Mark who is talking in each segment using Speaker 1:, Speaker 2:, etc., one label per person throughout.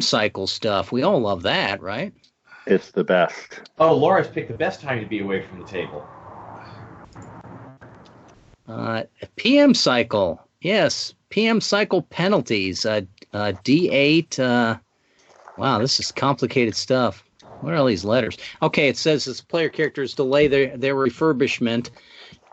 Speaker 1: PM cycle stuff. We all love that, right?
Speaker 2: It's the best.
Speaker 3: Oh, Laura's picked the best time to be away from the table.
Speaker 1: PM cycle. Yes, PM cycle penalties. D8. Wow, this is complicated stuff. What are all these letters? Okay, it says as player characters delay their refurbishment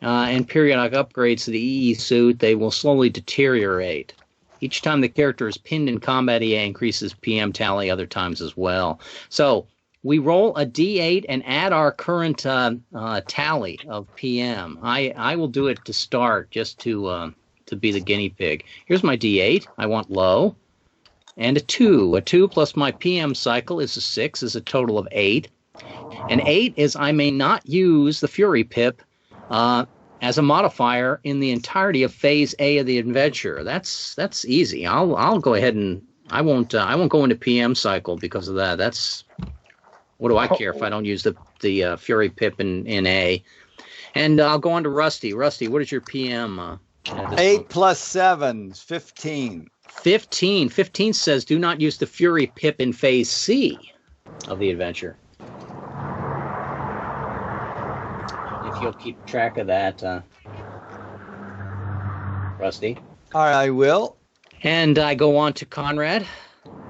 Speaker 1: and periodic upgrades to the EE suit, they will slowly deteriorate. Each time the character is pinned in combat, EA increases PM tally other times as well. So we roll a D8 and add our current tally of PM. I will do it to start, just to be the guinea pig. Here's my D8. I want low. And a 2. A 2 plus my PM cycle is a 6, is a total of 8. And 8 is I may not use the Fury Pip as a modifier in the entirety of Phase A of the adventure. That's easy. I'll go ahead and I won't go into PM cycle because of that. That's what do I care if I don't use the Fury Pip in A. And I'll go on to Rusty. Rusty, what is your PM?
Speaker 4: 8 plus 7 is 15.
Speaker 1: 15. 15 says do not use the Fury Pip in Phase C of the adventure. If you'll keep track of that, Rusty.
Speaker 4: All right, I will.
Speaker 1: And I go on to Conrad.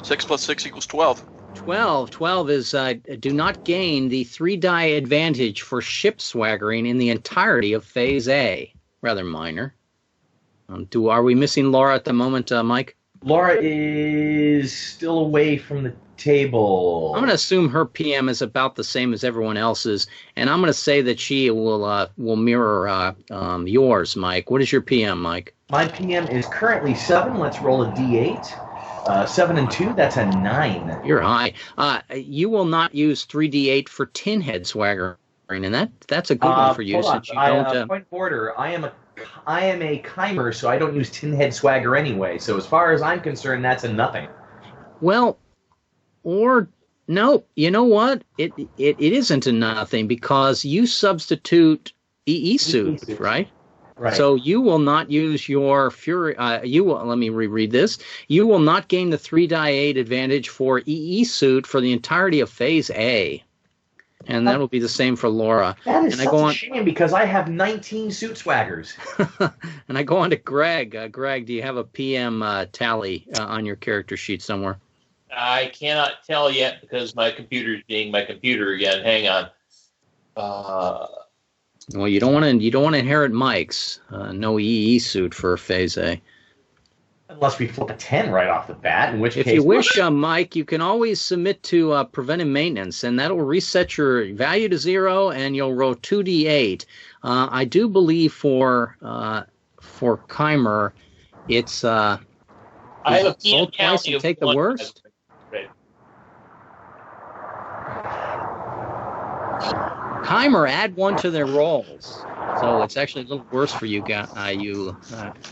Speaker 5: 6 plus 6 equals 12.
Speaker 1: 12. 12 is do not gain the 3-die advantage for ship swaggering in the entirety of Phase A. Rather minor. Are we missing Laura at the moment, Mike?
Speaker 3: Laura is still away from the table.
Speaker 1: I'm going to assume her PM is about the same as everyone else's, and I'm going to say that she will mirror yours, Mike. What is your PM, Mike?
Speaker 3: My PM is currently 7. Let's roll a D8. 7 and 2, that's a 9.
Speaker 1: You're high. You will not use 3D8 for tin head swaggering, and that's a good one for you. Since you don't.
Speaker 3: Point of order. I am a chimer, so I don't use tin head swagger anyway. So as far as I'm concerned, that's a nothing.
Speaker 1: Well, or no, you know what? It isn't a nothing because you substitute EE suit, right?
Speaker 3: Right.
Speaker 1: So you will not use your Fury. Let me reread this. You will not gain the 3-die-8 advantage for EE suit for the entirety of Phase A, and that will be the same for Laura.
Speaker 3: That is such a shame because I have 19 suit swaggers.
Speaker 1: And I go on to Greg. Greg, do you have a PM tally on your character sheet somewhere?
Speaker 6: I cannot tell yet because my computer's being my computer again. Hang on.
Speaker 1: Well, you don't want to inherit Mike's no EE suit for Phase A.
Speaker 3: Unless we flip a 10 right off the bat, in which case...
Speaker 1: If you wish, Mike, you can always submit to preventive maintenance, and that'll reset your value to 0, and you'll roll 2d8. I do believe for Chimer, it's
Speaker 6: I have a PM
Speaker 1: twice and take the worst.
Speaker 6: Right.
Speaker 1: Chimer, add 1 to their rolls. So it's actually a little worse for you guys. You're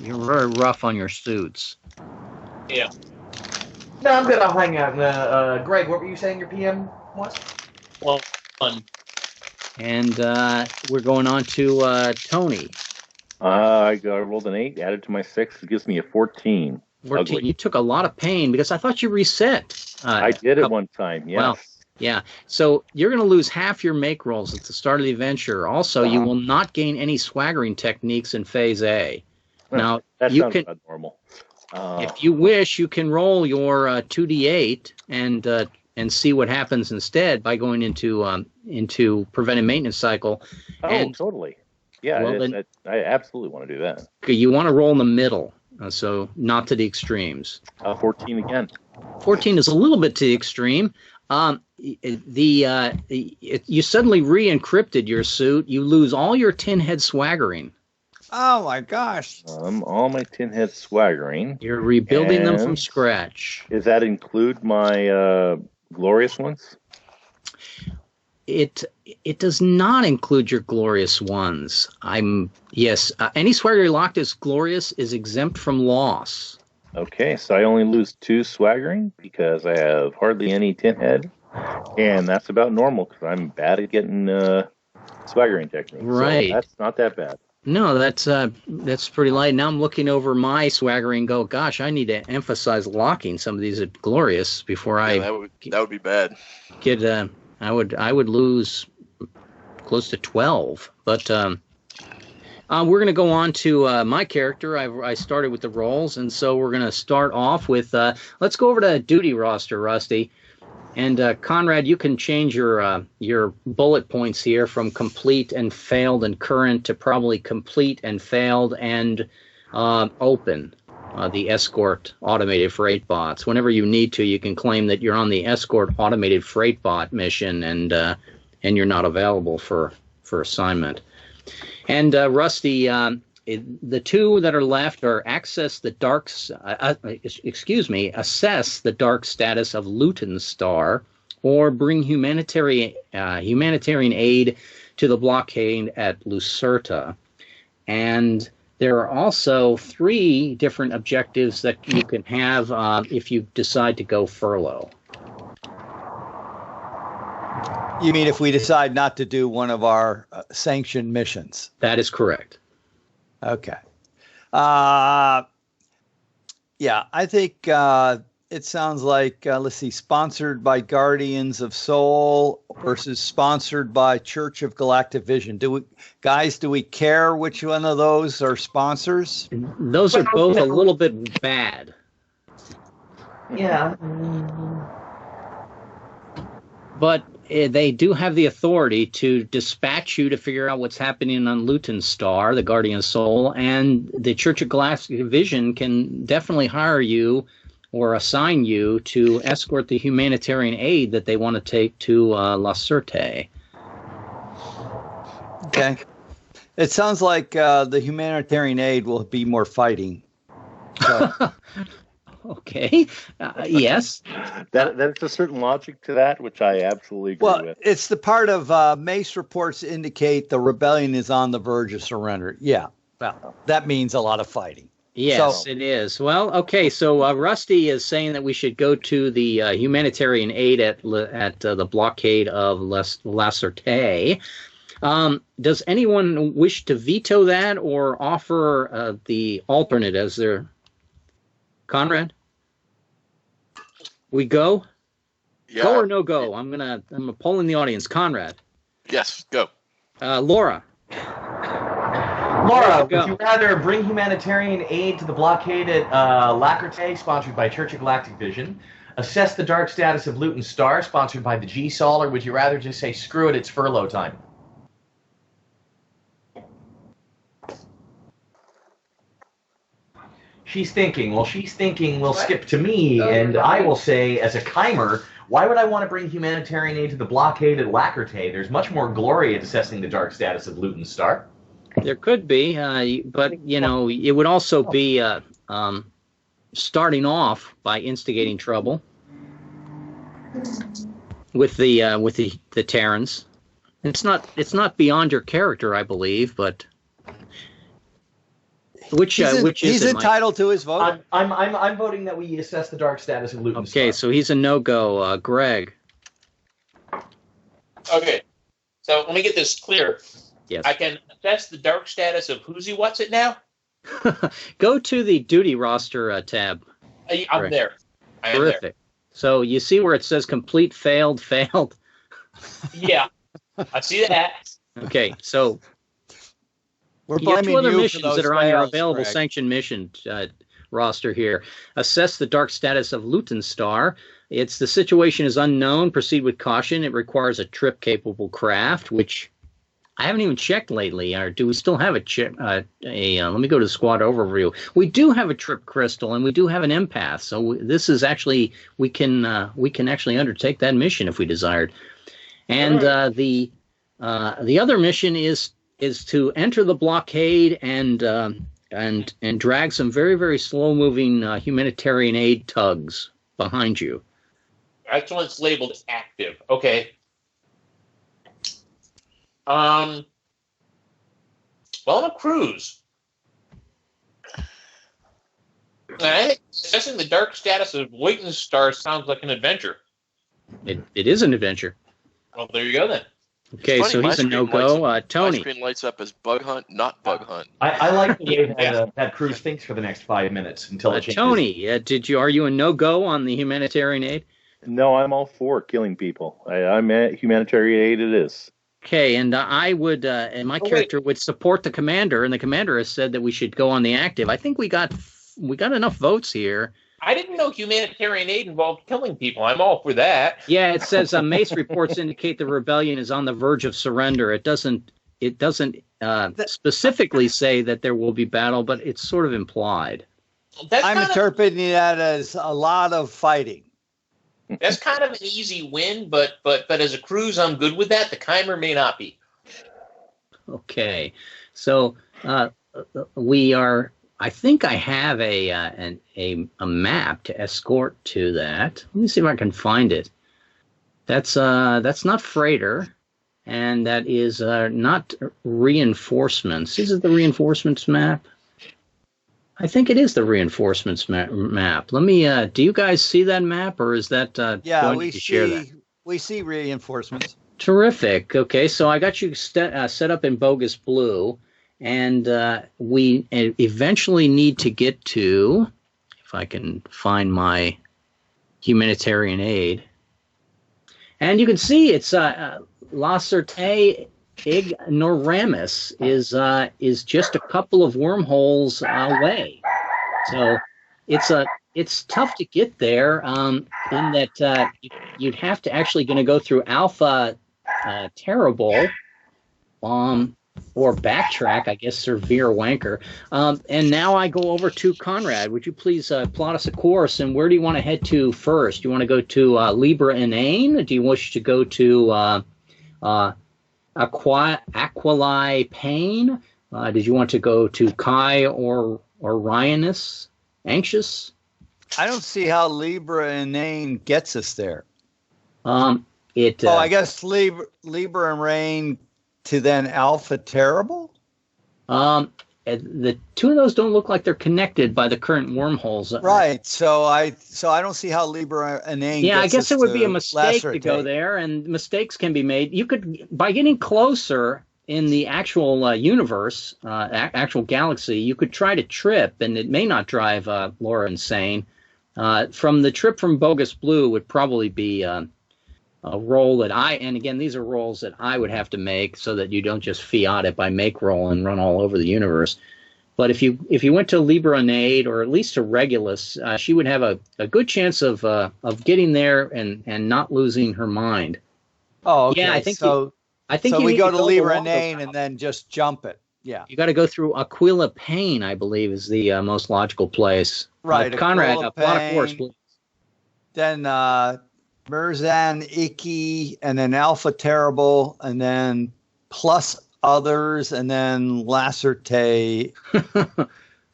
Speaker 1: very rough on your suits.
Speaker 6: Yeah.
Speaker 3: No, I'm good. I'll hang out. Greg, what were you saying your PM was?
Speaker 6: 1.
Speaker 1: And we're going on to Tony.
Speaker 2: I rolled an 8, added to my 6. It gives me a 14.
Speaker 1: 14. You took a lot of pain because I thought you reset.
Speaker 2: I did it one time, yes.
Speaker 1: Well, yeah. So you're going to lose half your make rolls at the start of the adventure. Also, you will not gain any swaggering techniques in Phase A. Now,
Speaker 2: that
Speaker 1: you
Speaker 2: sounds
Speaker 1: can,
Speaker 2: about normal.
Speaker 1: if you wish, you can roll your 2d8 and see what happens instead by going into preventive maintenance cycle.
Speaker 2: Oh, totally. Yeah,
Speaker 1: well,
Speaker 2: I absolutely want to do that.
Speaker 1: You want to roll in the middle, so not to the extremes.
Speaker 2: 14 again.
Speaker 1: 14 is a little bit to the extreme. You suddenly re-encrypted your suit. You lose all your tin head swaggering.
Speaker 4: Oh my gosh!
Speaker 2: All my tin head swaggering.
Speaker 1: You're rebuilding them from scratch.
Speaker 2: Does that include my glorious ones?
Speaker 1: It does not include your glorious ones. Yes. Any swagger locked as glorious is exempt from loss.
Speaker 2: Okay, so I only lose 2 swaggering because I have hardly any tin head, and that's about normal because I'm bad at getting swaggering techniques.
Speaker 1: Right.
Speaker 2: So that's not that bad.
Speaker 1: No, that's pretty light. Now I'm looking over my swagger and go, gosh, I need to emphasize locking some of these at glorious before
Speaker 5: Yeah, that would be bad.
Speaker 1: get. I would lose close to 12. But we're going to go on to my character. I started with the roles, and so we're going to start off with. Let's go over to duty roster, Rusty. And Conrad, you can change your bullet points here from complete and failed and current to probably complete and failed and open. The escort automated freight bots. Whenever you need to, you can claim that you're on the escort automated freight bot mission and you're not available for assignment. And Rusty, the two that are left are assess the dark status of Luyten star, or bring humanitarian aid to the blockade at Lacertae. And there are also 3 different objectives that you can have if you decide to go furlough.
Speaker 4: You mean if we decide not to do one of our sanctioned missions?
Speaker 1: That is correct.
Speaker 4: Okay. Yeah, I think it sounds like, let's see, sponsored by Guardians of Soul versus sponsored by Church of Galactic Vision. Do we care which one of those are sponsors?
Speaker 1: Those are both a little bit bad.
Speaker 3: Yeah.
Speaker 1: But they do have the authority to dispatch you to figure out what's happening on Luyten Star, the Guardian Soul, and the Church of Galactic Vision can definitely hire you or assign you to escort the humanitarian aid that they want to take to Lacertae.
Speaker 4: Okay. It sounds like the humanitarian aid will be more fighting. So.
Speaker 1: Okay. Yes.
Speaker 2: There's a certain logic to that, which I absolutely agree with.
Speaker 4: Well, it's the part of Mace reports indicate the rebellion is on the verge of surrender. Yeah. Well, that means a lot of fighting.
Speaker 1: Yes, so, it is. Well, okay. So Rusty is saying that we should go to the humanitarian aid at the blockade of Lacertae. Does anyone wish to veto that or offer the alternate as their Conrad? We go?
Speaker 5: Yeah.
Speaker 1: Go or no go? I'm polling the audience. Conrad.
Speaker 5: Yes, go.
Speaker 1: Laura.
Speaker 3: Laura, would you rather bring humanitarian aid to the blockade at Lacertae, sponsored by Church of Galactic Vision, assess the dark status of Luyten Star, sponsored by the G-Sol, or would you rather just say, screw it, it's furlough time? She's thinking. Well, she's thinking we'll skip to me, and I will say, as a chimer, why would I want to bring humanitarian aid to the blockade at Lacertae? There's much more glory at assessing the dark status of Luyten Star.
Speaker 1: There could be, but, it would also be starting off by instigating trouble with the Terrans. It's not beyond your character, I believe, but which
Speaker 4: he's entitled to his vote.
Speaker 3: I'm voting that we assess the dark status of Luyten Star.
Speaker 1: Okay, so he's a no-go. Greg.
Speaker 6: Okay, so let me get this clear.
Speaker 1: Yes.
Speaker 6: I can assess the dark status of what's it now?
Speaker 1: Go to the duty roster tab.
Speaker 6: I'm there. I am
Speaker 1: Terrific.
Speaker 6: there.
Speaker 1: So you see where it says complete, failed.
Speaker 6: Yeah, I see that.
Speaker 1: Okay, so
Speaker 4: We're
Speaker 1: you have
Speaker 4: blaming
Speaker 1: 2 other
Speaker 4: you for
Speaker 1: missions
Speaker 4: those
Speaker 1: that are on your
Speaker 4: fails,
Speaker 1: available
Speaker 4: Greg.
Speaker 1: sanctioned mission roster here. Assess the dark status of Luyten Star. The situation is unknown. Proceed with caution. It requires a trip-capable craft, which I haven't even checked lately. Or do we still have let me go to the squad overview. We do have a trip crystal, and we do have an empath. So this is actually we can actually undertake that mission if we desired. And the other mission is to enter the blockade and drag some very, very slow-moving humanitarian aid tugs behind you.
Speaker 6: Excellence labeled active. Okay. Well, I'm a Cruz. I think assessing the dark status of Luyten Star sounds like an adventure.
Speaker 1: It is an adventure.
Speaker 6: Well, there you go then.
Speaker 1: Okay,
Speaker 5: Funny,
Speaker 1: so
Speaker 5: my
Speaker 1: he's a
Speaker 5: screen
Speaker 1: no-go.
Speaker 5: My
Speaker 1: Tony.
Speaker 5: screen lights up as bug hunt, not bug hunt.
Speaker 3: I like the way that Cruz thinks for the next 5 minutes until it changes.
Speaker 1: Tony, are you a no-go on the humanitarian aid?
Speaker 2: No, I'm all for killing people. I'm at humanitarian aid. It is.
Speaker 1: Okay, and I would, and my character would support the commander, and the commander has said that we should go on the active. I think we got enough votes here.
Speaker 6: I didn't know humanitarian aid involved killing people. I'm all for that.
Speaker 1: Yeah, it says Mace reports indicate the rebellion is on the verge of surrender. It doesn't specifically say that there will be battle, but it's sort of implied.
Speaker 4: I'm interpreting that as a lot of fighting.
Speaker 6: That's kind of an easy win, but as a Cruz, I'm good with that. The Chimer may not be.
Speaker 1: Okay, so we are. I think I have a map to escort to that. Let me see if I can find it. That's not freighter, and that is not reinforcements. Is it the reinforcements map? I think it is the reinforcements map. Let me. Do you guys see that map, or is that? Share that?
Speaker 4: We see reinforcements.
Speaker 1: Terrific. Okay, so I got you set up in bogus blue. And we eventually need to get to, if I can find my humanitarian aid. And you can see it's Lacertae ignoramus is just a couple of wormholes away. So it's tough to get there in that you'd have to actually going to go through Alpha Terrible. Or backtrack, I guess, severe wanker. And now I go over to Conrad. Would you please plot us a course? And where do you want to head to first? Do you want to go to Libra Inane? Do you wish to go to Aquili Pain? Did you want to go to Kai or Ryanus? Anxious?
Speaker 4: I don't see how Libra Inane gets us there.
Speaker 1: I
Speaker 4: guess Libra and Rain to then Alpha Terrible?
Speaker 1: The two of those don't look like they're connected by the current wormholes.
Speaker 4: Right. So I don't see how Libra Inane.
Speaker 1: Yeah, I guess it would be a mistake
Speaker 4: Lacertae.
Speaker 1: to go there, and mistakes can be made. You could, by getting closer in the actual universe, actual galaxy, you could try to trip, and it may not drive Laura insane. From the trip from Bogus Blue would probably be a roll that and again, these are rolls that I would have to make so that you don't just fiat it by make roll and run all over the universe. But if you went to Libra Nade or at least to Regulus, she would have a good chance of getting there and not losing her mind.
Speaker 4: Oh, okay.
Speaker 1: Yeah, I think
Speaker 4: we go to Libra Nade and then just jump it. Yeah.
Speaker 1: You got to go through Aquila Pain, I believe, is the most logical place.
Speaker 4: Right.
Speaker 1: Conrad, a plot of course, please.
Speaker 4: Then Merzan, Icky, and then Alpha Terrible, and then plus others, and then Lacertae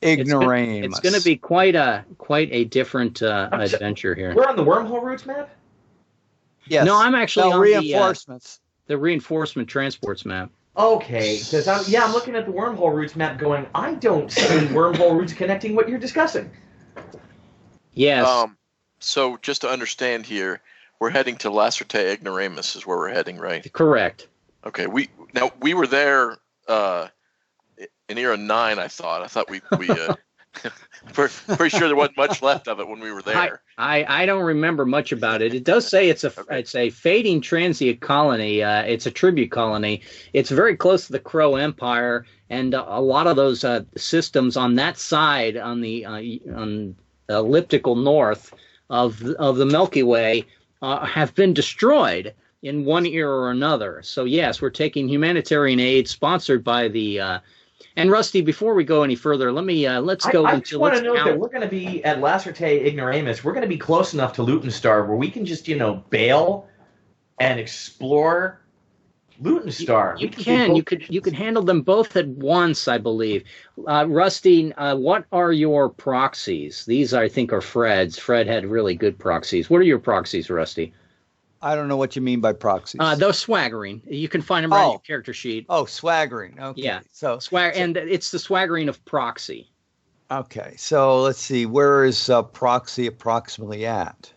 Speaker 4: Ignoramus.
Speaker 1: It's going to be quite a different adventure here.
Speaker 3: We're on the wormhole routes map?
Speaker 4: Yes.
Speaker 1: No, I'm actually on
Speaker 4: reinforcements.
Speaker 1: The reinforcement transports map.
Speaker 3: Okay, because I'm looking at the wormhole routes map going, I don't see wormhole routes connecting what you're discussing.
Speaker 1: Yes.
Speaker 5: So just to understand here, we're heading to Lacertae Ignoramus is where we're heading, right?
Speaker 1: Correct.
Speaker 5: Okay. We were there in era 9. I thought we pretty sure there wasn't much left of it when we were there.
Speaker 1: I don't remember much about it. It does say it's a fading transient colony. It's a tribute colony. It's very close to the Crow Empire, and a lot of those systems on that side on the elliptical north of the Milky Way have been destroyed in one era or another. So yes, we're taking humanitarian aid sponsored by the. And Rusty, before we go any further, let's go.
Speaker 3: I just want to note that we're going to be at Lacertae Ignoramus. We're going to be close enough to Luyten Star where we can just bail and explore Luyten Star.
Speaker 1: You can handle them both at once, I believe. Rusty, what are your proxies? These, I think, are Fred's. Fred had really good proxies. What are your proxies, Rusty?
Speaker 4: I don't know what you mean by proxies.
Speaker 1: Those swaggering. You can find them right on your character sheet.
Speaker 4: Oh, swaggering. Okay.
Speaker 1: Yeah. And it's the swaggering of proxy.
Speaker 4: Okay. So let's see. Where is proxy approximately at?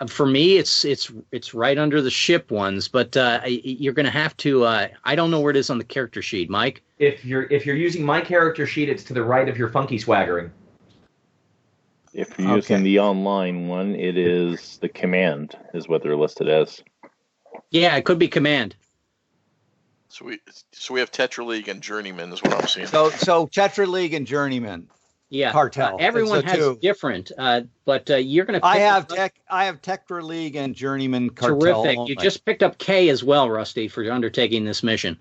Speaker 1: For me, it's right under the ship ones, but you're going to have to. I don't know where it is on the character sheet, Mike.
Speaker 3: If you're using my character sheet, it's to the right of your funky swaggering.
Speaker 2: If you're using the online one, it is the command is what they're listed as.
Speaker 1: Yeah, it could be command.
Speaker 5: So we have Tetra League and Journeyman is what I'm seeing.
Speaker 4: So Tetra League and Journeyman.
Speaker 1: Yeah,
Speaker 4: cartel.
Speaker 1: Everyone has different, but you're going to.
Speaker 4: I have Tetra League and Journeyman cartel.
Speaker 1: Terrific!
Speaker 4: Only.
Speaker 1: You just picked up K as well, Rusty, for undertaking this mission.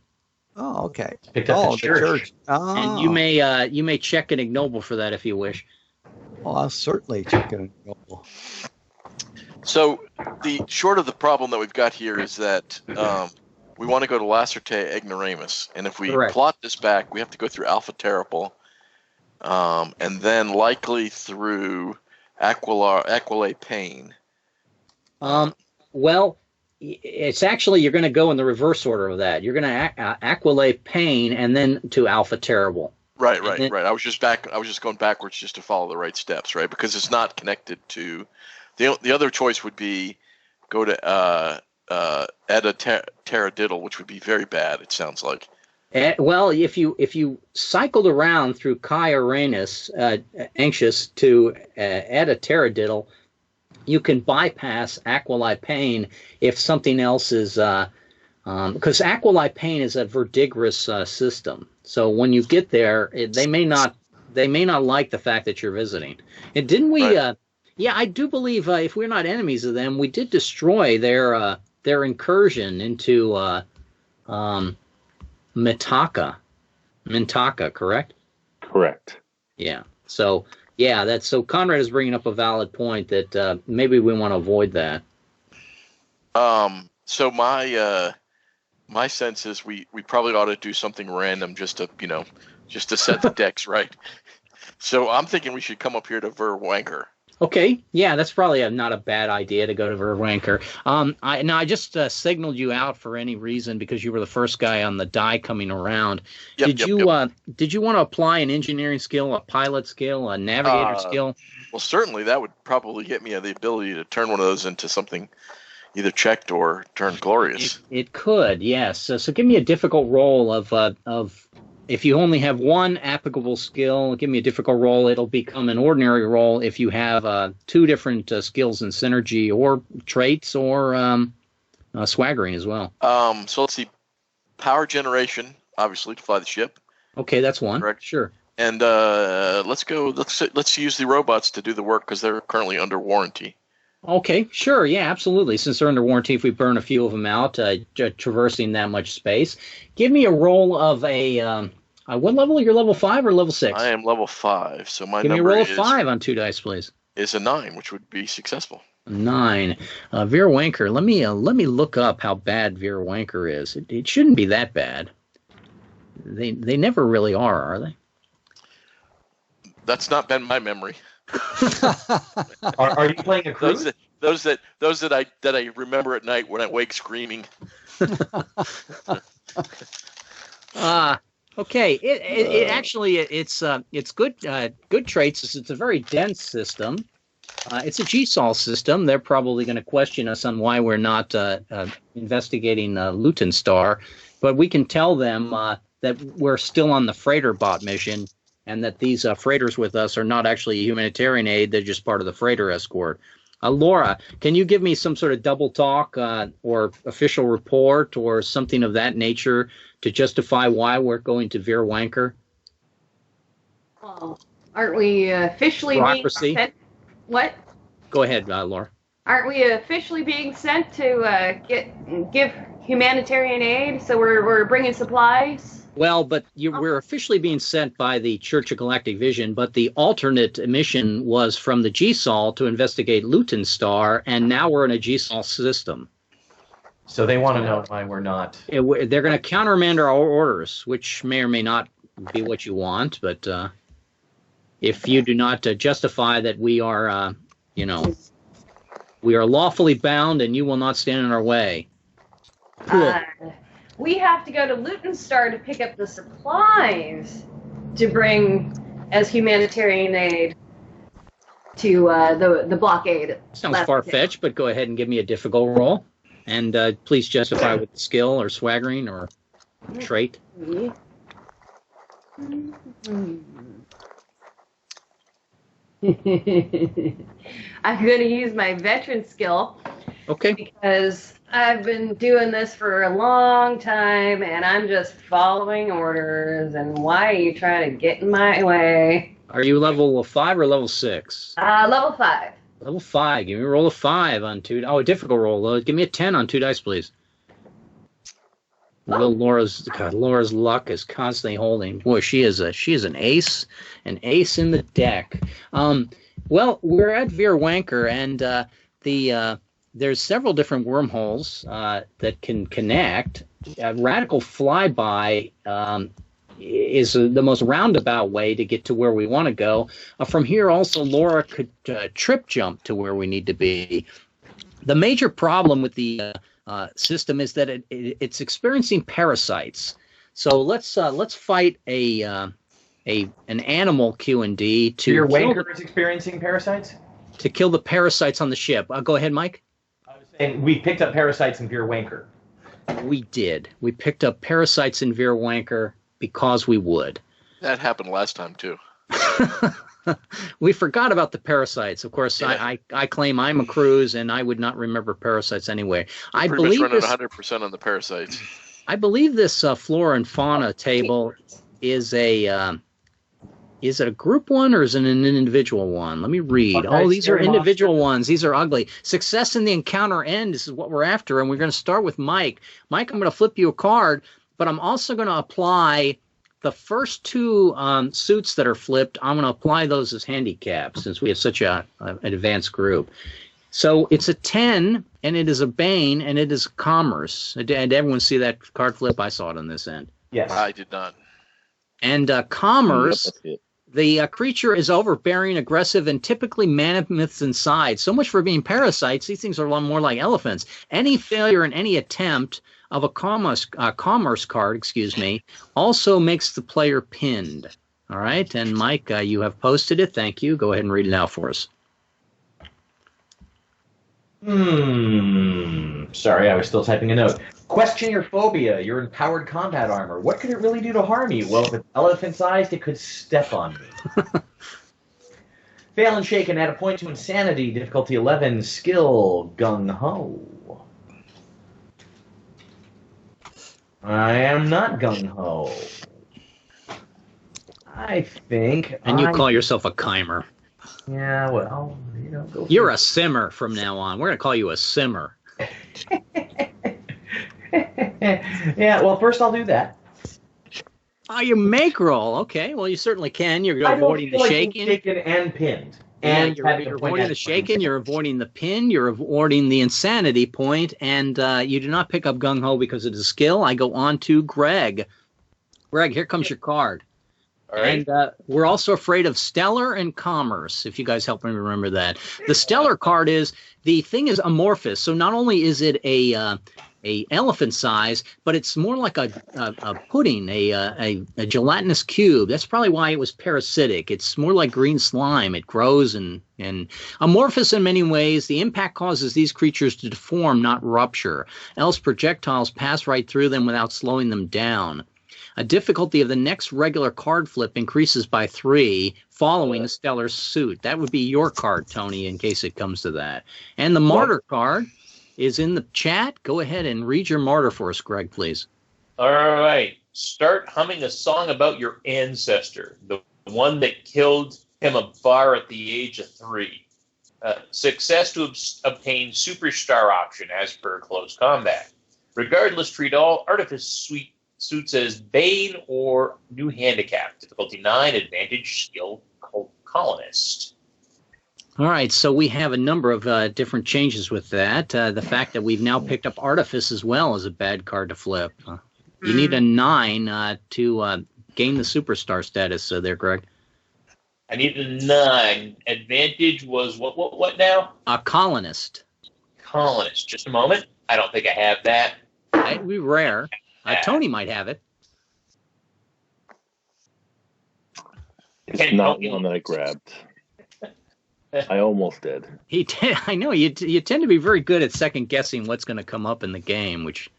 Speaker 4: Oh, okay.
Speaker 3: Picked up the church.
Speaker 4: Oh.
Speaker 1: And you may check an ignoble for that if you wish.
Speaker 4: Well, I'll certainly check an ignoble.
Speaker 5: So the short of the problem that we've got here is that we want to go to Lacertae ignoramus, and if we plot this back, we have to go through Alpha Terrible. And then likely through Aquila Pain.
Speaker 1: Well, it's actually you're going to go in the reverse order of that. You're going to Aquila Pain and then to Alpha Terrible.
Speaker 5: Right. I was just going backwards just to follow the right steps, right? Because it's not connected to the other choice would be go to Edda Teradiddle, which would be very bad. It sounds like.
Speaker 1: Well, if you cycled around through Chi Uranus, anxious to Edda Teradiddle, you can bypass Aquila Pain if something else is because Aquila Pain is a Ver-Digris system. So when you get there, they may not like the fact that you're visiting. And didn't we?
Speaker 5: Right.
Speaker 1: Yeah, I do believe if we're not enemies of them, we did destroy their incursion into Mintaka, correct?
Speaker 2: Correct.
Speaker 1: Yeah. So so Conrad is bringing up a valid point that maybe we want to avoid that.
Speaker 5: So my sense is we probably ought to do something random just to set the decks right. So I'm thinking we should come up here to Ver-Wanker.
Speaker 1: Okay, yeah, that's probably not a bad idea to go to Ver-Wanker. I just signaled you out for any reason because you were the first guy on the die coming around. Did you want to apply an engineering skill, a pilot skill, a navigator skill?
Speaker 5: Well, certainly that would probably get me the ability to turn one of those into something either checked or turned glorious.
Speaker 1: It could, yes. So give me a difficult roll of. If you only have one applicable skill, give me a difficult roll. It'll become an ordinary roll if you have two different skills in synergy or traits or swaggering as well.
Speaker 5: So let's see. Power generation, obviously, to fly the ship.
Speaker 1: Okay, that's one.
Speaker 5: Correct.
Speaker 1: Sure.
Speaker 5: And let's use the robots to do the work because they're currently under warranty.
Speaker 1: Okay, sure, yeah, absolutely. Since they're under warranty, if we burn a few of them out, traversing that much space, give me a roll of a. What level? You're level 5 or level 6?
Speaker 5: I am level 5, so my
Speaker 1: give
Speaker 5: number
Speaker 1: me a roll of 5 on 2 dice, please.
Speaker 5: Is a 9, which would be successful.
Speaker 1: 9. Ver-Wanker. Let me look up how bad Ver-Wanker is. It shouldn't be that bad. They never really are they?
Speaker 5: That's not been my memory.
Speaker 3: Are you playing a Cruz?
Speaker 5: Those that I remember at night when I wake screaming.
Speaker 1: Okay. It actually it's good traits. It's a very dense system. It's a GSOL system. They're probably going to question us on why we're not investigating Luyten star, but we can tell them that we're still on the freighter bot mission. And that these freighters with us are not actually a humanitarian aid, they're just part of the freighter escort. Laura, can you give me some sort of double talk or official report or something of that nature to justify why we're going to Ver-Wanker?
Speaker 7: Aren't we officially being sent? What?
Speaker 1: Go ahead, Laura.
Speaker 7: Aren't we officially being sent to give humanitarian aid? So we're bringing supplies?
Speaker 1: Well, but we're officially being sent by the Church of Galactic Vision, but the alternate mission was from the GSOL to investigate Luyten star, and now we're in a GSOL system.
Speaker 3: So they want to know why we're not.
Speaker 1: They're going to countermand our orders, which may or may not be what you want, but if you do not justify that we are, we are lawfully bound and you will not stand in our way.
Speaker 7: We have to go to Luyten star to pick up the supplies to bring as humanitarian aid. to the blockade.
Speaker 1: Sounds far-fetched, but go ahead and give me a difficult roll. And please justify with skill or swaggering or trait.
Speaker 7: I'm going to use my veteran skill.
Speaker 1: Okay.
Speaker 7: Because I've been doing this for a long time, and I'm just following orders, and why are you trying to get in my way?
Speaker 1: Are you level 5 or level 6?
Speaker 7: Level 5.
Speaker 1: Level 5. Give me a roll of 5 on 2. Oh, a difficult roll. Give me a 10 on 2 dice, please. Oh. Laura's luck is constantly holding. Boy, she is an ace in the deck. Well, we're at Ver-Wanker, and there's several different wormholes that can connect. Radical Flyby is the most roundabout way to get to where we want to go. From here, also, Laura could trip jump to where we need to be. The major problem with the system is that it's experiencing parasites. So let's fight an animal Q&D to.
Speaker 3: Your Wanker is experiencing parasites?
Speaker 1: To kill the parasites on the ship. Go ahead, Mike.
Speaker 3: And we picked up parasites in Ver-Wanker.
Speaker 1: We did. We picked up parasites in Ver-Wanker because we would.
Speaker 5: That happened last time, too.
Speaker 1: We forgot about the parasites. Of course, yeah. I claim I'm a Cruz, and I would not remember parasites anyway. I believe
Speaker 5: running 100% on the parasites.
Speaker 1: I believe this flora and fauna table is a... Is it a group one or is it an individual one? Let me read. Oh, these are individual ones. These are ugly. Success in the encounter end. This is what we're after. And we're going to start with Mike. Mike, I'm going to flip you a card, but I'm also going to apply the first 2 suits that are flipped. I'm going to apply those as handicaps since we have such an advanced group. So it's a 10, and it is a Bane, and it is commerce. Did everyone see that card flip? I saw it on this end.
Speaker 3: Yes.
Speaker 5: I did not.
Speaker 1: And commerce... The creature is overbearing, aggressive, and typically mammoths in size. So much for being parasites. These things are a lot more like elephants. Any failure in any attempt of a commerce card, also makes the player pinned. All right, and Mike, you have posted it. Thank you. Go ahead and read it out for us.
Speaker 3: Sorry, I was still typing a note. Question your phobia, your empowered combat armor. What could it really do to harm you? Well, if it's elephant-sized, it could step on me. Fail and shaken, add a point to insanity, difficulty 11, skill, gung-ho. I am not gung-ho. I think
Speaker 1: And you call yourself a chimer.
Speaker 3: Yeah, well,
Speaker 1: You're a simmer from now on. We're going to call you a simmer.
Speaker 3: Yeah, well, first I'll do that.
Speaker 1: Oh, you make roll. Okay, well, you certainly can. You're avoiding the shaking.
Speaker 3: Shaken and pinned.
Speaker 1: And you're avoiding the shaken, you're avoiding the pin, you're avoiding the insanity point, and you do not pick up gung-ho because it is skill. I go on to Greg. Greg, here comes your card.
Speaker 6: All right.
Speaker 1: And we're also afraid of stellar and commerce, if you guys help me remember that. The stellar card is, the thing is amorphous, so not only is it a elephant size, but it's more like a pudding, a gelatinous cube. That's probably why it was parasitic. It's more like green slime. It grows and amorphous in many ways. The impact causes these creatures to deform, not rupture. Else projectiles pass right through them without slowing them down. A difficulty of the next regular card flip increases by 3 following a stellar suit. That would be your card, Tony, in case it comes to that. And the martyr card is in the chat. Go ahead and read your martyr for us, Greg, please.
Speaker 6: All right. Start humming a song about your ancestor, the one that killed him a bar at the age of 3. Success to obtain superstar option as per close combat. Regardless, treat all artifice suits as Bane or new handicap. Difficulty 9, advantage, skill, colonist.
Speaker 1: All right, so we have a number of different changes with that. The fact that we've now picked up Artifice as well is a bad card to flip. You need a 9 to gain the superstar status there, Greg.
Speaker 6: I need a 9. Advantage was what now?
Speaker 1: A colonist.
Speaker 6: Colonist. Just a moment. I don't think I have that.
Speaker 1: That'd be rare. Tony might have it.
Speaker 2: It's not one that I grabbed. I almost did.
Speaker 1: I know you tend to be very good at second guessing what's going to come up in the game, which.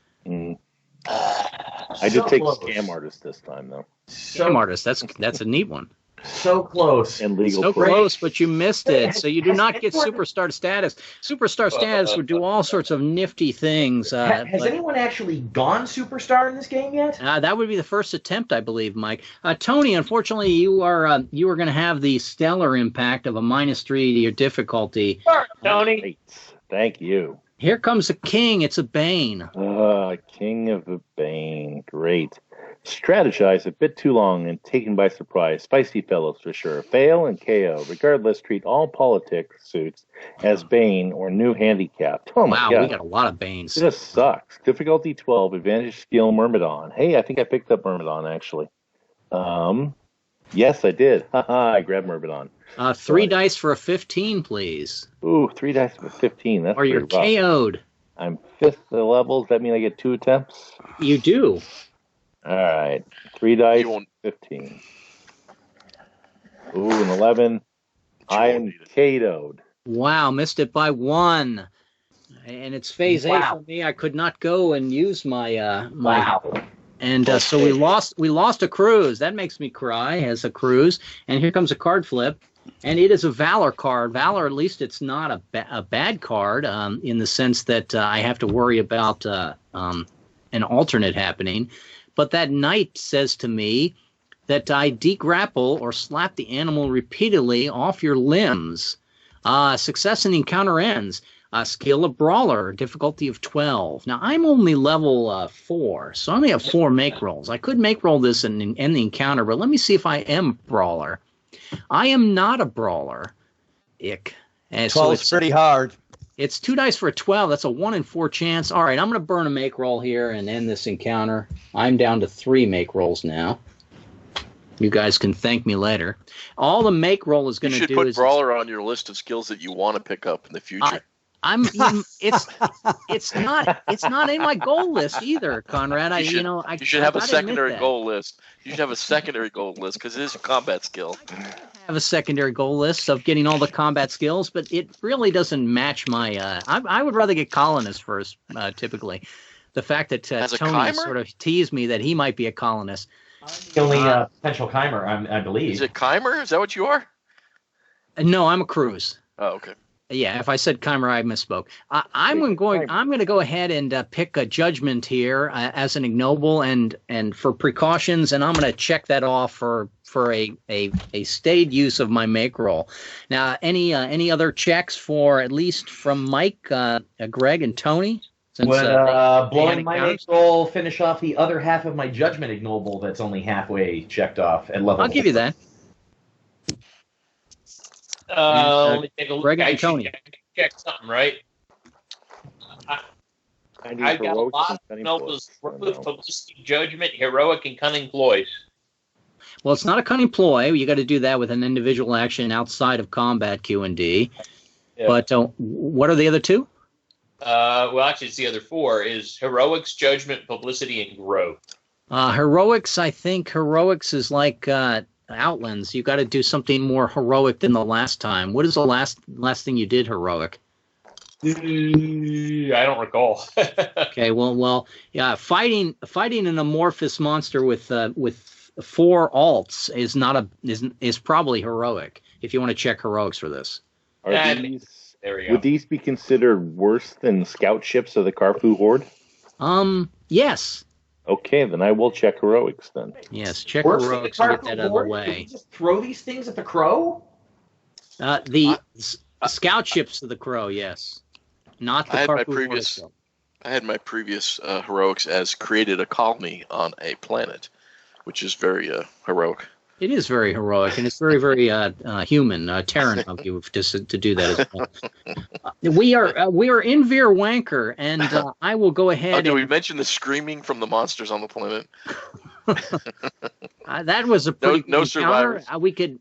Speaker 2: I did take Scam Artist this time, though.
Speaker 1: Scam Artist, that's a neat one.
Speaker 3: So close.
Speaker 2: And legal.
Speaker 1: So close, but you missed it. So you do not get superstar status. Superstar status would do all sorts of nifty things.
Speaker 3: Has anyone actually gone superstar in this game yet?
Speaker 1: That would be the first attempt, I believe, Mike. Tony, unfortunately, you are going to have the stellar impact of a -3 to your difficulty.
Speaker 6: Sorry, Tony.
Speaker 2: Thank you.
Speaker 1: Here comes a king. It's a Bane.
Speaker 2: King of the Bane. Great. Strategize a bit too long and taken by surprise. Spicy fellows for sure. Fail and KO. Regardless, treat all politics suits as Bane or new handicap. Oh my God.
Speaker 1: We got a lot of Banes.
Speaker 2: This sucks. Difficulty 12. Advantage skill Myrmidon. Hey, I think I picked up Myrmidon actually. Yes, I did. Haha, I grabbed Myrmidon.
Speaker 1: 3 dice for a 15, please.
Speaker 2: Ooh, 3 dice for 15. That's
Speaker 1: or you're
Speaker 2: rough.
Speaker 1: KO'd.
Speaker 2: I'm 5th the level. Does that mean I get 2 attempts?
Speaker 1: You do.
Speaker 2: All right. 3 dice, 15. Ooh, an 11. I am KO'd.
Speaker 1: Wow, missed it by 1. And it's phase 8 for me. I could not go and use my And so we lost a Cruz. That makes me cry as a Cruz. And here comes a card flip. And it is a Valor card. Valor, at least it's not a bad card in the sense that I have to worry about an alternate happening. But that knight says to me that I degrapple or slap the animal repeatedly off your limbs. Success in the encounter ends. Skill of Brawler, difficulty of 12. Now, I'm only level 4, so I only have 4 make rolls. I could make roll this and end the encounter, but let me see if I am Brawler. I am not a Brawler. Ick. And
Speaker 4: 12
Speaker 1: so
Speaker 4: is pretty hard.
Speaker 1: It's 2 dice for a 12. That's a 1 in 4 chance. All right, I'm going to burn a make roll here and end this encounter. I'm down to 3 make rolls now. You guys can thank me later. All the make roll is going to do is...
Speaker 5: You should put Brawler on your list of skills that you want to pick up in the future.
Speaker 1: It's not in my goal list either, Conrad.
Speaker 5: You should have a secondary goal list. You should have a secondary goal list because it is a combat skill.
Speaker 1: I have a secondary goal list of getting all the combat skills, but it really doesn't match my. I would rather get colonist first, typically. The fact that Tony sort of teased me that he might be a colonist.
Speaker 3: The only potential Chimer, I believe.
Speaker 5: Is it Chimer? Is that what you are?
Speaker 1: No, I'm a Cruz.
Speaker 5: Oh, okay.
Speaker 1: Yeah, if I said Chimer, I misspoke. I'm going to go ahead and pick a judgment here as an ignoble and for precautions, and I'm going to check that off for a stayed use of my make roll. Now, any other checks for at least from Mike, Greg, and Tony?
Speaker 3: Since, blowing my make roll finish off the other half of my judgment ignoble that's only halfway checked off at level.
Speaker 1: I'll give you that.
Speaker 6: Let me take a look.
Speaker 1: Greg and Tony.
Speaker 6: Check something, right? I got a lot of nobles with publicity, judgment, heroic, and cunning ploys.
Speaker 1: Well, it's not a cunning ploy. You got to do that with an individual action outside of combat Q&D. Yeah. But what are the other 2?
Speaker 6: Well, actually, it's the other 4. Is heroics, judgment, publicity, and growth.
Speaker 1: Heroics, I think heroics is like Outlands. You got to do something more heroic than the last time. What is the last thing you did heroic?
Speaker 6: I don't recall.
Speaker 1: Okay, well, yeah, fighting an amorphous monster with 4 alts is probably heroic. If you want to check heroics for this,
Speaker 2: would these be considered worse than scout ships of the Carfu Horde?
Speaker 1: Yes.
Speaker 2: Okay, then I will check heroics then.
Speaker 1: Yes, check heroics and get that out of the way.
Speaker 3: Can you just throw these things at the Crow?
Speaker 1: The scout ships of the Crow, yes. Not the Carfu.
Speaker 5: I had my previous heroics as created a colony on a planet, which is very heroic.
Speaker 1: It is very heroic, and it's very, very human, Terran of you to do that as well. We are in Veer Wanker, and I will go ahead.
Speaker 5: Did we mention the screaming from the monsters on the planet?
Speaker 1: That was a pretty
Speaker 5: no survivors.
Speaker 1: We could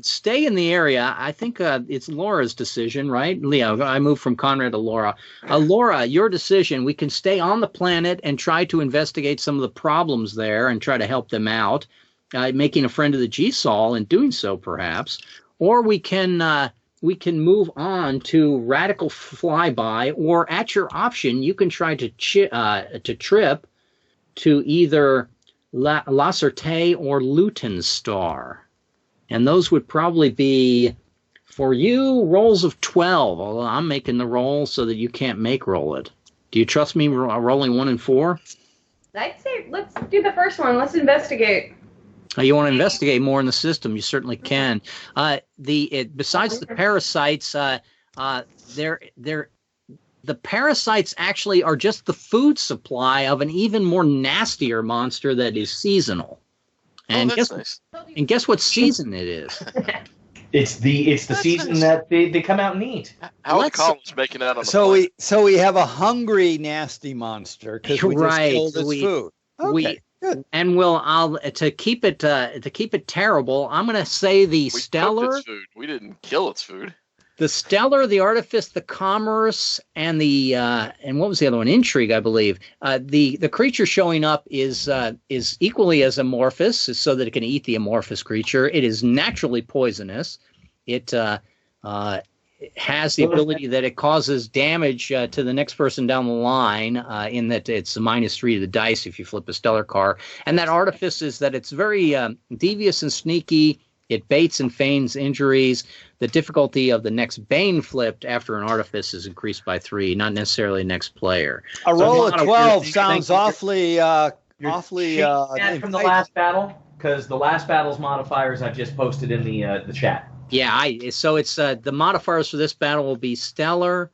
Speaker 1: stay in the area. I think it's Laura's decision, right? Leo, I moved from Conrad to Laura. Laura, your decision. We can stay on the planet and try to investigate some of the problems there and try to help them out. Making a friend of the G-Sol and doing so, perhaps. Or we can we can move on to Radical Flyby, or at your option, you can try to trip to either Lacertae or Luyten star. And those would probably be, for you, rolls of 12, although I'm making the roll so that you can't make roll it. Do you trust me rolling 1 and 4?
Speaker 7: I'd say let's do the first one. Let's investigate.
Speaker 1: You want to investigate more in the system, you certainly can. Besides the parasites, the parasites actually are just the food supply of an even more nastier monster that is seasonal. And guess what season it is?
Speaker 3: It's the season that they come out and eat.
Speaker 5: How are the columns making out on the
Speaker 4: So we have a hungry, nasty monster because we just killed its food. Okay. Good.
Speaker 1: And to keep it terrible, I'm going to say the stellar.
Speaker 5: Its food. We didn't kill its food.
Speaker 1: The stellar, the artifice, the commerce, and the and what was the other one? Intrigue, I believe. The creature showing up is equally as amorphous, so that it can eat the amorphous creature. It is naturally poisonous. It has the ability that it causes damage to the next person down the line, in that it's a -3 to the dice if you flip a stellar car. And that artifice is that it's very devious and sneaky. It baits and feigns injuries. The difficulty of the next Bane flipped after an artifice is increased by 3, not necessarily next player.
Speaker 4: A roll of 12 sounds awfully
Speaker 3: from the last battle, because the last battle's modifiers I've just posted in the chat.
Speaker 1: Yeah, so it's the modifiers for this battle will be stellar,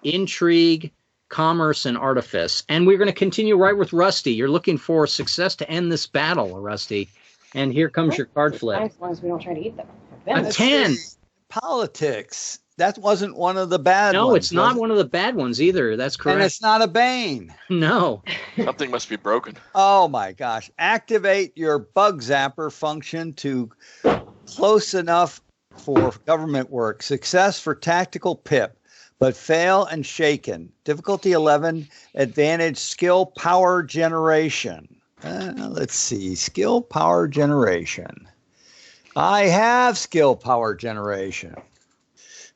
Speaker 1: intrigue, commerce, and artifice. And we're going to continue right with Rusty. You're looking for success to end this battle, Rusty. And here comes your card flip.
Speaker 7: As long as we don't try to eat them.
Speaker 1: A 10.
Speaker 4: Politics. That wasn't one of the bad ones.
Speaker 1: No, it's not one of the bad ones either. That's correct.
Speaker 4: And it's not a Bane.
Speaker 1: No.
Speaker 5: Something must be broken.
Speaker 4: Oh, my gosh. Activate your bug zapper function to close enough for government work. Success for tactical pip, but fail and shaken. Difficulty 11, advantage skill power generation. Let's see. Skill power generation. I have skill power generation.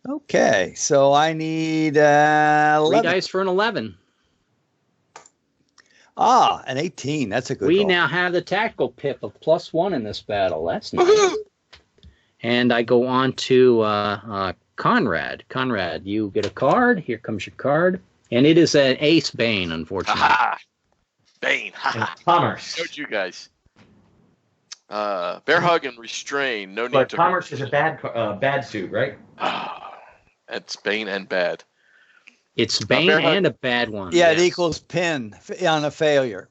Speaker 4: Okay, so I need 11.
Speaker 1: 3 dice for an 11.
Speaker 4: An 18. That's a good
Speaker 1: We
Speaker 4: roll.
Speaker 1: now have the tactical pip of +1 in this battle. That's nice. And I go on to Conrad. Conrad, you get a card. Here comes your card. And it is an ace Bane, unfortunately.
Speaker 5: Aha! Bane.
Speaker 3: Commerce.
Speaker 5: Showed you guys. Bear hug and restrain. No need
Speaker 3: But
Speaker 5: to.
Speaker 3: commerce is a bad suit, right?
Speaker 5: It's Bane and bad.
Speaker 1: It's Bane and a bad one.
Speaker 4: Yeah,
Speaker 1: yes.
Speaker 4: It equals pin on a failure.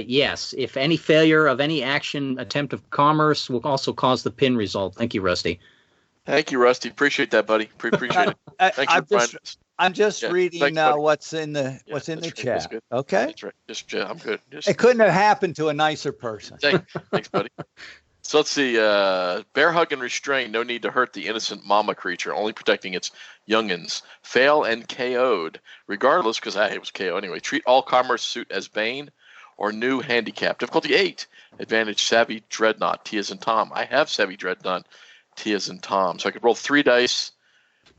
Speaker 1: Yes, if any failure of any action attempt of commerce will also cause the pin result. Thank you, Rusty.
Speaker 5: Thank you, Rusty. Appreciate that, buddy. Appreciate it. Thanks for finding us.
Speaker 4: I'm just reading
Speaker 5: thanks,
Speaker 4: what's in the chat.
Speaker 5: That's good.
Speaker 4: Okay.
Speaker 5: That's right. I'm good.
Speaker 4: It couldn't have happened to a nicer person.
Speaker 5: Thanks, buddy. So let's see. Bear hug and restrain. No need to hurt the innocent mama creature, only protecting its youngins. Fail and KO'd. Regardless, because it was KO anyway. Treat all commerce suit as Bane or new handicap. Difficulty 8. Advantage savvy dreadnought. T as in Tom. I have savvy dreadnought. T as in Tom. So I could roll 3 dice.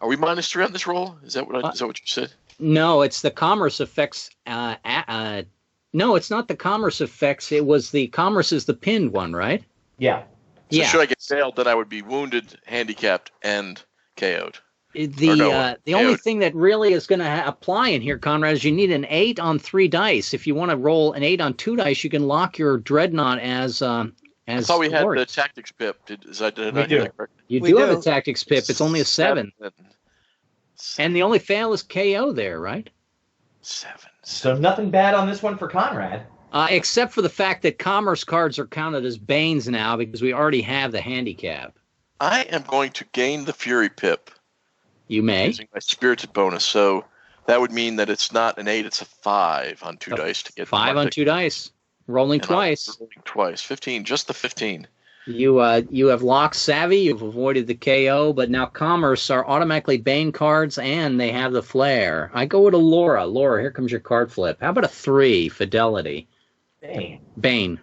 Speaker 5: Are we -3 on this roll? Is that what you said?
Speaker 1: No, it's the commerce effects. No, it's not the commerce effects. It was the commerce is the pinned one, right?
Speaker 3: Yeah.
Speaker 5: So should I get failed, then I would be wounded, handicapped, and KO'd.
Speaker 1: The only thing that really is going to apply in here, Conrad, is you need an 8 on 3 dice. If you want to roll an 8 on 2 dice, you can lock your dreadnought as. I
Speaker 5: thought we had the tactics pip. Did I do that correctly?
Speaker 1: You do have a tactics pip. It's only a 7. And the only fail is KO there, right?
Speaker 5: 7.
Speaker 3: So nothing bad on this one for Conrad.
Speaker 1: Except for the fact that commerce cards are counted as Banes now because we already have the handicap.
Speaker 5: I am going to gain the Fury pip.
Speaker 1: You may.
Speaker 5: Using my spirited bonus. So that would mean that it's not an 8, it's a 5 on 2 dice to get
Speaker 1: 5 on 2 dice. Rolling twice.
Speaker 5: Rolling twice. 15, just the 15.
Speaker 1: You have locked Savvy, you've avoided the KO, but now Commerce are automatically Bane cards, and they have the Flare. I go to Laura. Laura, here comes your card flip. How about a 3, Fidelity?
Speaker 3: Bane.
Speaker 1: Bane.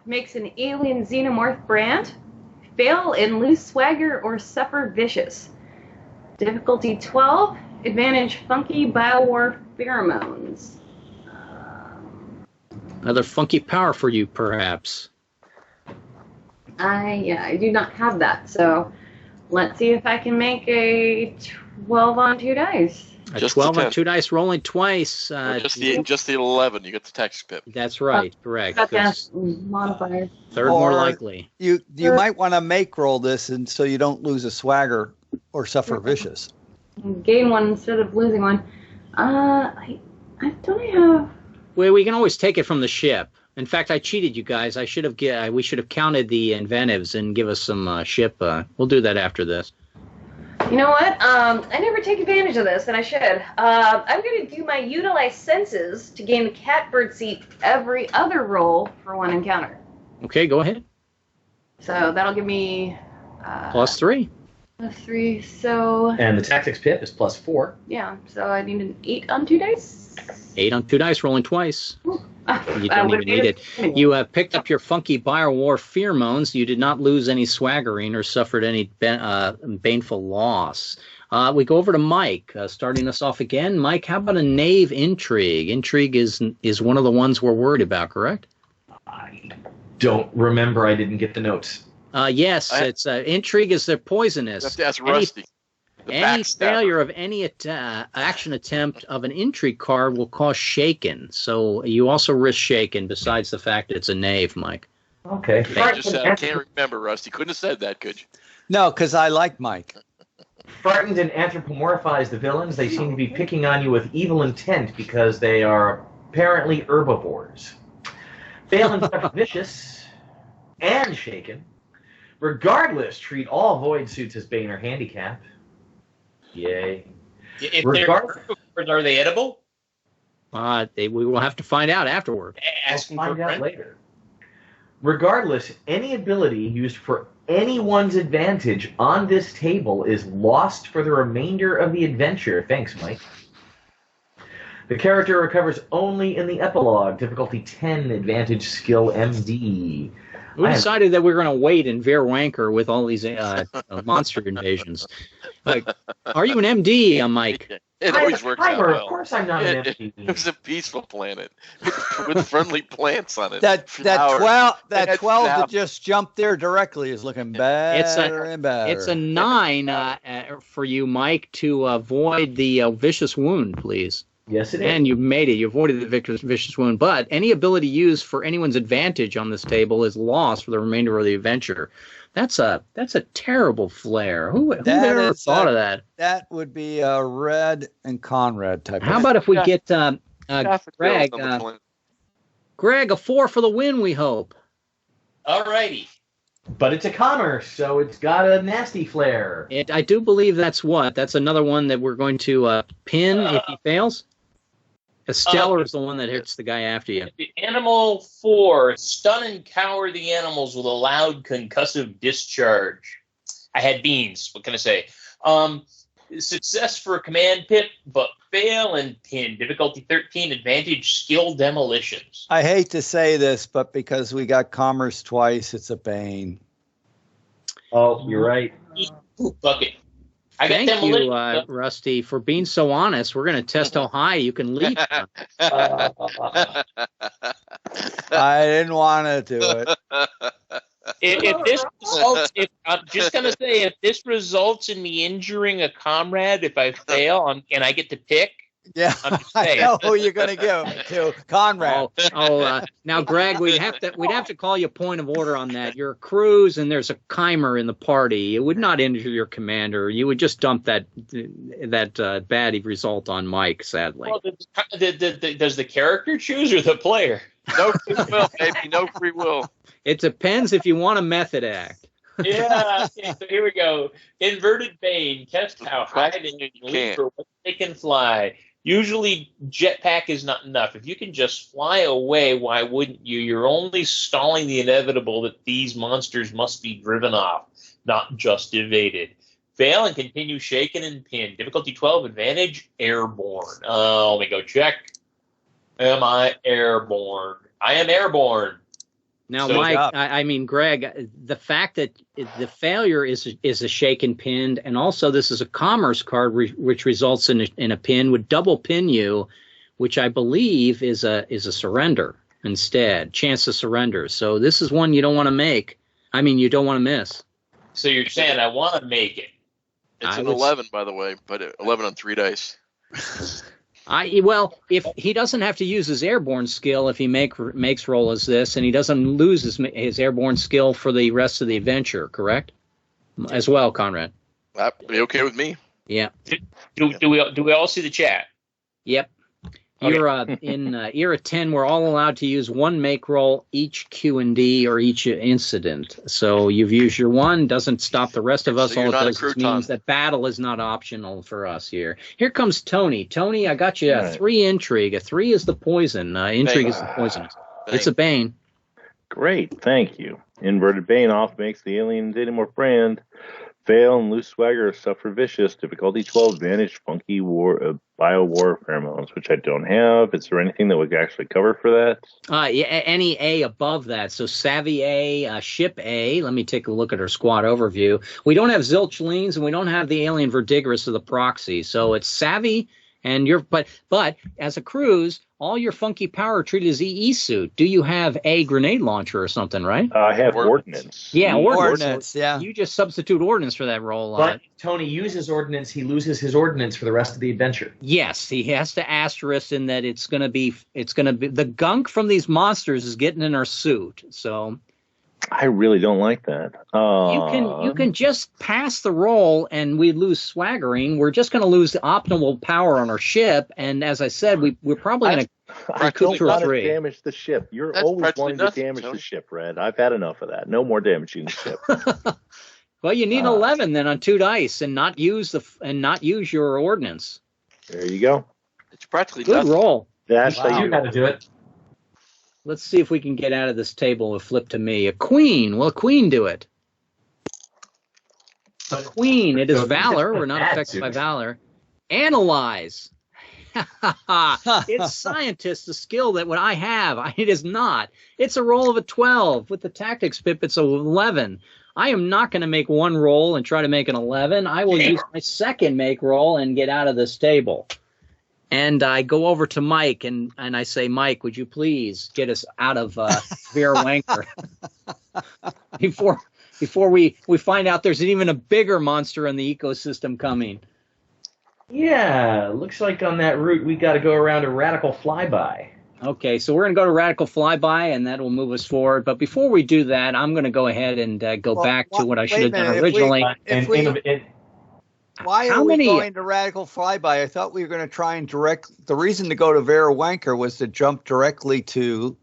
Speaker 7: makes an alien xenomorph brand. Fail and lose swagger or suffer vicious. Difficulty 12, advantage funky biowar pheromones.
Speaker 1: Another funky power for you, perhaps.
Speaker 7: I do not have that, so let's see if I can make a 12 on 2 dice.
Speaker 1: A 12 on 2 dice, rolling twice.
Speaker 5: Just the 11. You get the text pip.
Speaker 1: That's right, correct.
Speaker 7: Got that modifier.
Speaker 1: Third more likely.
Speaker 4: You might want to make roll this, and so you don't lose a swagger or suffer vicious.
Speaker 7: Gain one instead of losing one. I don't have.
Speaker 1: Well, we can always take it from the ship. In fact, I cheated you guys. We should have counted the inventives and give us some ship. We'll do that after this.
Speaker 7: You know what? I never take advantage of this, and I should. I'm going to do my utilize senses to gain the catbird seat every other roll for one encounter.
Speaker 1: Okay, go ahead.
Speaker 7: So that'll give me...
Speaker 1: +3.
Speaker 7: +3, so...
Speaker 3: And the tactics pip is +4.
Speaker 7: Yeah, so I need an 8 on 2 dice.
Speaker 1: 8 on 2 dice, rolling twice. You
Speaker 7: I
Speaker 1: don't
Speaker 7: would've
Speaker 1: even need it.
Speaker 7: anyway.
Speaker 1: You picked up your funky biowar pheromones. You did not lose any swaggering or suffered any baneful loss. We go over to Mike, starting us off again. Mike, how about a knave intrigue? Intrigue is one of the ones we're worried about, correct?
Speaker 3: I don't remember. I didn't get the notes.
Speaker 1: Yes, it's intrigue is the poisonous.
Speaker 5: That's Rusty.
Speaker 1: Any failure of any action attempt of an intrigue card will cause shaken. So you also risk shaken, besides the fact that it's a knave, Mike.
Speaker 3: Okay.
Speaker 5: I can't remember, Rusty. Couldn't have said that, could you?
Speaker 4: No, because I like Mike.
Speaker 3: Frightened and anthropomorphize the villains. They seem to be picking on you with evil intent because they are apparently herbivores. Fail and suffer vicious and shaken. Regardless, treat all void suits as bane or handicap. Yay.
Speaker 6: If they're herbivores, are they edible?
Speaker 1: We will have to find out afterward.
Speaker 6: Ask them
Speaker 3: Find
Speaker 6: for a
Speaker 3: out
Speaker 6: friend.
Speaker 3: later. Regardless, any ability used for anyone's advantage on this table is lost for the remainder of the adventure. Thanks, Mike. The character recovers only in the epilogue. Difficulty 10, advantage skill MD.
Speaker 1: We decided that we were going to wait in Ver-Wanker with all these monster invasions. Like, are you an MD, Mike?
Speaker 5: It always works out well.
Speaker 3: Of course I'm not an MD.
Speaker 5: It was a peaceful planet with friendly plants on it.
Speaker 4: That 12 that
Speaker 5: flowers.
Speaker 4: just jumped there directly is looking better and better.
Speaker 1: It's a 9 for you, Mike, to avoid the vicious wound, please.
Speaker 3: Yes, it is.
Speaker 1: And you made it. You avoided the vicious wound. But any ability used for anyone's advantage on this table is lost for the remainder of the adventure. That's a terrible flare. Who ever thought of that?
Speaker 4: That would be a Red and Conrad type.
Speaker 1: How about if we get Greg? Greg, a 4 for the win, we hope.
Speaker 6: Alrighty.
Speaker 3: But it's a commerce, so it's got a nasty flare.
Speaker 1: I do believe that's another one that we're going to pin if he fails. Stellar is the one that hits the guy after you.
Speaker 6: The animal 4, stun and cower the animals with a loud concussive discharge. I had beans. What can I say? Success for a command pip, but fail and pin. Difficulty 13, advantage skill demolitions.
Speaker 4: I hate to say this, but because we got commerce twice, it's a bane.
Speaker 3: Oh, you're right.
Speaker 6: Bucket.
Speaker 1: Thank you, Rusty, for being so honest. We're going to test how high you can leap.
Speaker 4: I didn't want to do it.
Speaker 6: If this results, I'm just going to say, if this results in me injuring a comrade, if I fail, and I get to pick.
Speaker 4: Yeah, I know who you're going to give to Conrad.
Speaker 1: Now, Greg, we'd have to call you point of order on that. You're a Cruz, and there's a Chimer in the party. It would not injure your commander. You would just dump that bad result on Mike. Sadly.
Speaker 6: Well, does the character choose or the player?
Speaker 5: No free will, baby. No free will.
Speaker 1: It depends if you want a method act.
Speaker 6: Yeah. Okay, so here we go. Inverted Bane. Test how high they can leap or what they can fly. Usually, jetpack is not enough. If you can just fly away, why wouldn't you? You're only stalling the inevitable that these monsters must be driven off, not just evaded. Fail and continue shaken and pinned. Difficulty 12, advantage, airborne. Let me go check. Am I airborne? I am airborne.
Speaker 1: Now,
Speaker 6: So-
Speaker 1: Mike, I mean, Greg, the fact that the failure is a shaken pinned, and also this is a commerce card, which results in a pin, would double pin you, which I believe is a surrender instead, chance to surrender. So this is one you don't want to make. I mean, you don't want to miss.
Speaker 6: So you're saying I want to make it.
Speaker 5: It's
Speaker 1: I
Speaker 5: an
Speaker 1: would-
Speaker 5: 11, by the way, but 11 on 3 dice.
Speaker 1: Well, if he doesn't have to use his airborne skill if he makes roll as this, and he doesn't lose his airborne skill for the rest of the adventure, correct? As well, Conrad.
Speaker 5: That'd be okay with me.
Speaker 1: Yeah.
Speaker 6: Do we all see the chat?
Speaker 1: Yep.
Speaker 6: Okay.
Speaker 1: You're in era 10. We're all allowed to use one make roll each Q&D or each incident. So you've used your one. Doesn't stop the rest of us.
Speaker 5: So you're
Speaker 1: all
Speaker 5: not
Speaker 1: it
Speaker 5: a
Speaker 1: does is
Speaker 5: crouton.
Speaker 1: means that battle is not optional for us here. Here comes Tony. Tony, I got you a
Speaker 2: Right.
Speaker 1: 3 intrigue. A 3 is the poison. Intrigue is the poisonous. It's a bane.
Speaker 2: Great, thank you. Inverted Bane off makes the alien dating more friend. Fail and Loose Swagger suffer vicious. Difficulty 12 advantage funky bio war pheromones, which I don't have. Is there anything that would actually cover for that?
Speaker 1: Yeah, any A above that. So Savvy A, Ship A. Let me take a look at our squad overview. We don't have Zilchlines, and we don't have the alien Ver-Digris of the proxy. So it's Savvy, and but as a Cruz, all your funky power are treated as EE suit. Do you have a grenade launcher or something, right?
Speaker 2: I have ordnance.
Speaker 1: Yeah,
Speaker 4: Ordnance, yeah.
Speaker 1: You just substitute ordnance for that roll.
Speaker 3: But if Tony uses ordnance, he loses his ordnance for the rest of the adventure.
Speaker 1: Yes, he has to asterisk in that it's gonna be the gunk from these monsters is getting in our suit. So
Speaker 2: I really don't like that.
Speaker 1: you can just pass the roll and we lose swaggering. We're just going to lose the optimal power on our ship. And as I said, we're probably going to
Speaker 2: I don't
Speaker 1: two or
Speaker 2: want to
Speaker 1: three.
Speaker 2: damage the ship. You're
Speaker 5: That's
Speaker 2: always
Speaker 5: practically
Speaker 2: wanting to
Speaker 5: nothing,
Speaker 2: damage
Speaker 5: Tony.
Speaker 2: the ship, Red. I've had enough of that. No more damaging the ship.
Speaker 1: Well, you need 11 then on 2 dice and not use your ordnance.
Speaker 2: There you go.
Speaker 5: It's practically
Speaker 1: Good
Speaker 5: nothing.
Speaker 1: roll.
Speaker 2: That's
Speaker 3: Wow.
Speaker 2: how
Speaker 3: You
Speaker 2: you
Speaker 3: got to do it.
Speaker 1: Let's see if we can get out of this table with flip to me. A queen. Will a queen do it? A queen. It is valor. We're not affected by valor. Analyze. It's scientist, the skill that what I have. It is not. It's a roll of a 12. With the tactics pip, it's a 11. I am not going to make one roll and try to make an 11. I will use my second make roll and get out of this table. And I go over to Mike and I say, Mike, would you please get us out of Ver-Wanker before we find out there's even a bigger monster in the ecosystem coming.
Speaker 3: Yeah, looks like on that route we got to go around a Radical Flyby.
Speaker 1: Okay, so we're going to go to Radical Flyby, and that will move us forward. But before we do that, I'm going to go ahead and go back to what I should have done originally.
Speaker 4: Why
Speaker 1: How
Speaker 4: are we
Speaker 1: many-
Speaker 4: going to Radical Flyby? I thought we were going to try and the reason to go to Ver-Wanker was to jump directly to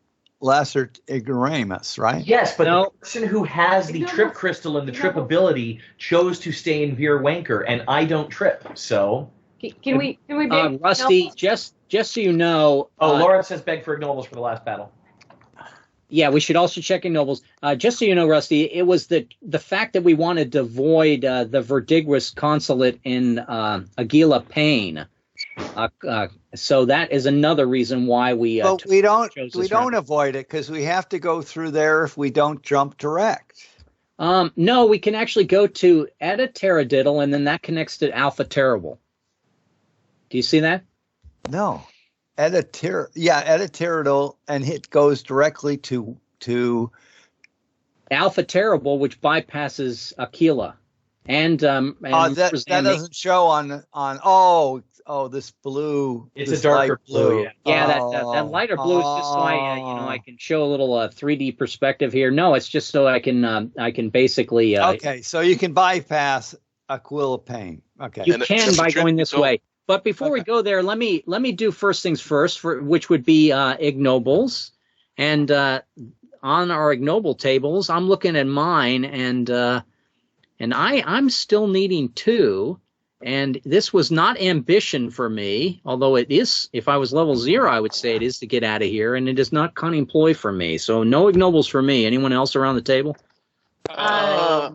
Speaker 4: Lacertae, right?
Speaker 3: Yes, but
Speaker 1: No.
Speaker 3: the person who has the trip crystal and the trip ability chose to stay in Ver-Wanker, and I don't trip, so...
Speaker 7: Can we beg
Speaker 1: Rusty,
Speaker 7: no?
Speaker 1: just so you know.
Speaker 3: Laura says beg for ignobles for the last battle.
Speaker 1: Yeah, we should also check in nobles. Just so you know, Rusty, it was the fact that we wanted to avoid the Ver-Digris consulate in Aguila Pain. So that is another reason why we.
Speaker 4: But we don't
Speaker 1: chose this route.
Speaker 4: avoid it because we have to go through there if we don't jump direct.
Speaker 1: No, we can actually go to Eta Teradiddle, and then that connects to Alpha Terrible. Do you see that?
Speaker 4: No, Editaridal, and it goes directly to
Speaker 1: Alpha Terrible, which bypasses Aquila, and
Speaker 4: that doesn't show on this blue.
Speaker 3: It's
Speaker 4: this
Speaker 3: a darker
Speaker 4: light
Speaker 3: blue, yeah.
Speaker 1: Yeah, that lighter blue is just so I can show a little 3D perspective here. No, it's just so I can basically.
Speaker 4: Okay, so you can bypass Aquila Pain. Okay,
Speaker 1: You can by going this way. But before we go there, let me do first things first, which would be ignobles. And on our ignoble tables, I'm looking at mine, and I'm still needing 2. And this was not ambition for me, although it is. If I was level 0, I would say it is to get out of here, and it is not cunning ploy for me. So no ignobles for me. Anyone else around the table?
Speaker 7: I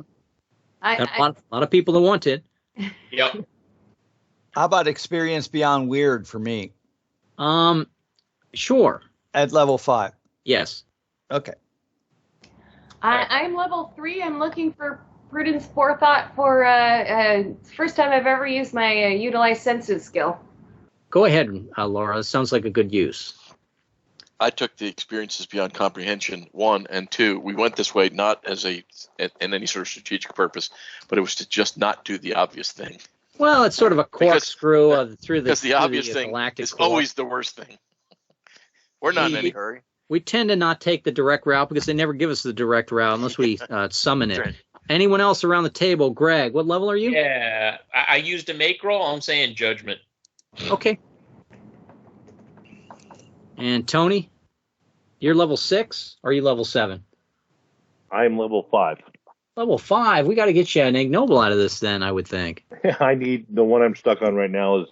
Speaker 1: A lot of people that want it.
Speaker 6: Yep.
Speaker 4: how about experience beyond weird for me
Speaker 1: Sure.
Speaker 4: at level 5?
Speaker 1: Yes.
Speaker 4: Okay.
Speaker 7: I'm level 3. I'm looking for prudence forethought for first time I've ever used my utilize senses skill.
Speaker 1: Go ahead, Laura. It sounds like a good use.
Speaker 5: I took the experiences beyond comprehension 1 and 2. We went this way not as in any sort of strategic purpose, but it was to just not do the obvious thing.
Speaker 1: Well, it's sort of a corkscrew through the
Speaker 5: obvious thing
Speaker 1: galactic
Speaker 5: is
Speaker 1: core.
Speaker 5: always the worst thing. We're not in any hurry.
Speaker 1: We tend to not take the direct route because they never give us the direct route unless we summon it.
Speaker 5: Right.
Speaker 1: Anyone else around the table? Greg, what level are you?
Speaker 6: Yeah, I used a make roll. I'm saying judgment.
Speaker 1: Okay. And Tony, you're level 6 or are you level 7?
Speaker 2: I'm level 5.
Speaker 1: Level 5. We got to get you an ignoble out of this then, I would think.
Speaker 2: I need the one I'm stuck on right now is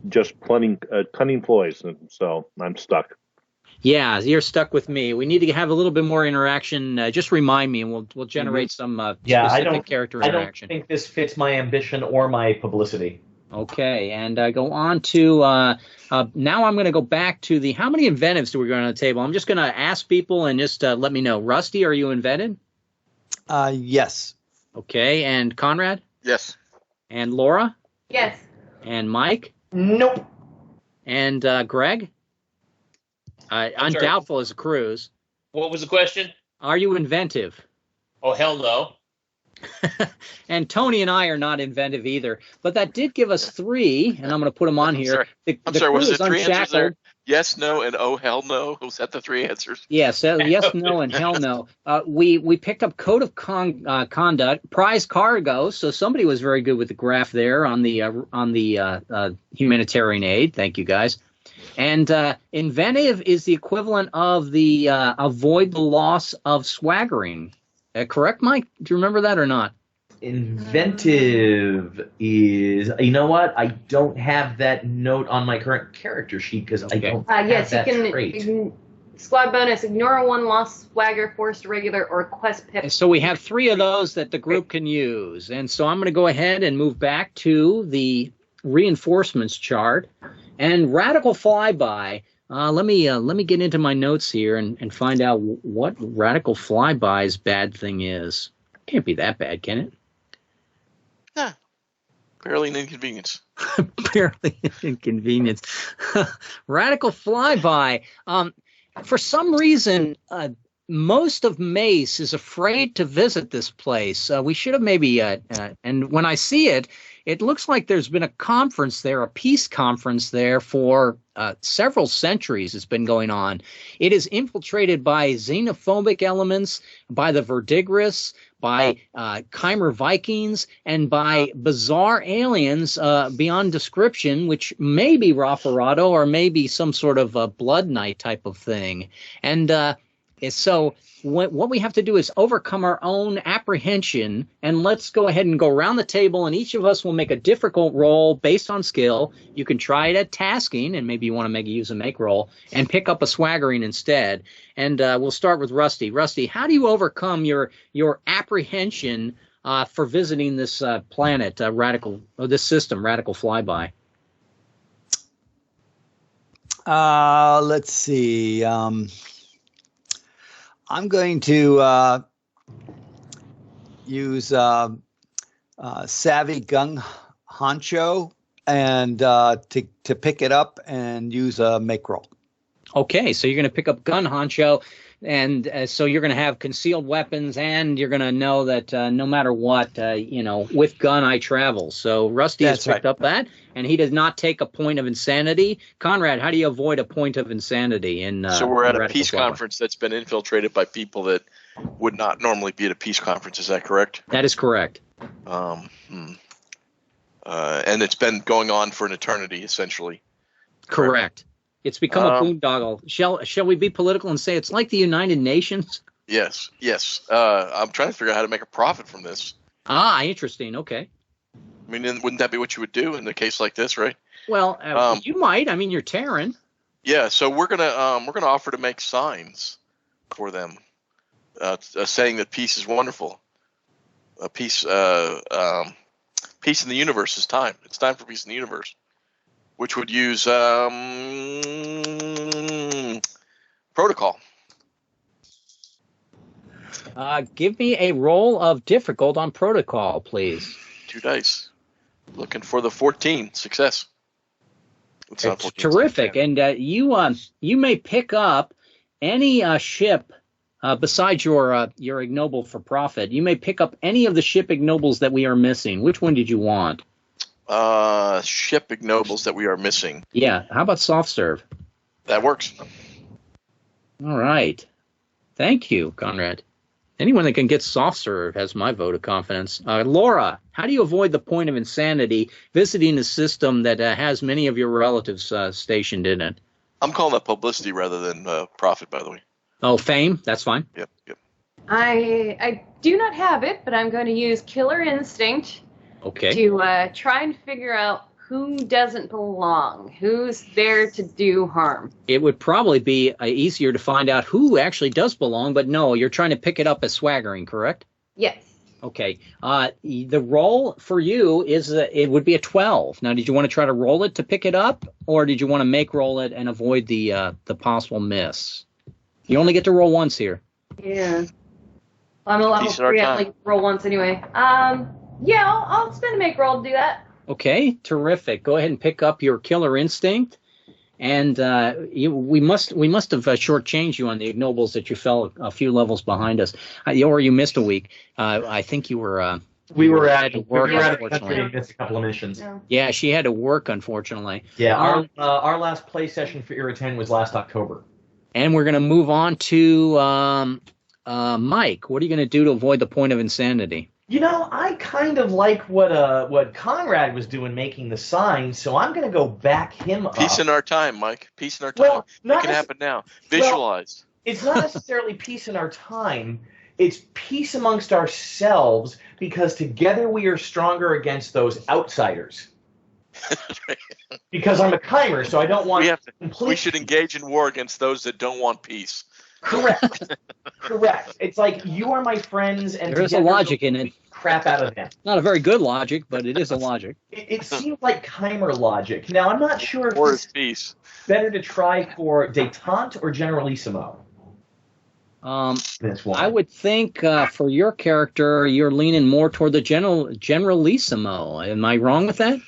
Speaker 2: just cunning ploys, and so I'm stuck.
Speaker 1: Yeah, you're stuck with me. We need to have a little bit more interaction. Just remind me, and we'll generate some specific character interaction.
Speaker 3: I don't think this fits my ambition or my publicity.
Speaker 1: Okay, and go on to now. I'm going to go back to the how many inventives do we got on the table? I'm just going to ask people and just let me know. Rusty, are you invented?
Speaker 4: Yes.
Speaker 1: Okay, and Conrad?
Speaker 5: Yes.
Speaker 1: And Laura?
Speaker 7: Yes.
Speaker 1: And Mike?
Speaker 3: Nope.
Speaker 1: And Greg? Undoubtful as a Cruz.
Speaker 6: What was the question?
Speaker 1: Are you inventive?
Speaker 6: Oh, hell no.
Speaker 1: And Tony and I are not inventive either. But that did give us 3, and I'm going to put them on here.
Speaker 5: I'm sorry, was it 3 answers there?
Speaker 1: Unshackled.
Speaker 5: Yes, no, and oh, hell no? Was that the 3 answers?
Speaker 1: Yes, yes, no, and hell no. We picked up code of conduct, prize cargo. So somebody was very good with the graph there on the humanitarian aid. Thank you, guys. And inventive is the equivalent of the avoid the loss of swaggering. Correct, Mike? Do you remember that or not?
Speaker 3: Inventive is, you know what? I don't have that note on my current character sheet because I don't have
Speaker 7: yes,
Speaker 3: that
Speaker 7: you can
Speaker 3: trait.
Speaker 7: squad bonus, ignore a 1 lost swagger, forced regular, or quest pip.
Speaker 1: And so we have 3 of those that the group can use. And so I'm going to go ahead and move back to the reinforcements chart. And Radical Flyby, let me get into my notes here and find out what Radical Flyby's bad thing is. Can't be that bad, can it?
Speaker 5: Yeah. Barely an inconvenience.
Speaker 1: Barely an inconvenience. Radical Flyby. For some reason, most of Mace is afraid to visit this place. We should have maybe, and when I see it, it looks like there's been a conference there, a peace conference there for several centuries. It's been going on. It is infiltrated by xenophobic elements, by the Ver-Digris, by Chimer Vikings, and by bizarre aliens beyond description, which may be Rafarado or maybe some sort of a Blood Knight type of thing. And so what we have to do is overcome our own apprehension, and let's go ahead and go around the table, and each of us will make a difficult roll based on skill. You can try it at tasking, and maybe you want to use a make roll, and pick up a swaggering instead. And we'll start with Rusty. Rusty, how do you overcome your apprehension for visiting this planet, this system, Radical Flyby?
Speaker 4: Let's see. I'm going to use Savvy Gung Honcho and to pick it up and use a make roll.
Speaker 1: Okay, so you're going to pick up Gun Honcho, and so you're going to have concealed weapons, and you're going to know that no matter what, with gun I travel. So Rusty has picked up that, and he does not take a point of insanity. Conrad, how do you avoid a point of insanity in
Speaker 5: So we're at a
Speaker 1: Radical
Speaker 5: peace
Speaker 1: Flyby?
Speaker 5: conference that's been infiltrated by people that would not normally be at a peace conference. Is that correct?
Speaker 1: That is correct.
Speaker 5: And it's been going on for an eternity, essentially.
Speaker 1: Correct. It's become a boondoggle. Shall we be political and say it's like the United Nations?
Speaker 5: Yes. I'm trying to figure out how to make a profit from this.
Speaker 1: Ah, interesting. Okay.
Speaker 5: I mean, wouldn't that be what you would do in a case like this, right?
Speaker 1: Well, you might. I mean, you're Terran.
Speaker 5: Yeah. So we're gonna offer to make signs for them, saying that peace is wonderful. Peace in the universe is time. It's time for peace in the universe, which would use protocol.
Speaker 1: Give me a roll of difficult on protocol, please.
Speaker 5: 2 dice. Looking for the 14. Success. It's not 14,
Speaker 1: terrific. And you may pick up any ship besides your ignoble for profit. You may pick up any of the ship ignobles that we are missing. Which one did you want?
Speaker 5: Ship ignobles that we are missing.
Speaker 1: Yeah. How about soft serve?
Speaker 5: That works.
Speaker 1: All right. Thank you, Conrad. Anyone that can get soft serve has my vote of confidence. Laura, how do you avoid the point of insanity visiting a system that has many of your relatives stationed in it?
Speaker 5: I'm calling that publicity rather than profit, by the way.
Speaker 1: Oh, fame? That's fine.
Speaker 5: Yep.
Speaker 7: I do not have it, but I'm going to use Killer Instinct to try and figure out who doesn't belong, who's there to do harm. It
Speaker 1: would probably be easier to find out who actually does belong, but no, you're trying to pick it up as swaggering, correct?
Speaker 7: Yes.
Speaker 1: Okay. The roll for you is it would be a 12. Now, did you want to try to roll it to pick it up, or did you want to make roll it and avoid the possible miss? You only get to roll once here.
Speaker 7: Yeah. I'm a level 3. I only roll once anyway. Yeah, I'll spend a make roll to do that.
Speaker 1: Okay, terrific. Go ahead and pick up your Killer Instinct, and we must have shortchanged you on the ignobles that you fell a few levels behind us, or you missed a week. I think you were.
Speaker 3: We were at
Speaker 1: work.
Speaker 3: We were at a country and missed a couple of missions.
Speaker 1: Yeah, she had to work, unfortunately.
Speaker 3: Yeah, our last play session for Irritan was last October.
Speaker 1: And we're going to move on to Mike. What are you going to do to avoid the point of insanity?
Speaker 3: You know, I kind of like what Conrad was doing, making the sign, so I'm going to go back him up.
Speaker 5: Peace in our time, Mike. Peace in our time. It can happen now. Visualize.
Speaker 3: Well, it's not necessarily peace in our time. It's peace amongst ourselves, because together we are stronger against those outsiders. Because I'm a chimer, so I don't want
Speaker 5: we should engage in war against those that don't want peace.
Speaker 3: Correct. It's like, you are my friends, and
Speaker 1: there is a logic in it.
Speaker 3: Crap out of them.
Speaker 1: Not a very good logic, but it is a logic.
Speaker 3: It seems like chimer logic. Now, I'm not sure if
Speaker 5: it's peace.
Speaker 3: Better to try for detente or generalissimo.
Speaker 1: I would think for your character, you're leaning more toward the generalissimo. Am I wrong with that?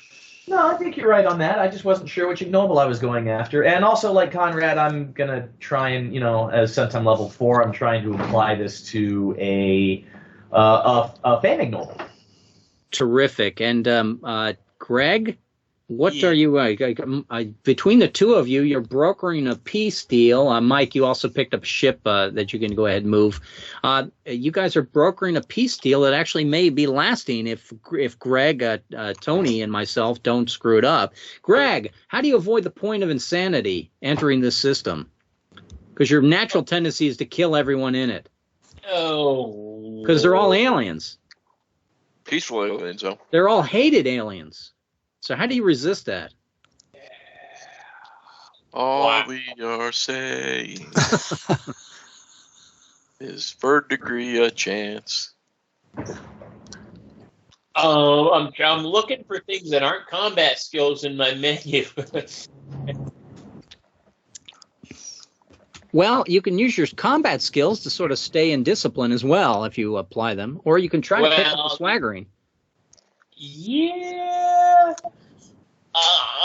Speaker 3: No, I think you're right on that. I just wasn't sure which ignoble I was going after. And also, like Conrad, I'm going to try and, as since I'm level 4, I'm trying to apply this to a fan ignoble.
Speaker 1: Terrific. And Greg, what are you between the two of you, you're brokering a peace deal. Mike, you also picked up a ship that you can go ahead and move. You guys are brokering a peace deal that actually may be lasting if Greg, Tony, and myself don't screw it up. Greg, how do you avoid the point of insanity entering this system? Because your natural tendency is to kill everyone in it.
Speaker 6: Oh.
Speaker 1: Because they're all aliens.
Speaker 5: Peaceful aliens, though.
Speaker 1: They're all hated aliens. So how do you resist that?
Speaker 5: All we are saying is Ver-Digris a chance.
Speaker 6: I'm looking for things that aren't combat skills in my menu.
Speaker 1: Well, you can use your combat skills to sort of stay in discipline as well if you apply them, or you can try to pick up the swaggering.
Speaker 6: Yeah.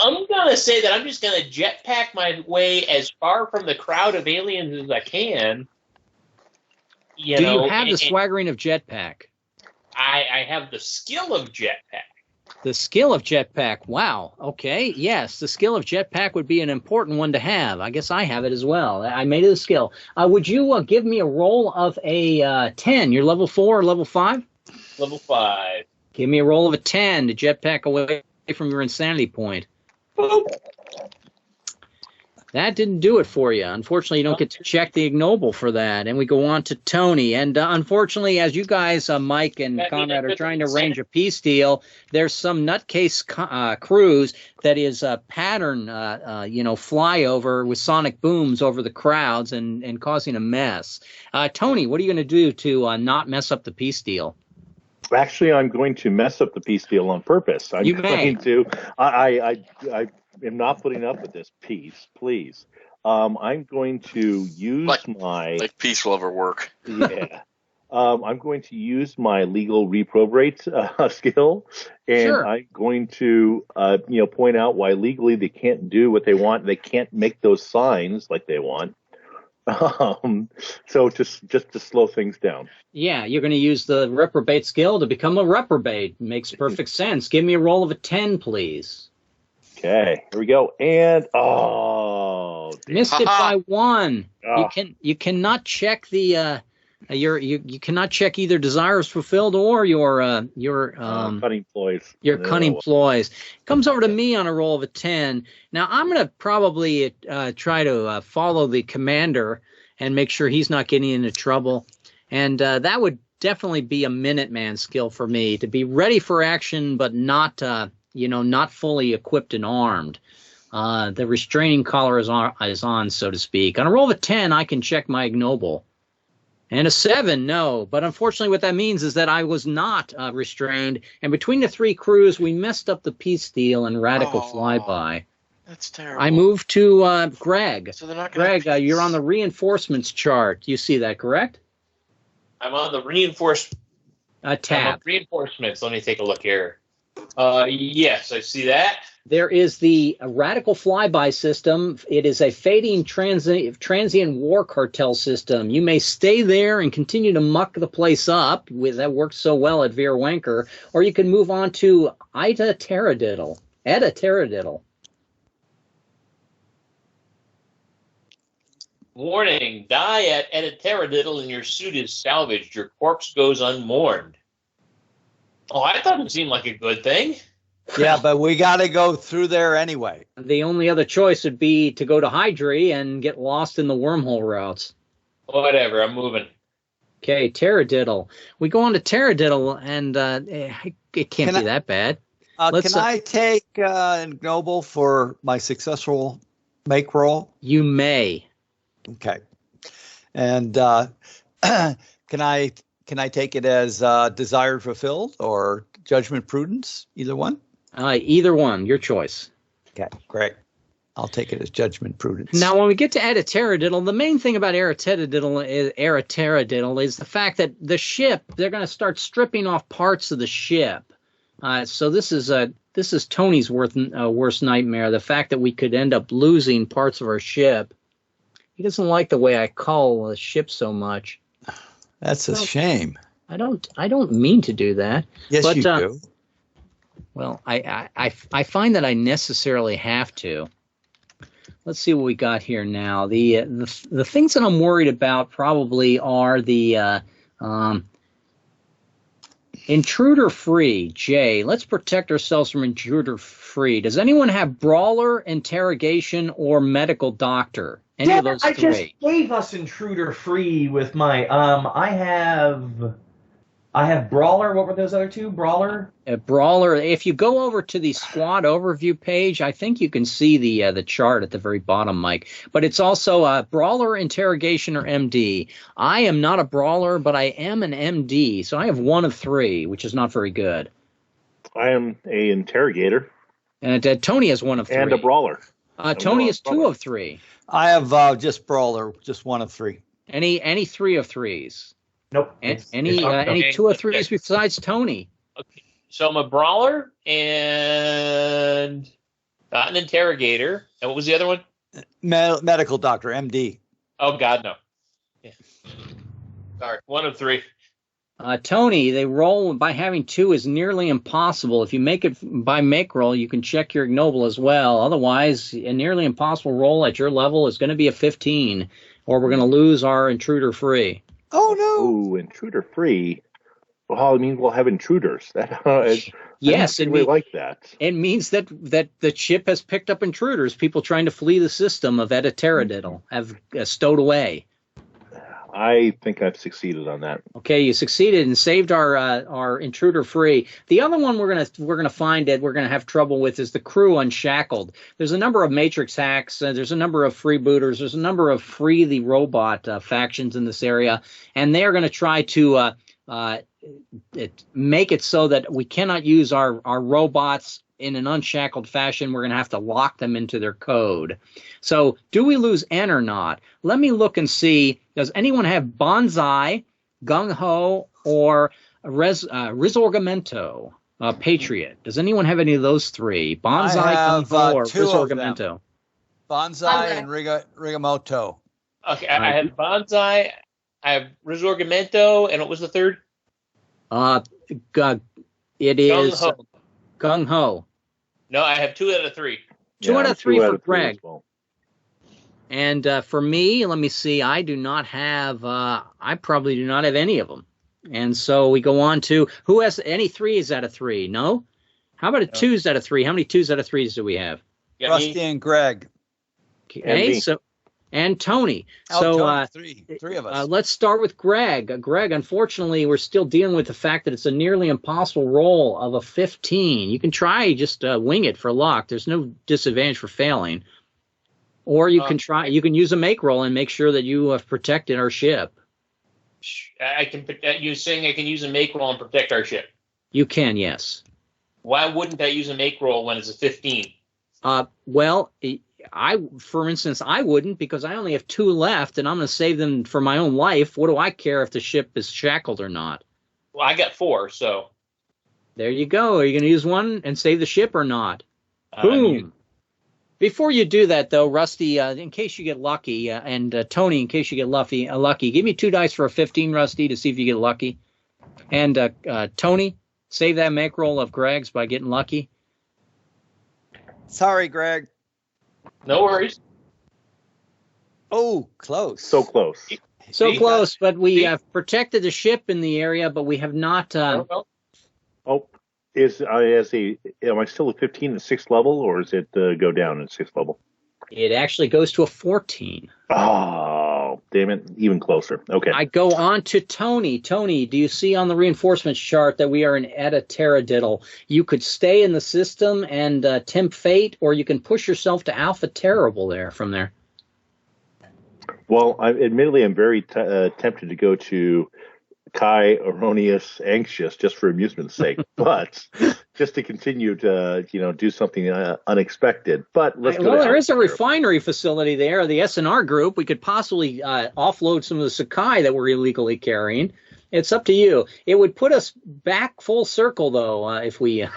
Speaker 6: I'm going to say that I'm just going to jetpack my way as far from the crowd of aliens as I can. Do
Speaker 1: you have the swaggering of jetpack?
Speaker 6: I have the skill of jetpack.
Speaker 1: The skill of jetpack. Wow. Okay. Yes, the skill of jetpack would be an important one to have. I guess I have it as well. I made it a skill. Would you give me a roll of a 10? You're level 4 or level 5?
Speaker 6: Level 5.
Speaker 1: Give me a roll of a 10 to jetpack away from your insanity point.
Speaker 6: Boop.
Speaker 1: That didn't do it for you. Unfortunately, you don't get to check the ignoble for that. And we go on to Tony. And unfortunately, as you guys, Mike and Conrad, are trying to arrange a peace deal, there's some nutcase Cruz that is a pattern, flyover with sonic booms over the crowds and causing a mess. Tony, what are you going to do to not mess up the peace deal?
Speaker 2: Actually, I'm going to mess up the peace deal on purpose. I am not putting up with this peace, please. I'm going to use
Speaker 5: like peace will ever work.
Speaker 2: Yeah. I'm going to use my legal reprobate skill, and I'm going to, point out why legally they can't do what they want. They can't make those signs like they want. So just to slow things down.
Speaker 1: Yeah, you're going to use the reprobate skill to become a reprobate. Makes perfect sense. Give me a roll of a 10, please.
Speaker 2: Okay, here we go. And
Speaker 1: missed it by 1. You cannot check the you cannot check either desires fulfilled or your
Speaker 2: cunning ploys.
Speaker 1: Your cunning ploys. Comes over to me on a roll of a 10. Now I'm going to probably try to follow the commander and make sure he's not getting into trouble. And that would definitely be a Minuteman skill for me, to be ready for action but not not fully equipped and armed. The restraining collar is on, so to speak. On a roll of a 10, I can check my ignoble. And a 7, no. But unfortunately, what that means is that I was not restrained. And between the 3 crews, we messed up the peace deal and Radical Flyby.
Speaker 5: That's terrible.
Speaker 1: I moved to Greg.
Speaker 5: So they're not
Speaker 1: Greg, you're on the reinforcements chart. You see that, correct?
Speaker 6: I'm on the reinforcement
Speaker 1: tab.
Speaker 6: Reinforcements. Let me take a look here. Yes, I see that.
Speaker 1: There is the Radical Flyby system. It is a fading transient war cartel system. You may stay there and continue to muck the place up. That worked so well at Veer-Wanker. Or you can move on to Eda Teradiddle.
Speaker 6: Warning, die at Editeradiddle and your suit is salvaged. Your corpse goes unmourned. Oh, I thought it seemed like a good thing.
Speaker 4: Yeah, but we got to go through there anyway.
Speaker 1: The only other choice would be to go to Hydri and get lost in the wormhole routes.
Speaker 6: Whatever, I'm moving.
Speaker 1: Okay, Teradiddle. We go on to Teradiddle, and it can't be that bad.
Speaker 4: Can I take ignoble for my successful make roll?
Speaker 1: You may.
Speaker 4: Okay. And can I take it as desired fulfilled or judgment prudence? Either one?
Speaker 1: Either one, your choice.
Speaker 4: Okay, great. I'll take it as judgment prudence.
Speaker 1: Now, when we get to Editeradiddle, the main thing about Editeradiddle is the fact that the ship, they're going to start stripping off parts of the ship. So this is Tony's worst nightmare, the fact that we could end up losing parts of our ship. He doesn't like the way I call the ship so much.
Speaker 4: That's a shame.
Speaker 1: I don't mean to do that.
Speaker 4: Yes, you do.
Speaker 1: Well, I find that I necessarily have to. Let's see what we got here now. The things that I'm worried about probably are the intruder free. Jay, let's protect ourselves from intruder free. Does anyone have brawler, interrogation, or medical doctor? Any of those three?
Speaker 3: I just gave us intruder free with my I have brawler. What were those other two? Brawler.
Speaker 1: Brawler. If you go over to the squad overview page, I think you can see the chart at the very bottom, Mike. But it's also brawler, interrogation, or MD. I am not a brawler, but I am an MD, so I have 1 of 3, which is not very good.
Speaker 2: I am a interrogator.
Speaker 1: And Tony has 1 of 3.
Speaker 2: And a brawler.
Speaker 1: Tony is 2 of 3.
Speaker 4: I have just brawler, just 1 of 3.
Speaker 1: Any 3 of 3s?
Speaker 3: Nope.
Speaker 1: Any 2 of 3s besides Tony?
Speaker 6: Okay. So I'm a brawler and not an interrogator. And what was the other one?
Speaker 4: Medical doctor, MD.
Speaker 6: Oh, God, no. Yeah. Sorry, 1 of 3.
Speaker 1: Tony, they roll by having 2 is nearly impossible. If you make it by make roll, you can check your ignoble as well. Otherwise, a nearly impossible roll at your level is going to be a 15, or we're going to lose our intruder free.
Speaker 4: Oh, no.
Speaker 2: Ooh, intruder free. Well, I mean, we'll have intruders.
Speaker 1: Yes,
Speaker 2: I really like that.
Speaker 1: It means that the ship has picked up intruders, people trying to flee the system of Editeradiddle, have stowed away.
Speaker 2: I think I've succeeded on that.
Speaker 1: Okay, you succeeded and saved our intruder free. The other one we're gonna find that we're gonna have trouble with is the crew unshackled. There's a number of matrix hacks. There's a number of freebooters. There's a number of free the robot factions in this area, and they are going to try to make it so that we cannot use our robots in an unshackled fashion. We're going to have to lock them into their code. So do we lose N or not? Let me look and see. Does anyone have Bonsai, Gung Ho, or Risorgimento, Patriot. Does anyone have any of those three? Bonsai, Gung Ho, or Risorgimento?
Speaker 4: Bonsai and Rigamoto.
Speaker 6: Okay, I have Bonsai, I have Risorgimento, and what was the third?
Speaker 1: It is Gung Ho.
Speaker 6: No, I have 2 out of 3.
Speaker 1: 2 out of 3 for Greg.
Speaker 2: Well.
Speaker 1: And for me, let me see. I do not have. I probably do not have any of them. And so we go on to who has any 3s out of 3? No. How about a 2s out of 3? How many 2s out of 3s do we have?
Speaker 6: Yeah,
Speaker 4: Rusty and Greg.
Speaker 1: Okay, and Tony.
Speaker 4: Tony, three of us.
Speaker 1: Let's start with Greg. Greg, unfortunately, we're still dealing with the fact that it's a nearly impossible roll of a 15. You can try just wing it for luck. There's no disadvantage for failing. Or you can try. You can use a make roll and make sure that you have protected our ship.
Speaker 6: I can. You're saying I can use a make roll and protect our ship?
Speaker 1: You can, yes.
Speaker 6: Why wouldn't I use a make roll when it's a 15?
Speaker 1: Well, for instance, I wouldn't, because I only have 2 left, and I'm going to save them for my own life. What do I care if the ship is shackled or not?
Speaker 6: Well, I got 4, so.
Speaker 1: There you go. Are you going to use one and save the ship or not? Boom. Before you do that, though, Rusty, in case you get lucky, and Tony, in case you get lucky, give me 2 dice for a 15, Rusty, to see if you get lucky. And Tony, save that make roll of Greg's by getting lucky.
Speaker 4: Sorry, Greg.
Speaker 6: No worries.
Speaker 4: Oh, close.
Speaker 2: So close.
Speaker 1: So close, but we have protected the ship in the area, but we have not.
Speaker 2: Am I still at 15 at 6th level, or is it go down at 6th level?
Speaker 1: It actually goes to a 14.
Speaker 2: Oh, damn it. Even closer. Okay.
Speaker 1: I go on to Tony. Tony, do you see on the reinforcements chart that we are at a teradiddle? You could stay in the system and tempt fate, or you can push yourself to Alpha Terrible from there.
Speaker 2: Well, admittedly, I'm very tempted to go to Chi Erroneous Anxious just for amusement's sake, but just to continue to do something unexpected. But
Speaker 1: there is a refinery facility there, the SNR group. We could possibly offload some of the Sakai that we're illegally carrying. It's up to you. It would put us back full circle, though, if we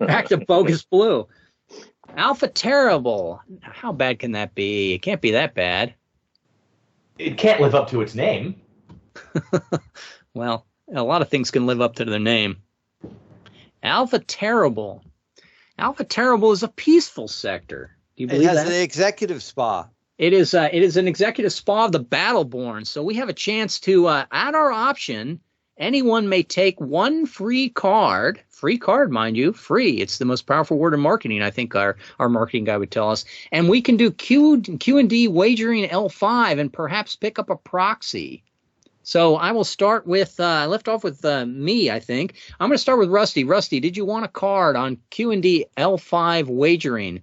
Speaker 1: back to Bogus Blue. Alpha Terrible. How bad can that be? It can't be that bad.
Speaker 3: It can't live up to its name.
Speaker 1: Well, a lot of things can live up to their name. Alpha Terrible. Alpha Terrible is a peaceful sector. Do you believe that?
Speaker 4: It has an executive spa.
Speaker 1: It is an executive spa of the Battleborn. So we have a chance to, at our option, anyone may take 1 free card, mind you, free. It's the most powerful word in marketing, I think our marketing guy would tell us. And we can do Q&D wagering L5 and perhaps pick up a proxy. So I will start with, I left off with me, I think. I'm going to start with Rusty. Rusty, did you want a card on Q&D L5 wagering?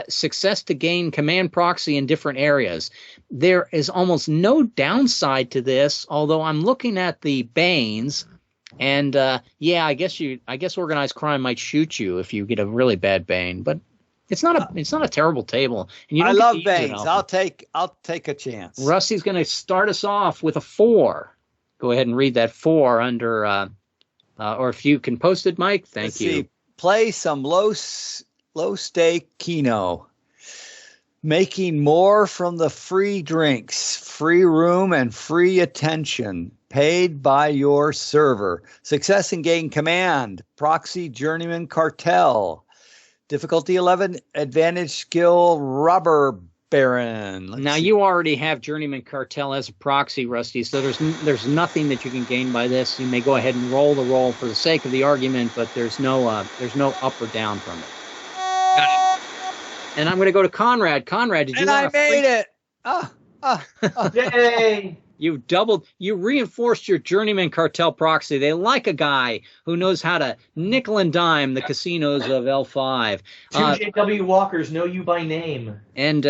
Speaker 1: Success to gain command proxy in different areas. There is almost no downside to this, although I'm looking at the Banes, and I guess organized crime might shoot you if you get a really bad Bane, but it's not a terrible table. And you
Speaker 4: I love Banes. I'll take a chance.
Speaker 1: Rusty's going to start us off with a 4. Go ahead and read that 4 under, or if you can post it, Mike. Thank you.
Speaker 4: See. Play some low stake Keno. Making more from the free drinks, free room, and free attention paid by your server. Success in gain command. Proxy journeyman cartel. Difficulty 11, advantage skill, robber baron.
Speaker 1: Now, you already have Journeyman Cartel as a proxy, Rusty, so there's nothing that you can gain by this. You may go ahead and roll the roll for the sake of the argument, but there's no up or down from it. Got it. And I'm going to go to Conrad. Conrad, did you want to...
Speaker 4: And I made it!
Speaker 1: Yay! You reinforced your Journeyman Cartel proxy. They like a guy who knows how to nickel and dime the casinos of L5.
Speaker 3: 2 J.W. Walkers know you by name.
Speaker 1: And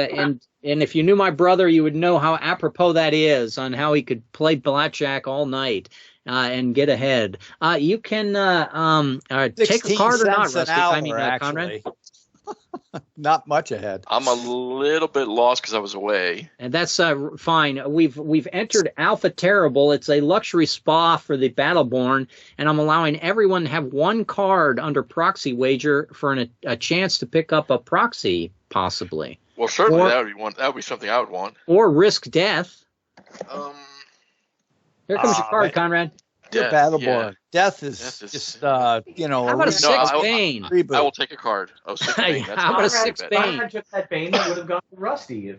Speaker 1: if you knew my brother, you would know how apropos that is on how he could play blackjack all night and get ahead. You can take a card or not, Rusty.
Speaker 4: Conrad. Not much ahead.
Speaker 5: I'm a little bit lost because I was away.
Speaker 1: And that's fine. We've entered Alpha Terrible. It's a luxury spa for the Battleborn, and I'm allowing everyone to have one card under proxy wager for a chance to pick up a proxy, possibly.
Speaker 5: Well, certainly that would be something I would want.
Speaker 1: Or risk death. Here comes your card, Conrad.
Speaker 4: You're Battleborn. Death is just,
Speaker 1: How about a 6 Bane?
Speaker 5: I will take a card. Oh, 6 Bane. That's
Speaker 1: how about a 6 Bane?
Speaker 3: If I took that Bane, that would have gone to Rusty. If,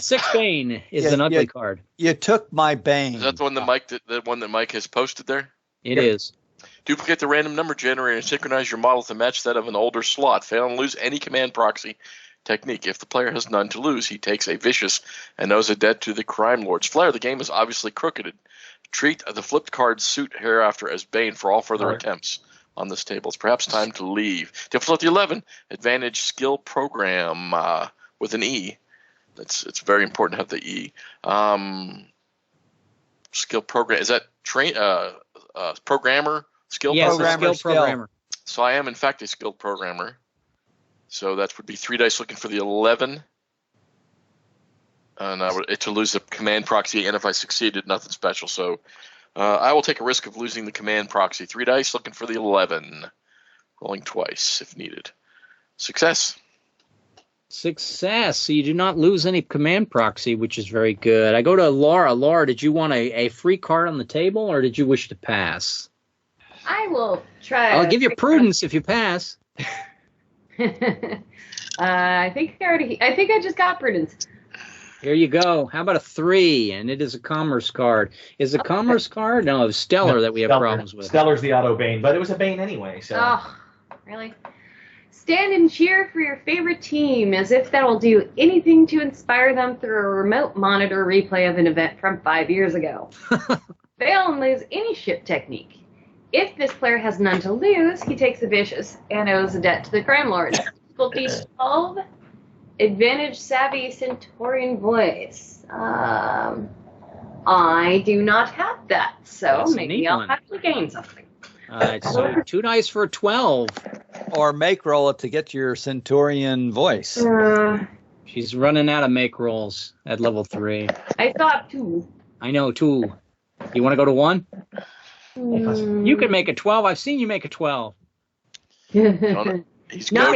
Speaker 1: 6 Bane is an ugly card.
Speaker 4: You took my Bane.
Speaker 5: Is that the one that Mike has posted there?
Speaker 1: It is.
Speaker 5: Duplicate the random number generator and synchronize your model to match that of an older slot. Fail and lose any command proxy technique. If the player has none to lose, he takes a vicious and owes a debt to the crime lords. Flair, the game is obviously crooked. Treat the flipped card suit hereafter as Bane for all further attempts on this table. It's perhaps time to leave. Difficulty 11, advantage skill program with an E. It's very important to have the E. Skill program, is that programmer? Skill
Speaker 1: programmer? Skill programmer.
Speaker 5: So I am, in fact, a skilled programmer. So that would be 3 dice looking for the 11. And to lose the command proxy, and if I succeeded, nothing special. So I will take a risk of losing the command proxy. 3 dice looking for the 11. Rolling twice if needed. Success.
Speaker 1: So you do not lose any command proxy, which is very good. I go to Laura. Laura, did you want a free card on the table, or did you wish to pass?
Speaker 7: I will try.
Speaker 1: I'll give you prudence if you pass.
Speaker 7: I think I just got prudence.
Speaker 1: Here you go. How about a 3? And it is a commerce card. Is a commerce card? No, it's Stellar that we have problems with.
Speaker 3: Stellar's the auto Bane, but it was a Bane anyway. So.
Speaker 7: Oh, really? Stand and cheer for your favorite team as if that'll do anything to inspire them through a remote monitor replay of an event from 5 years ago. Fail and lose any ship technique. If this player has none to lose, he takes a vicious and owes a debt to the crime lord. Difficulty 12. Advantage savvy Centaurian voice. I do not have that, so maybe I'll have to gain something.
Speaker 1: So 2 dice for a 12.
Speaker 4: Or make roll it to get your Centaurian voice.
Speaker 1: She's running out of make rolls at level 3.
Speaker 7: I thought 2.
Speaker 1: I know, 2. You want to go to 1? You can make a 12. I've seen you make a 12.
Speaker 5: You
Speaker 1: can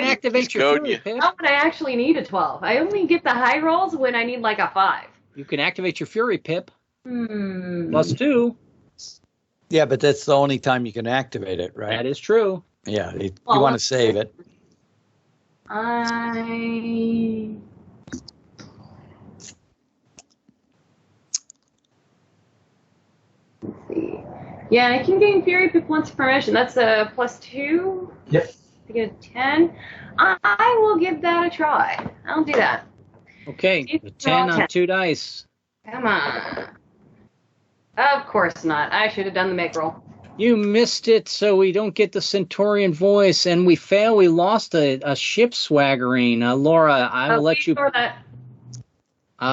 Speaker 1: activate your Fury Pip.
Speaker 7: Not when I actually need a 12. I only get the high rolls when I need like a 5.
Speaker 1: You can activate your Fury Pip. Plus 2.
Speaker 4: Yeah, but that's the only time you can activate it, right?
Speaker 1: That is true.
Speaker 4: Yeah, you want to save it.
Speaker 7: Let's see. Yeah, I can gain Fury Pip once per mission. That's a plus 2.
Speaker 3: Yep.
Speaker 7: To get a 10. I will give that a try. I'll do that.
Speaker 1: Okay, a 10 on 2 dice.
Speaker 7: Come on. Of course not. I should have done the make roll.
Speaker 1: You missed it, so we don't get the Centaurian voice, and we fail. We lost a ship swaggering. Laura, I will let you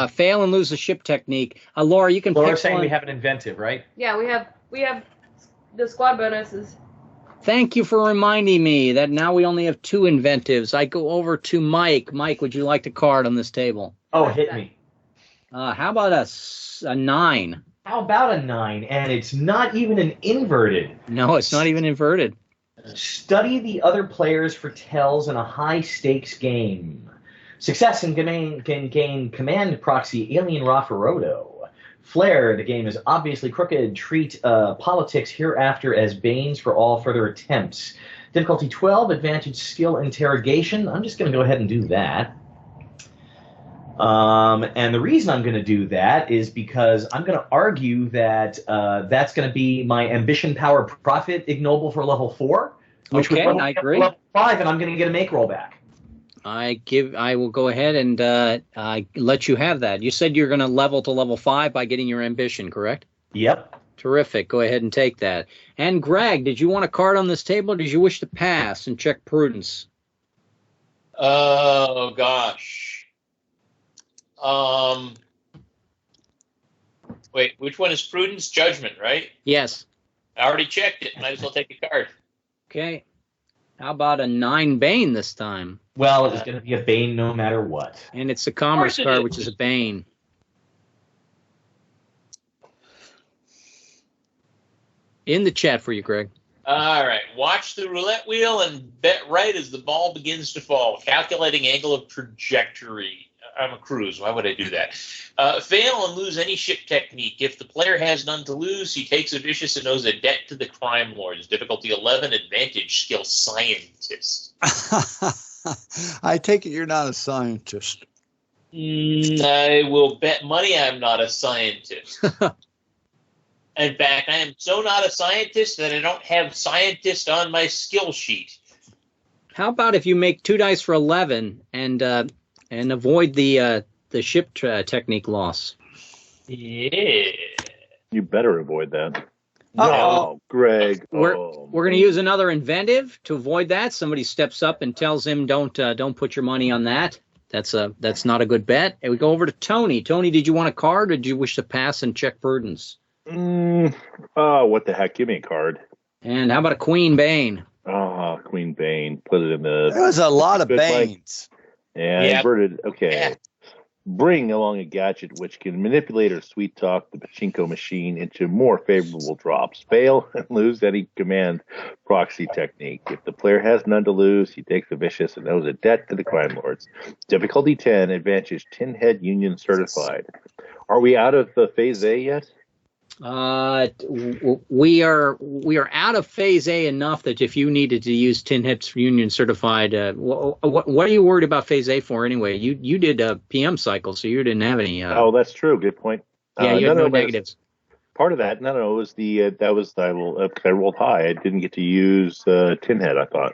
Speaker 1: fail and lose the ship technique. Laura, you can pick
Speaker 3: Laura's saying
Speaker 1: one.
Speaker 3: we have an inventive, right?
Speaker 7: Yeah, we have the squad bonuses.
Speaker 1: Thank you for reminding me that now we only have 2 inventives. I go over to Mike. Mike, would you like the card on this table?
Speaker 3: Oh, hit me.
Speaker 1: How about a 9?
Speaker 3: How about a 9? And it's not even an inverted.
Speaker 1: No, it's not even inverted.
Speaker 3: Study the other players for tells in a high-stakes game. Success can gain command proxy Alien Rafarodo. Flair, the game is obviously crooked. Treat politics hereafter as banes for all further attempts. Difficulty 12, advantage skill interrogation. I'm just going to go ahead and do that. And the reason I'm going to do that is because I'm going to argue that that's going to be my ambition, power, profit ignoble for level 4. Which
Speaker 1: okay, I agree.
Speaker 3: Level 5, and I'm going to get a make roll back.
Speaker 1: I will go ahead and let you have that. You said you're going to level to level 5 by getting your ambition, correct?
Speaker 3: Yep.
Speaker 1: Terrific. Go ahead and take that. And Greg, did you want a card on this table, or did you wish to pass and check prudence?
Speaker 6: Oh gosh. Wait, which one is prudence? Judgment, right?
Speaker 1: Yes.
Speaker 6: I already checked it. Might as well take a card.
Speaker 1: Okay. How about a 9 Bane this time?
Speaker 3: Well, it was going to be a Bane no matter what.
Speaker 1: And it's a commerce card, which is a Bane. In the chat for you, Greg.
Speaker 6: All right. Watch the roulette wheel and bet right as the ball begins to fall. Calculating angle of trajectory. I'm a Cruz. Why would I do that? Fail and lose any ship technique. If the player has none to lose, he takes a vicious and owes a debt to the crime lords. Difficulty 11, advantage, skill scientist.
Speaker 4: I take it you're not a scientist.
Speaker 6: I will bet money I'm not a scientist. In fact, I am so not a scientist that I don't have scientist on my skill sheet.
Speaker 1: How about if you make 2 dice for 11 and avoid the ship technique loss?
Speaker 6: Yeah.
Speaker 2: You better avoid that.
Speaker 1: No,
Speaker 2: Greg.
Speaker 1: We're going to use another inventive to avoid that. Somebody steps up and tells him, "Don't put your money on that. That's not a good bet." And we go over to Tony. Tony, did you want a card, or did you wish to pass and check burdens?
Speaker 2: What the heck? Give me a card.
Speaker 1: And how about a Queen Bane?
Speaker 2: Queen Bane. Put it in the.
Speaker 4: There was a lot of Banes.
Speaker 2: Yeah, inverted. Okay. Yeah. Bring along a gadget which can manipulate or sweet talk the pachinko machine into more favorable drops. Fail and lose any command proxy technique. If the player has none to lose, he takes the vicious and owes a debt to the crime lords. Difficulty 10, advantage Tin Head Union certified. Are we out of the phase A yet?
Speaker 1: We are out of phase A enough that if you needed to use Tin Head Union certified, what are you worried about phase A for anyway? You did a PM cycle, so you didn't have any.
Speaker 2: That's true. Good point.
Speaker 1: Yeah, you had no negatives.
Speaker 2: Part of that, it was the I rolled high. I didn't get to use Tin Head. I thought.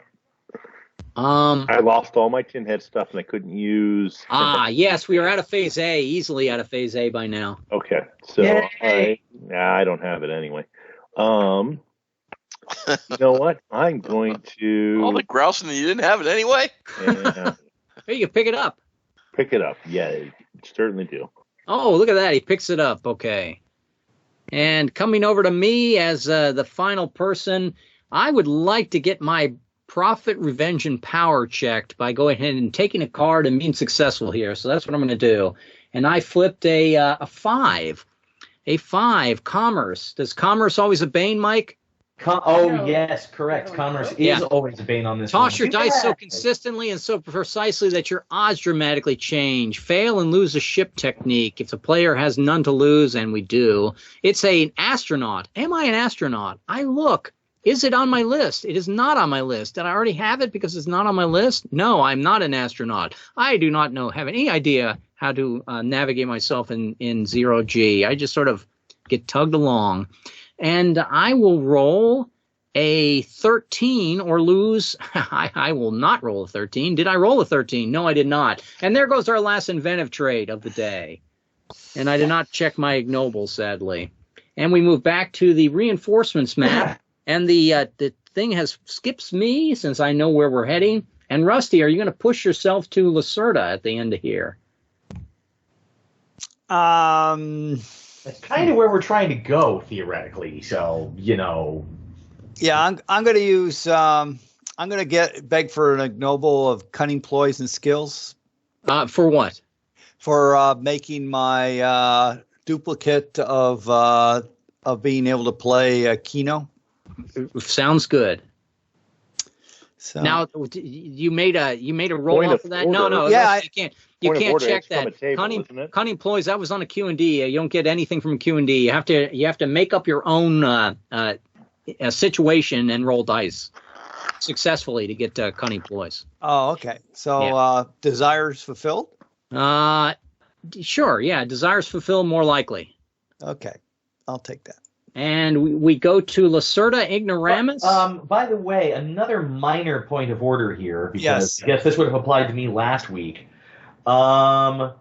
Speaker 2: I lost all my Tin Head stuff, and I couldn't use.
Speaker 1: Yes, we are out of phase A, easily out of phase A by now.
Speaker 2: Okay, so I don't have it anyway. You know what? I'm going to.
Speaker 5: All the grousing that you didn't have it anyway.
Speaker 2: Yeah.
Speaker 1: Hey, you can pick it up.
Speaker 2: Pick it up. Yeah, you certainly do.
Speaker 1: Oh, look at that! He picks it up. Okay. And coming over to me as the final person, I would like to get my profit, revenge, and power checked by going ahead and taking a card and being successful here. So that's what I'm going to do. And I flipped a 5. A 5, commerce. Does commerce always a Bane, Mike?
Speaker 3: Yes, correct. Commerce is always a Bane on this one.
Speaker 1: Toss your dice so consistently and so precisely that your odds dramatically change. Fail and lose a ship technique. If the player has none to lose, and we do, it's an astronaut. Am I an astronaut? I look. Is it on my list? It is not on my list. Did I already have it because it's not on my list? No, I'm not an astronaut. I do not have any idea how to navigate myself in 0G. I just sort of get tugged along. And I will roll a 13 or lose. I will not roll a 13. Did I roll a 13? No, I did not. And there goes our last inventive trade of the day. And I did not check my ignoble, sadly. And we move back to the reinforcements map. And the thing skips me since I know where we're heading. And Rusty, are you going to push yourself to Lacertae at the end of here?
Speaker 3: That's kind of where we're trying to go theoretically. So
Speaker 4: Yeah, I'm going to use. I'm going to beg for an ignoble of cunning ploys and skills.
Speaker 1: For what?
Speaker 4: For making my duplicate of being able to play Kino.
Speaker 1: Sounds good.
Speaker 4: So
Speaker 1: now you made a roll off of that. No,
Speaker 4: yeah,
Speaker 1: you can't check that. Cunning ploys, that was on a Q&D. You don't get anything from Q&D. You have to make up your own situation and roll dice successfully to get cunning ploys.
Speaker 4: Oh, okay. So desires fulfilled?
Speaker 1: Sure. Yeah, desires fulfilled more likely.
Speaker 4: Okay, I'll take that.
Speaker 1: And we go to Lacertae Ignoramus.
Speaker 3: By the way, another minor point of order here, because I guess this would have applied to me last week. Era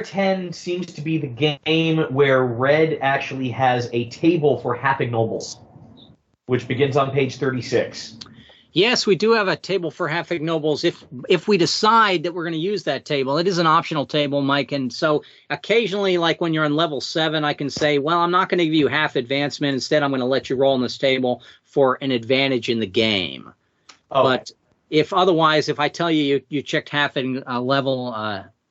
Speaker 3: 10 seems to be the game where Red actually has a table for half ignobles, which begins on page 36.
Speaker 1: Yes, we do have a table for half ignobles if we decide that we're going to use that table. It is an optional table, Mike, and so occasionally, like when you're on level 7, I can say, well, I'm not going to give you half advancement. Instead, I'm going to let you roll on this table for an advantage in the game. But if otherwise, if I tell you you checked half a level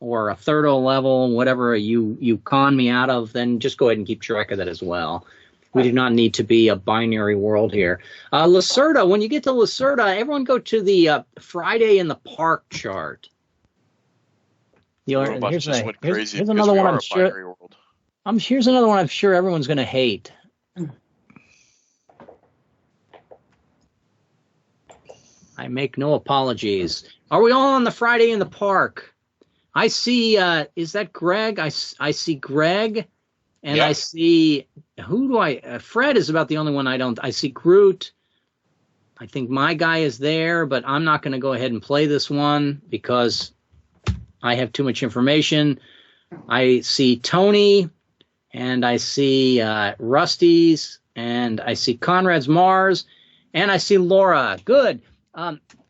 Speaker 1: or a third of a level, whatever you con me out of, then just go ahead and keep track of that as well. We do not need to be a binary world here. Lacertae, when you get to Lacertae, everyone go to the Friday in the Park chart. Here's another one I'm sure. Here's another one I'm sure everyone's going to hate. I make no apologies. Are we all on the Friday in the Park? I see. Is that Greg? I see Greg. And I see, who do I, Fred is about the only one I don't, I see Groot. I think my guy is there, but I'm not going to go ahead and play this one because I have too much information. I see Tony, and I see Rusty's, and I see Conrad's Mars, and I see Laura. Good.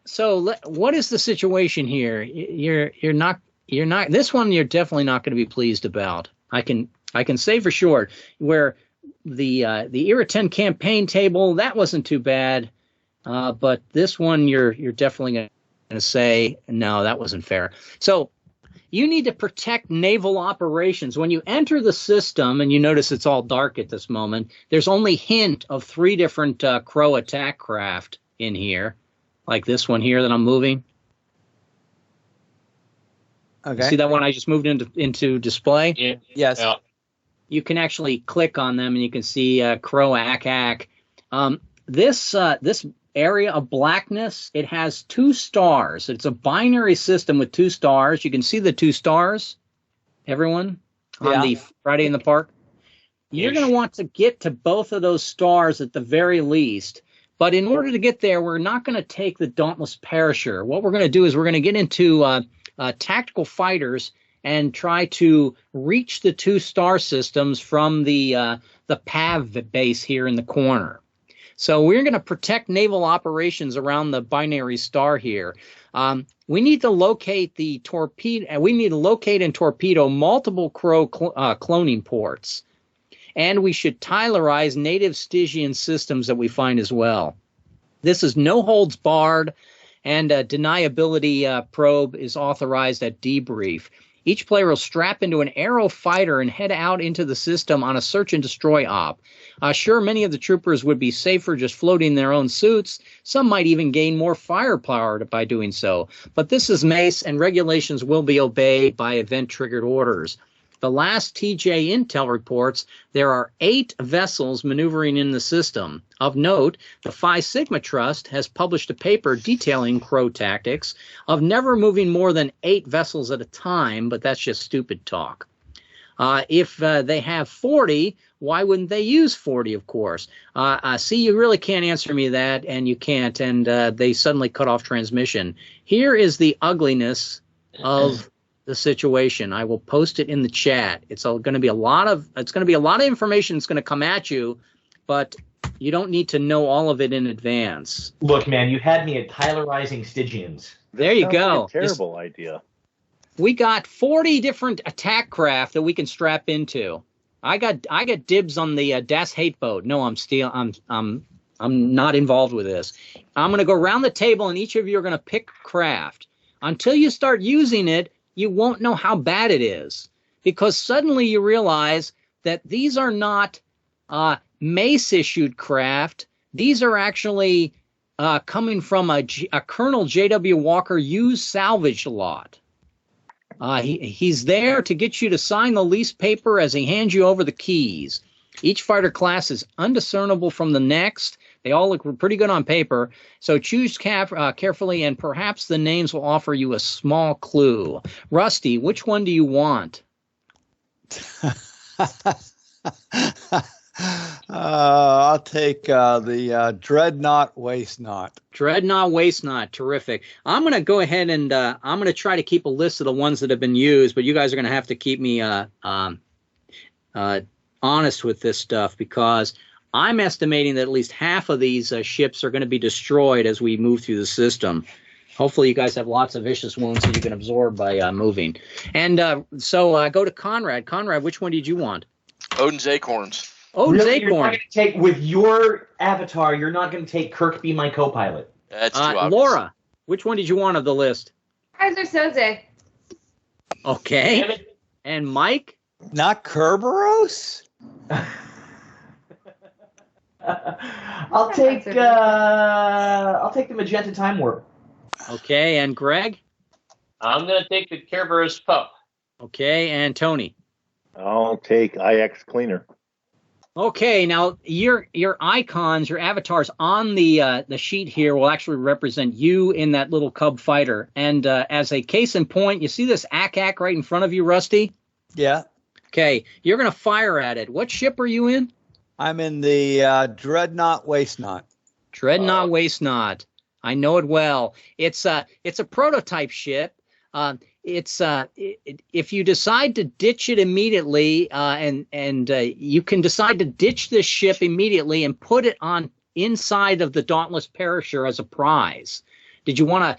Speaker 1: So what is the situation here? You're not, this one you're definitely not going to be pleased about. I can say for sure, where the Irritan campaign table, that wasn't too bad, but this one you're definitely going to say, no, that wasn't fair. So you need to protect naval operations. When you enter the system, and you notice it's all dark at this moment, there's only hint of 3 different Crow attack craft in here, like this one here that I'm moving. Okay. See that one I just moved into display?
Speaker 6: Yeah.
Speaker 4: Yes.
Speaker 6: Yeah.
Speaker 1: You can actually click on them, and you can see Crow Ack. This area of blackness, it has 2 stars. It's a binary system with 2 stars. You can see the 2 stars, everyone, on the Friday in the Park. You're going to want to get to both of those stars at the very least. But in order to get there, we're not going to take the Dauntless Perisher. What we're going to do is we're going to get into tactical fighters and try to reach the 2 star systems from the PAV base here in the corner. So we're going to protect naval operations around the binary star here. We need to locate the torpedo. We need to locate and torpedo multiple Crow cloning ports, and we should Tylerize native Stygian systems that we find as well. This is no holds barred, and a deniability probe is authorized at debrief. Each player will strap into an Aero fighter and head out into the system on a search and destroy op. Sure, many of the troopers would be safer just floating in their own suits. Some might even gain more firepower by doing so. But this is Mace, and regulations will be obeyed by event-triggered orders. The last TJ Intel reports there are 8 vessels maneuvering in the system. Of note, the Phi Sigma Trust has published a paper detailing Crow tactics of never moving more than 8 vessels at a time, but that's just stupid talk. If they have 40, why wouldn't they use 40, of course? See, you really can't answer me that, and you can't, and they suddenly cut off transmission. Here is the ugliness of the situation. I will post it in the chat. It's going to be a lot of information that's going to come at you, but you don't need to know all of it in advance.
Speaker 3: Look, man, you had me at Tylerizing Stygians.
Speaker 1: There you go.
Speaker 2: Like a terrible idea.
Speaker 1: We got 40 different attack craft that we can strap into. I got dibs on the Das Hate boat. No, I'm not involved with this. I'm going to go around the table, and each of you are going to pick craft. Until you start using it, you won't know how bad it is, because suddenly you realize that these are not Mace-issued craft. These are actually coming from a Colonel J.W. Walker used salvage lot. He's there to get you to sign the lease paper as he hands you over the keys. Each fighter class is undiscernible from the next. They all look pretty good on paper, so choose carefully, and perhaps the names will offer you a small clue. Rusty, which one do you want?
Speaker 4: I'll take the Dreadnought Waste Knot.
Speaker 1: Dreadnought Waste Knot, terrific. I'm going to go ahead and I'm going to try to keep a list of the ones that have been used, but you guys are going to have to keep me honest with this stuff, because I'm estimating that at least half of these ships are going to be destroyed as we move through the system. Hopefully you guys have lots of vicious wounds that you can absorb by moving. And so go to Conrad. Conrad, which one did you want?
Speaker 5: Odin's Acorns.
Speaker 1: Odin's
Speaker 3: Really? You're not
Speaker 1: Acorn.
Speaker 3: going to take, with your avatar, you're not going to take Kirk be my co-pilot.
Speaker 5: That's too obvious.
Speaker 1: Laura, which one did you want of the list?
Speaker 7: Kaiser Soze.
Speaker 1: Okay. And Mike?
Speaker 4: Not Kerberos?
Speaker 3: I'll take the magenta time warp.
Speaker 1: Okay, and Greg?
Speaker 6: I'm going to take the Kerberos pup.
Speaker 1: Okay, and Tony?
Speaker 2: I'll take IX cleaner.
Speaker 1: Okay, now your icons, your avatars on the sheet here will actually represent you in that little cub fighter. And as a case in point, you see this ACAC right in front of you, Rusty?
Speaker 4: Yeah.
Speaker 1: Okay, you're going to fire at it. What ship are you in?
Speaker 4: I'm in the Dreadnought Waste Knot.
Speaker 1: Dreadnought Waste Knot. I know it well. It's a prototype ship. If you decide to ditch it immediately, and you can decide to ditch this ship immediately and put it on inside of the Dauntless Perisher as a prize. Did you want to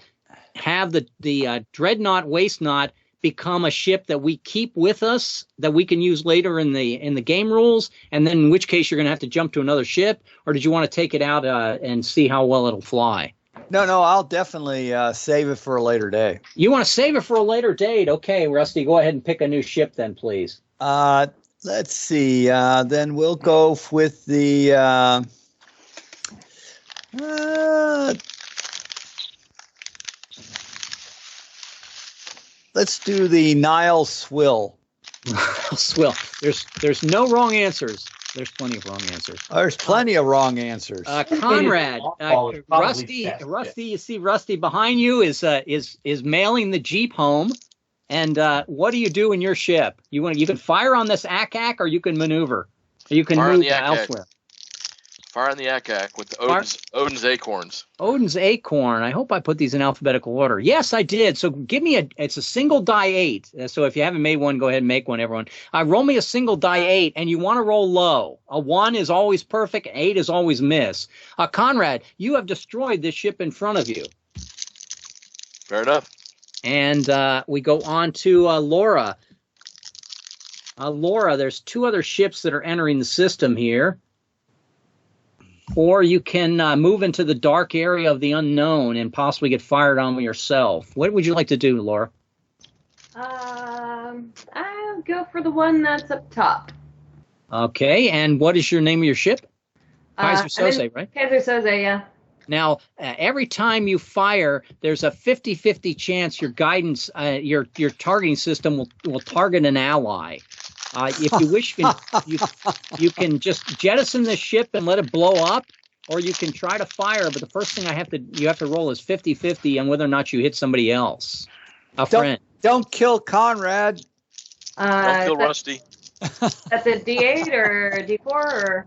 Speaker 1: have the Dreadnought Waste Knot become a ship that we keep with us that we can use later in the game rules, and then in which case you're going to have to jump to another ship, or did you want to take it out and see how well it'll fly?
Speaker 4: No, I'll definitely save it for a later day.
Speaker 1: You want to save it for a later date? Okay, Rusty, go ahead and pick a new ship then, please.
Speaker 4: Let's see. Then we'll go with the... let's do the Nile Swill.
Speaker 1: Swill. There's no wrong answers. There's plenty of wrong answers.
Speaker 4: There's plenty of wrong answers.
Speaker 1: Conrad, Rusty, you see Rusty behind you is mailing the Jeep home. And what do you do in your ship? You can fire on this ACAC, or you can maneuver. Or you can move elsewhere.
Speaker 5: Fire on the ACAC with Odin's acorns.
Speaker 1: Odin's acorn. I hope I put these in alphabetical order. Yes, I did. So give me it's a single die 8. So if you haven't made one, go ahead and make one, everyone. Roll me a single die 8, and you want to roll low. A 1 is always perfect. 8 is always miss. Conrad, you have destroyed this ship in front of you.
Speaker 5: Fair enough.
Speaker 1: And we go on to Laura. Laura, there's 2 other ships that are entering the system here. Or you can move into the dark area of the unknown and possibly get fired on yourself. What would you like to do, Laura?
Speaker 7: I'll go for the one that's up top.
Speaker 1: Okay, and what is your name of your ship? Kaiser Soze, right?
Speaker 7: Kaiser Soze, yeah.
Speaker 1: Now, every time you fire, there's a 50-50 chance your guidance, your targeting system will target an ally. If you wish, you can just jettison the ship and let it blow up, or you can try to fire. But the first thing you have to roll is 50-50 on whether or not you hit somebody else, friend.
Speaker 4: Don't kill Conrad.
Speaker 5: Don't kill Rusty.
Speaker 7: That's a D8 or a D4 or.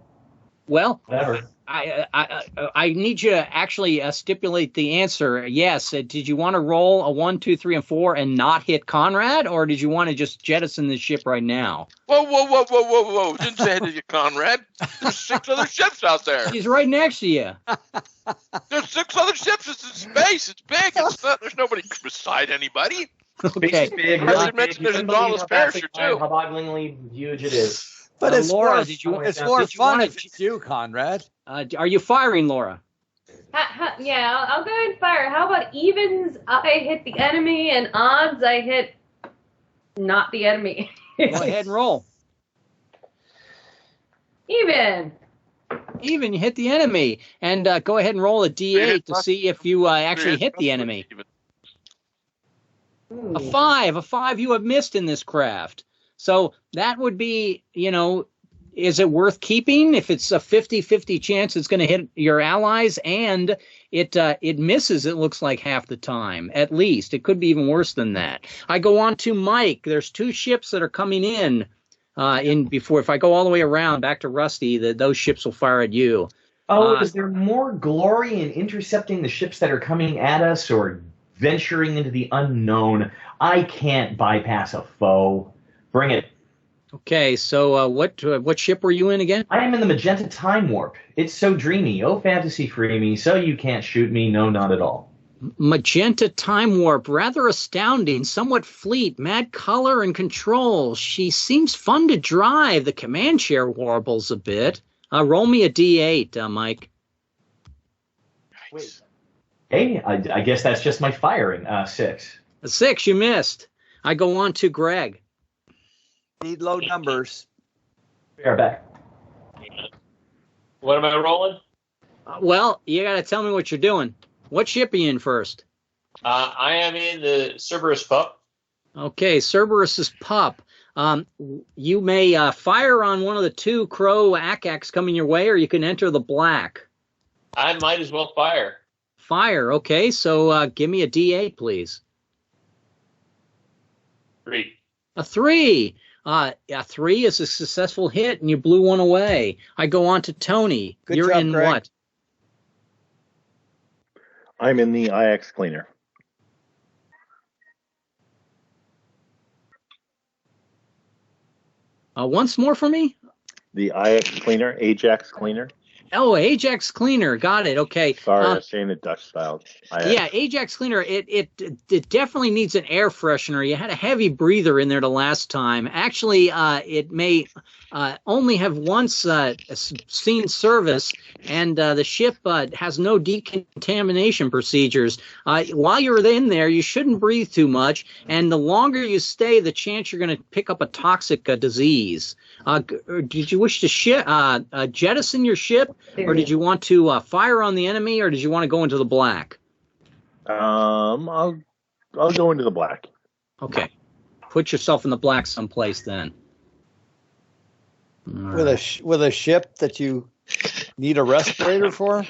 Speaker 1: Well,
Speaker 3: Whatever.
Speaker 1: I need you to actually stipulate the answer. Yes. Did you want to roll a 1, 2, 3, and 4 and not hit Conrad, or did you want to just jettison the ship right now?
Speaker 5: Whoa. Didn't say to you, Conrad. There's 6 other ships out there.
Speaker 1: He's right next to you.
Speaker 5: There's 6 other ships. It's in space. It's big. There's nobody beside anybody.
Speaker 1: Okay.
Speaker 3: Big,
Speaker 5: Not to mention there's a Dauntless Perisher, too.
Speaker 3: How bogglingly huge it is.
Speaker 4: But it's
Speaker 1: Laura,
Speaker 4: it's more fun if it's you, Conrad.
Speaker 1: Are you firing, Laura?
Speaker 7: Yeah, I'll go ahead and fire. How about evens? I hit the enemy, and odds I hit not the enemy.
Speaker 1: Go ahead and roll.
Speaker 7: Even.
Speaker 1: You hit the enemy, and go ahead and roll a D8 to see if you actually hit the enemy.
Speaker 7: Ooh.
Speaker 1: A 5. You have missed in this craft. So that would be, is it worth keeping if it's a 50-50 chance it's going to hit your allies and it misses, it looks like half the time, at least. It could be even worse than that. I go on to Mike. There's 2 ships that are coming in before. If I go all the way around back to Rusty, those ships will fire at you.
Speaker 3: Is there more glory in intercepting the ships that are coming at us or venturing into the unknown? I can't bypass a foe. Bring it.
Speaker 1: Okay, so what ship were you in again?
Speaker 3: I am in the Magenta Time Warp. It's so dreamy. Oh, fantasy free me, so you can't shoot me. No, not at all.
Speaker 1: Magenta Time Warp, rather astounding, somewhat fleet, mad color and control. She seems fun to drive. The command chair warbles a bit. Roll me a D8, Mike.
Speaker 3: Wait. Hey, I guess that's just my firing. 6.
Speaker 1: A 6, you missed. I go on to Greg.
Speaker 4: Need low numbers.
Speaker 3: Fair back.
Speaker 6: What am I rolling?
Speaker 1: Well, you got to tell me what you're doing. What ship are you in first?
Speaker 6: I am in the Cerberus pup.
Speaker 1: Okay, Cerberus's pup. You may fire on one of the 2 crow ACACs coming your way, or you can enter the black.
Speaker 6: I might as well fire.
Speaker 1: Fire, okay. So give me a D8, please.
Speaker 6: 3.
Speaker 1: A 3. A 3 is a successful hit, and you blew one away. I go on to Tony.
Speaker 4: Good
Speaker 1: You're
Speaker 4: job,
Speaker 1: in
Speaker 4: Greg.
Speaker 1: what?
Speaker 2: I'm in the IX cleaner.
Speaker 1: Once more for me?
Speaker 2: The IX cleaner, Ajax cleaner.
Speaker 1: Oh, Ajax Cleaner. Got it. Okay.
Speaker 2: Sorry, I was saying it Dutch style.
Speaker 1: Yeah, Ajax Cleaner. It definitely needs an air freshener. You had a heavy breather in there the last time. Actually, it may only have once seen service, and the ship has no decontamination procedures. While you're in there, you shouldn't breathe too much, and the longer you stay, the chance you're going to pick up a toxic disease. Did you wish to jettison your ship, or did you want to fire on the enemy, or did you want to go into the black?
Speaker 2: I'll go into the black.
Speaker 1: Okay, put yourself in the black someplace then.
Speaker 4: With a ship that you need a respirator for?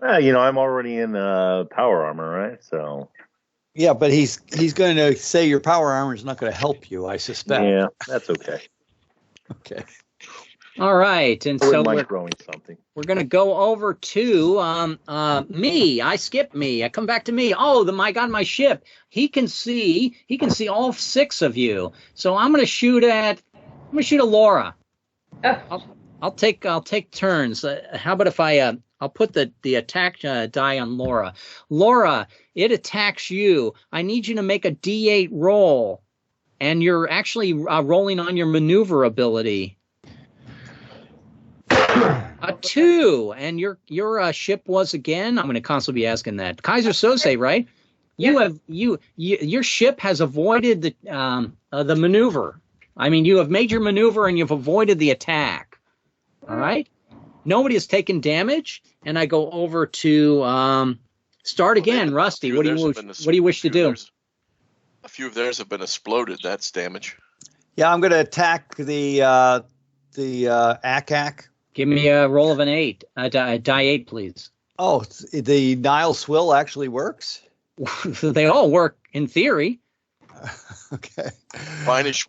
Speaker 2: I'm already in power armor, right? So.
Speaker 4: Yeah, but he's going to say your power armor is not going to help you, I suspect.
Speaker 2: Yeah, that's okay.
Speaker 4: Okay.
Speaker 1: All right, and so
Speaker 2: we're
Speaker 1: going to go over to me. I skip me. I come back to me. Oh, my God, my ship. He can see all 6 of you. So I'm going to shoot at Laura. I'll take turns. How about if I'll put the attack die on Laura. Laura, it attacks you. I need you to make a D8 roll, and you're actually rolling on your maneuver ability. A 2, and your ship was again. I'm going to constantly be asking that. Kaiser Sose, right?
Speaker 7: Yep.
Speaker 1: Your ship has avoided the maneuver. I mean, you have made your maneuver and you've avoided the attack. All right. Nobody has taken damage, and I go over to start again. Rusty, what do you wish to do?
Speaker 5: A few of theirs have been exploded. That's damage.
Speaker 4: Yeah, I'm going to attack the ACAC.
Speaker 1: Give me a roll of an 8, die 8, please.
Speaker 4: Oh, the Nile Swill actually works?
Speaker 1: They all work in theory.
Speaker 4: Okay.
Speaker 5: Finest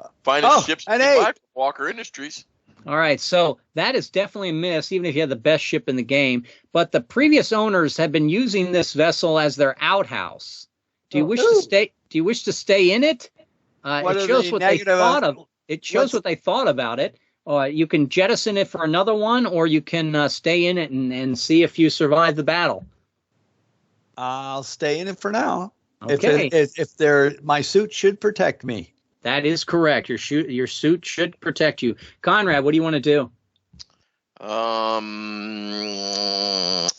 Speaker 5: ships
Speaker 4: an
Speaker 5: in
Speaker 4: 8.
Speaker 5: Walker Industries.
Speaker 1: All right, so that is definitely a miss, even if you had the best ship in the game. But the previous owners have been using this vessel as their outhouse. Do you wish to stay? Do you wish to stay in it? It shows what they thought of. It shows what they thought about it. You can jettison it for another one, or you can stay in it and see if you survive the battle.
Speaker 4: I'll stay in it for now.
Speaker 1: Okay.
Speaker 4: If my suit should protect me.
Speaker 1: That is correct. Your suit should protect you. Conrad, what do you want to do?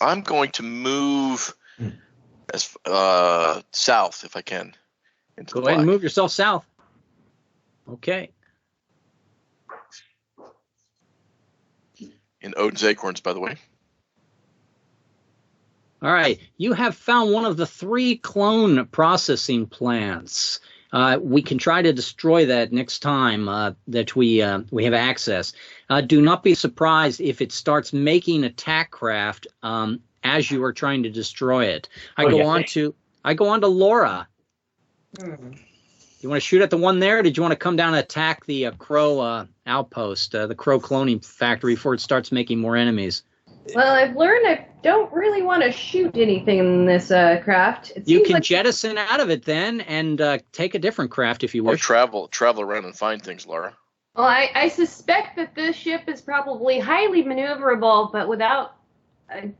Speaker 5: I'm going to move as south if I can.
Speaker 1: Go ahead and move yourself south. Okay.
Speaker 5: In Odin's Acorns, by the way.
Speaker 1: All right. You have found one of the 3 clone processing plants. We can try to destroy that next time that we have access. Do not be surprised if it starts making attack craft as you are trying to destroy it. I go on to Laura. You want to shoot at the one there, or did you want to come down and attack the Crow outpost, the Crow cloning factory, before it starts making more enemies?
Speaker 7: Well, I've learned I don't really want to shoot anything in this craft.
Speaker 1: You can jettison out of it then and take a different craft if you wish.
Speaker 5: Or travel around and find things, Laura.
Speaker 7: Well, I suspect that this ship is probably highly maneuverable, but without a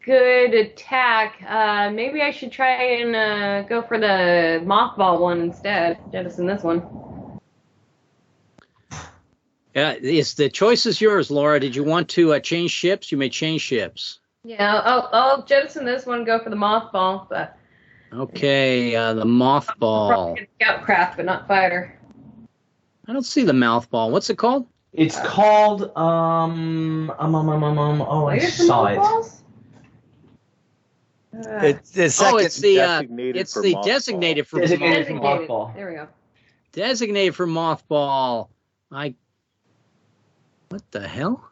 Speaker 7: good attack. Maybe I should try and go for the mothball one instead. Jettison this one.
Speaker 1: The choice is yours, Laura. Did you want to change ships? You may change ships.
Speaker 7: Yeah, I'll jettison this one and go for the mothball, but.
Speaker 1: Okay, the mothball.
Speaker 7: Scoutcraft, but not fighter.
Speaker 1: I don't see the mouthball. What's it called?
Speaker 3: It's called oh, I saw it.
Speaker 4: It's the second.
Speaker 1: It's the designated for
Speaker 7: mothball. There we go.
Speaker 1: Designated for mothball. What the hell?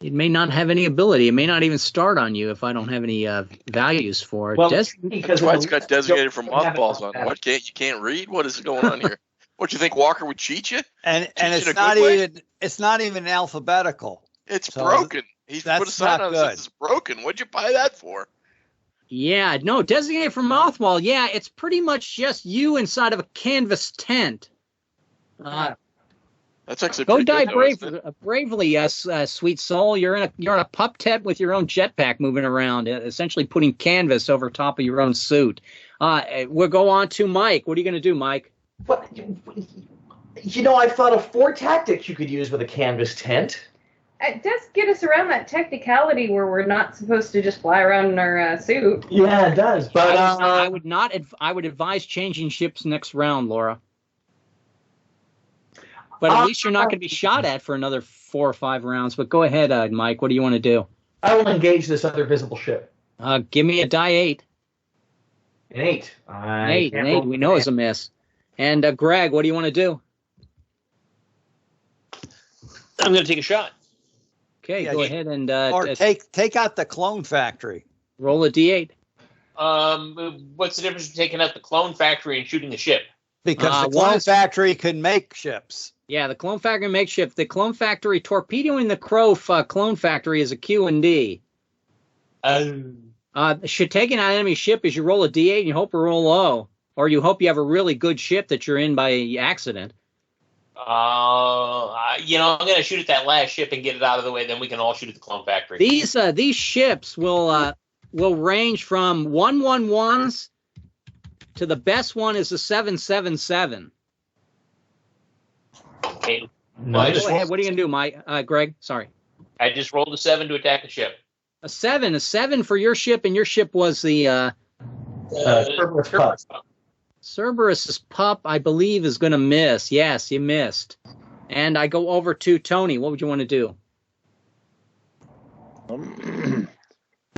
Speaker 1: It may not have any ability. It may not even start on you if I don't have any values for it.
Speaker 5: Well, because why it's got designated for mothballs on it. What, you can't read? What is going on here? What, you think Walker would cheat you?
Speaker 4: And it's not even alphabetical.
Speaker 5: It's broken. He's put a sign on it that says it's broken. What'd you buy that for?
Speaker 1: Yeah, no, designated for mothball. Yeah, it's pretty much just you inside of a canvas tent.
Speaker 5: That's actually
Speaker 1: go die bravely, sweet soul. You're in a pup tent with your own jetpack moving around, essentially putting canvas over top of your own suit. We'll go on to Mike. What are you going to do, Mike?
Speaker 3: But I've thought of 4 tactics you could use with a canvas tent.
Speaker 7: It does get us around that technicality where we're not supposed to just fly around in our suit.
Speaker 3: Yeah, it does. But
Speaker 1: I would not. I would advise changing ships next round, Laura. But at least you're not going to be shot at for another 4 or 5 rounds. But go ahead, Mike. What do you want to do?
Speaker 3: I will engage this other visible ship.
Speaker 1: Give me a die 8.
Speaker 3: An 8.
Speaker 1: An 8. We know it's a miss. And Greg, what do you want to do?
Speaker 6: I'm going to take a shot.
Speaker 1: Okay, go ahead and
Speaker 4: or take out the clone factory.
Speaker 1: Roll a d8.
Speaker 6: What's the difference between taking out the clone factory and shooting a ship?
Speaker 4: Because the clone factory can make ships.
Speaker 1: Yeah, the clone factory makes ships. The clone factory torpedoing the Crow clone factory is a Q and D. Should taking out an enemy ship is you roll a d8 and you hope to roll low, or you hope you have a really good ship that you're in by accident.
Speaker 6: I'm going to shoot at that last ship and get it out of the way. Then we can all shoot at the clone factory.
Speaker 1: These ships will range from 111s to the best one is a 777.
Speaker 6: Okay.
Speaker 1: Go ahead. What are you going to do, Mike? Greg? Sorry.
Speaker 6: I just rolled a 7 to attack a ship.
Speaker 1: A 7 for your ship, and your ship was the
Speaker 3: Cerberus pup.
Speaker 1: Cerberus's pup, I believe, is going to miss. Yes, you missed. And I go over to Tony. What would you want to do?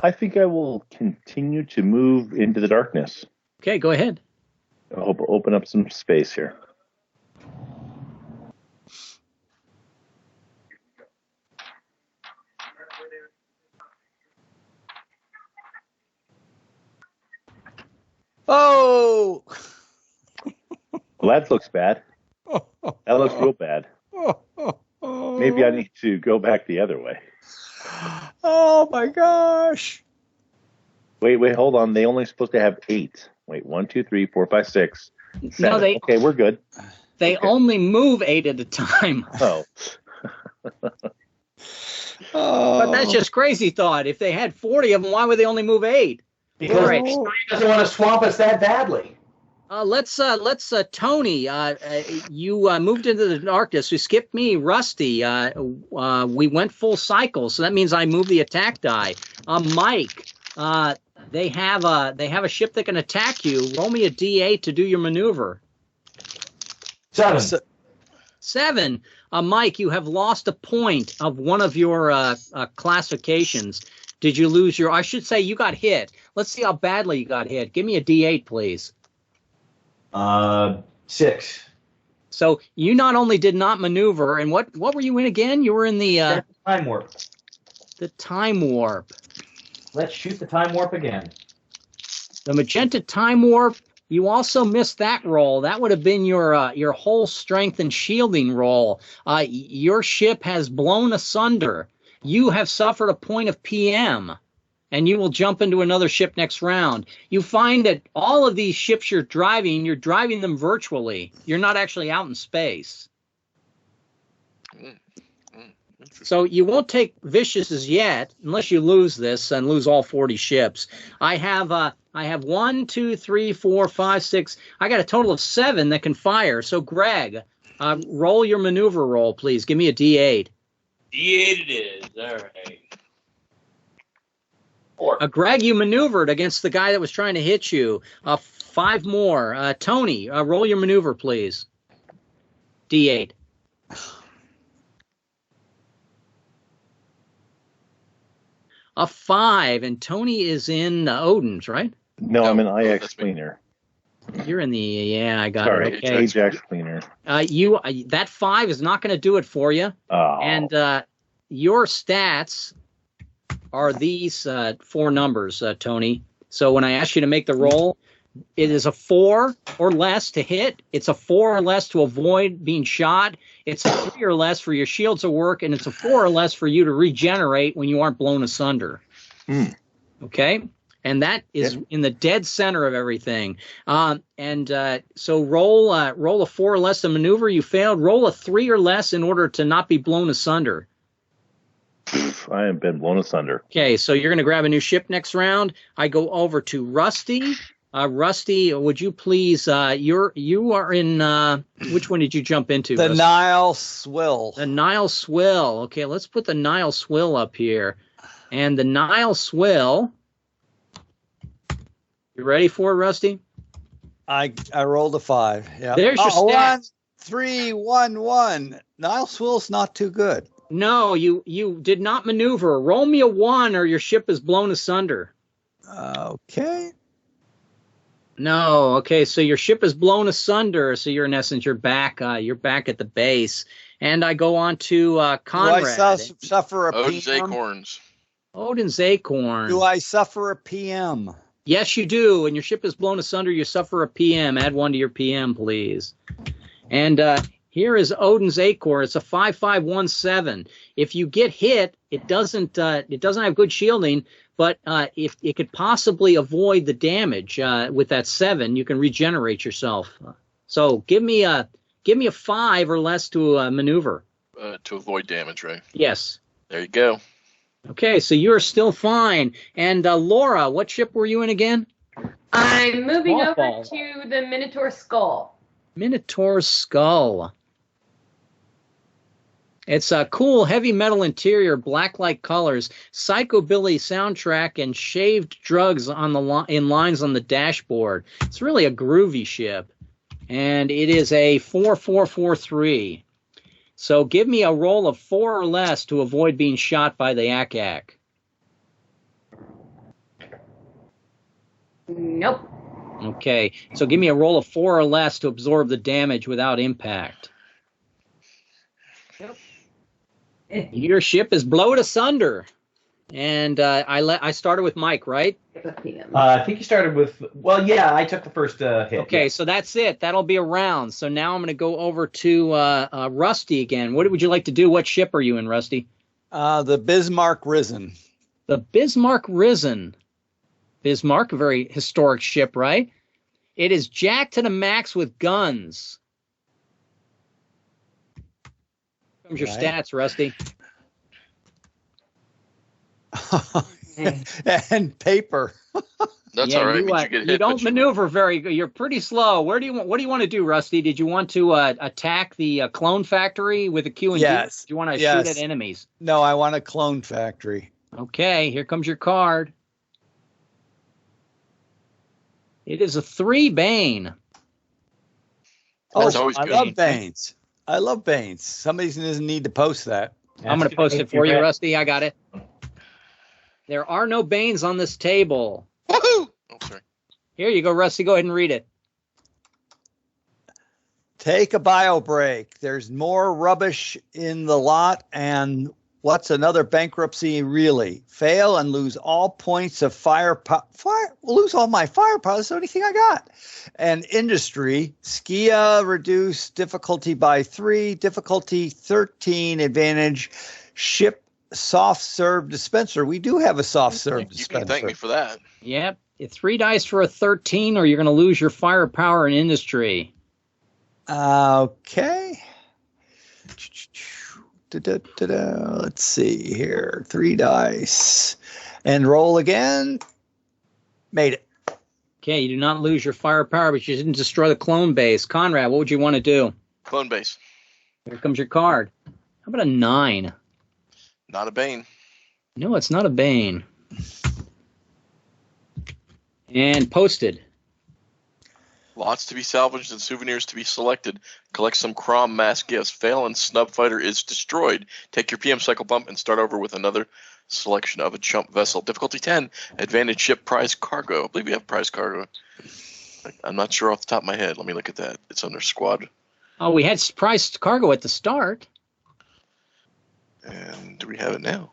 Speaker 2: I think I will continue to move into the darkness.
Speaker 1: Okay, go ahead.
Speaker 2: I'll open up some space here.
Speaker 4: Oh!
Speaker 2: Well, that looks bad. That looks real bad. Maybe I need to go back the other way.
Speaker 4: Oh my gosh!
Speaker 2: Wait, hold on. They only supposed to have 8. Wait, 1, 2, 3, 4, 5, 6, 7. Okay, we're good.
Speaker 1: They only move 8 at a time.
Speaker 2: Oh.
Speaker 1: But that's just crazy thought. If they had 40 of them, why would they only move 8?
Speaker 3: Because he doesn't want to swamp us that badly.
Speaker 1: Let's Tony. You moved into the darkness. You skipped me, Rusty. We went full cycle, so that means I moved the attack die. Mike, they have a ship that can attack you. Roll me a d8 to do your maneuver. 7. Mike, you have lost a point of one of your classifications. Did you lose your? I should say you got hit. Let's see how badly you got hit. Give me a d8, please.
Speaker 3: 6.
Speaker 1: So you not only did not maneuver, and what were you in again? You were in the
Speaker 3: time warp.
Speaker 1: The time warp.
Speaker 3: Let's shoot the time warp again.
Speaker 1: The magenta time warp. You also missed that roll. That would have been your whole strength and shielding roll. Your ship has blown asunder. You have suffered a point of PM, and you will jump into another ship next round. You find that all of these ships you're driving them virtually. You're not actually out in space. So you won't take Viciouses yet, unless you lose this and lose all 40 ships. I have 1, 2, 3, 4, 5, 6. I got a total of 7 that can fire. So Greg, roll your maneuver roll, please. Give me a D8.
Speaker 6: D8 it is. All right. 4.
Speaker 1: Greg, you maneuvered against the guy that was trying to hit you. 5 more. Tony, roll your maneuver, please. D8. A 5, and Tony is in Odin's, right?
Speaker 2: No, I'm an IX cleaner.
Speaker 1: You're in the I got
Speaker 2: Sorry,
Speaker 1: it. Okay.
Speaker 2: Ajax cleaner.
Speaker 1: That 5 is not going to do it for you.
Speaker 2: Oh.
Speaker 1: And your stats are these 4 numbers, Tony. So when I ask you to make the roll, it is a 4 or less to hit. It's a 4 or less to avoid being shot. It's a 3 or less for your shield to work, and it's a 4 or less for you to regenerate when you aren't blown asunder. Okay? And that is in the dead center of everything. So roll a 4 or less to maneuver. You failed. Roll a 3 or less in order to not be blown asunder.
Speaker 2: I have been blown asunder.
Speaker 1: Okay, so you're going to grab a new ship next round. I go over to Rusty. Rusty, would you please? You are in. Which one did you jump into?
Speaker 4: The
Speaker 1: Rusty?
Speaker 4: Nile Swill.
Speaker 1: The Nile Swill. Okay, let's put the Nile Swill up here. And the Nile Swill. You ready for it, Rusty?
Speaker 4: I rolled a 5. Yeah.
Speaker 1: There's your stats.
Speaker 4: 1, 3, 1, 1. Nile Swill's not too good.
Speaker 1: No, you did not maneuver. Roll me a 1, or your ship is blown asunder.
Speaker 4: Okay.
Speaker 1: No, okay, so your ship is blown asunder, so you're in essence you're back at the base. And I go on to Conrad.
Speaker 4: Do I suffer a
Speaker 5: Odin's
Speaker 4: PM?
Speaker 5: Acorns.
Speaker 1: Odin's Acorn.
Speaker 4: Do I suffer a PM?
Speaker 1: Yes, you do. And your ship is blown asunder, you suffer a PM. Add 1 to your PM, please. And here is Odin's Acorn. It's a 5517. If you get hit, it doesn't have good shielding. But if it could possibly avoid the damage with that 7, you can regenerate yourself. So give me a 5 or less to maneuver.
Speaker 5: To avoid damage, right?
Speaker 1: Yes.
Speaker 5: There you go.
Speaker 1: Okay, so you're still fine. And Laura, what ship were you in again?
Speaker 7: I'm moving over to the Minotaur Skull.
Speaker 1: Minotaur Skull. It's a cool heavy metal interior, black-like colors, psychobilly soundtrack, and shaved drugs on in lines on the dashboard. It's really a groovy ship, and it is a 4443. So give me a roll of 4 or less to avoid being shot by the Ak-Ak.
Speaker 7: Nope.
Speaker 1: Okay, so give me a roll of 4 or less to absorb the damage without impact.
Speaker 7: Nope.
Speaker 1: Your ship is blown asunder. And I started with Mike, right?
Speaker 3: I think you started with, well, yeah, I took the first hit.
Speaker 1: Okay,
Speaker 3: yeah.
Speaker 1: So that's it. That'll be a round. So now I'm going to go over to Rusty again. What would you like to do? What ship are you in, Rusty?
Speaker 4: The Bismarck Risen.
Speaker 1: The Bismarck Risen. Bismarck, a very historic ship, right? It is jacked to the max with guns. Comes your stats, Rusty.
Speaker 4: And paper.
Speaker 5: That's all right.
Speaker 1: You don't maneuver very good. You're pretty slow. What do you want to do, Rusty? Did you want to attack the clone factory with a Q and D?
Speaker 4: Yes.
Speaker 1: Do you want to shoot at enemies?
Speaker 4: No, I want a clone factory.
Speaker 1: Okay, here comes your card. It is a 3 Bane.
Speaker 5: That's always
Speaker 4: I
Speaker 5: good.
Speaker 4: love Banes. I love Banes. Somebody doesn't need to post that.
Speaker 1: I'm going to post it for you, Rusty. I got it. There are no Banes on this table.
Speaker 5: Woohoo! Oh, sorry.
Speaker 1: Here you go, Rusty. Go ahead and read it.
Speaker 4: Take a bio break. There's more rubbish in the lot, and what's another bankruptcy really? Fail and lose all points of firepower. Lose all my firepower. That's the only thing I got. And industry, Skia reduce difficulty by 3, difficulty 13, advantage, ship soft serve dispenser. We do have a soft serve dispenser.
Speaker 5: You can thank me for that.
Speaker 1: Yep. 3 dice for a 13, or you're going to lose your firepower in industry.
Speaker 4: Okay. Let's see here. 3 dice. And roll again. Made it.
Speaker 1: Okay, you do not lose your firepower, but you didn't destroy the clone base. Conrad, what would you want to do?
Speaker 5: Clone base.
Speaker 1: Here comes your card. How about a 9?
Speaker 5: Not a Bane.
Speaker 1: No, it's not a Bane. And posted.
Speaker 5: Lots to be salvaged and souvenirs to be selected. Collect some Crom mass gifts. Fail and Snub Fighter is destroyed. Take your PM cycle bump and start over with another selection of a chump vessel. Difficulty 10. Advantage ship prize cargo. I believe we have prize cargo. I'm not sure off the top of my head. Let me look at that. It's under squad.
Speaker 1: Oh, we had prize cargo at the start.
Speaker 5: And do we have it now?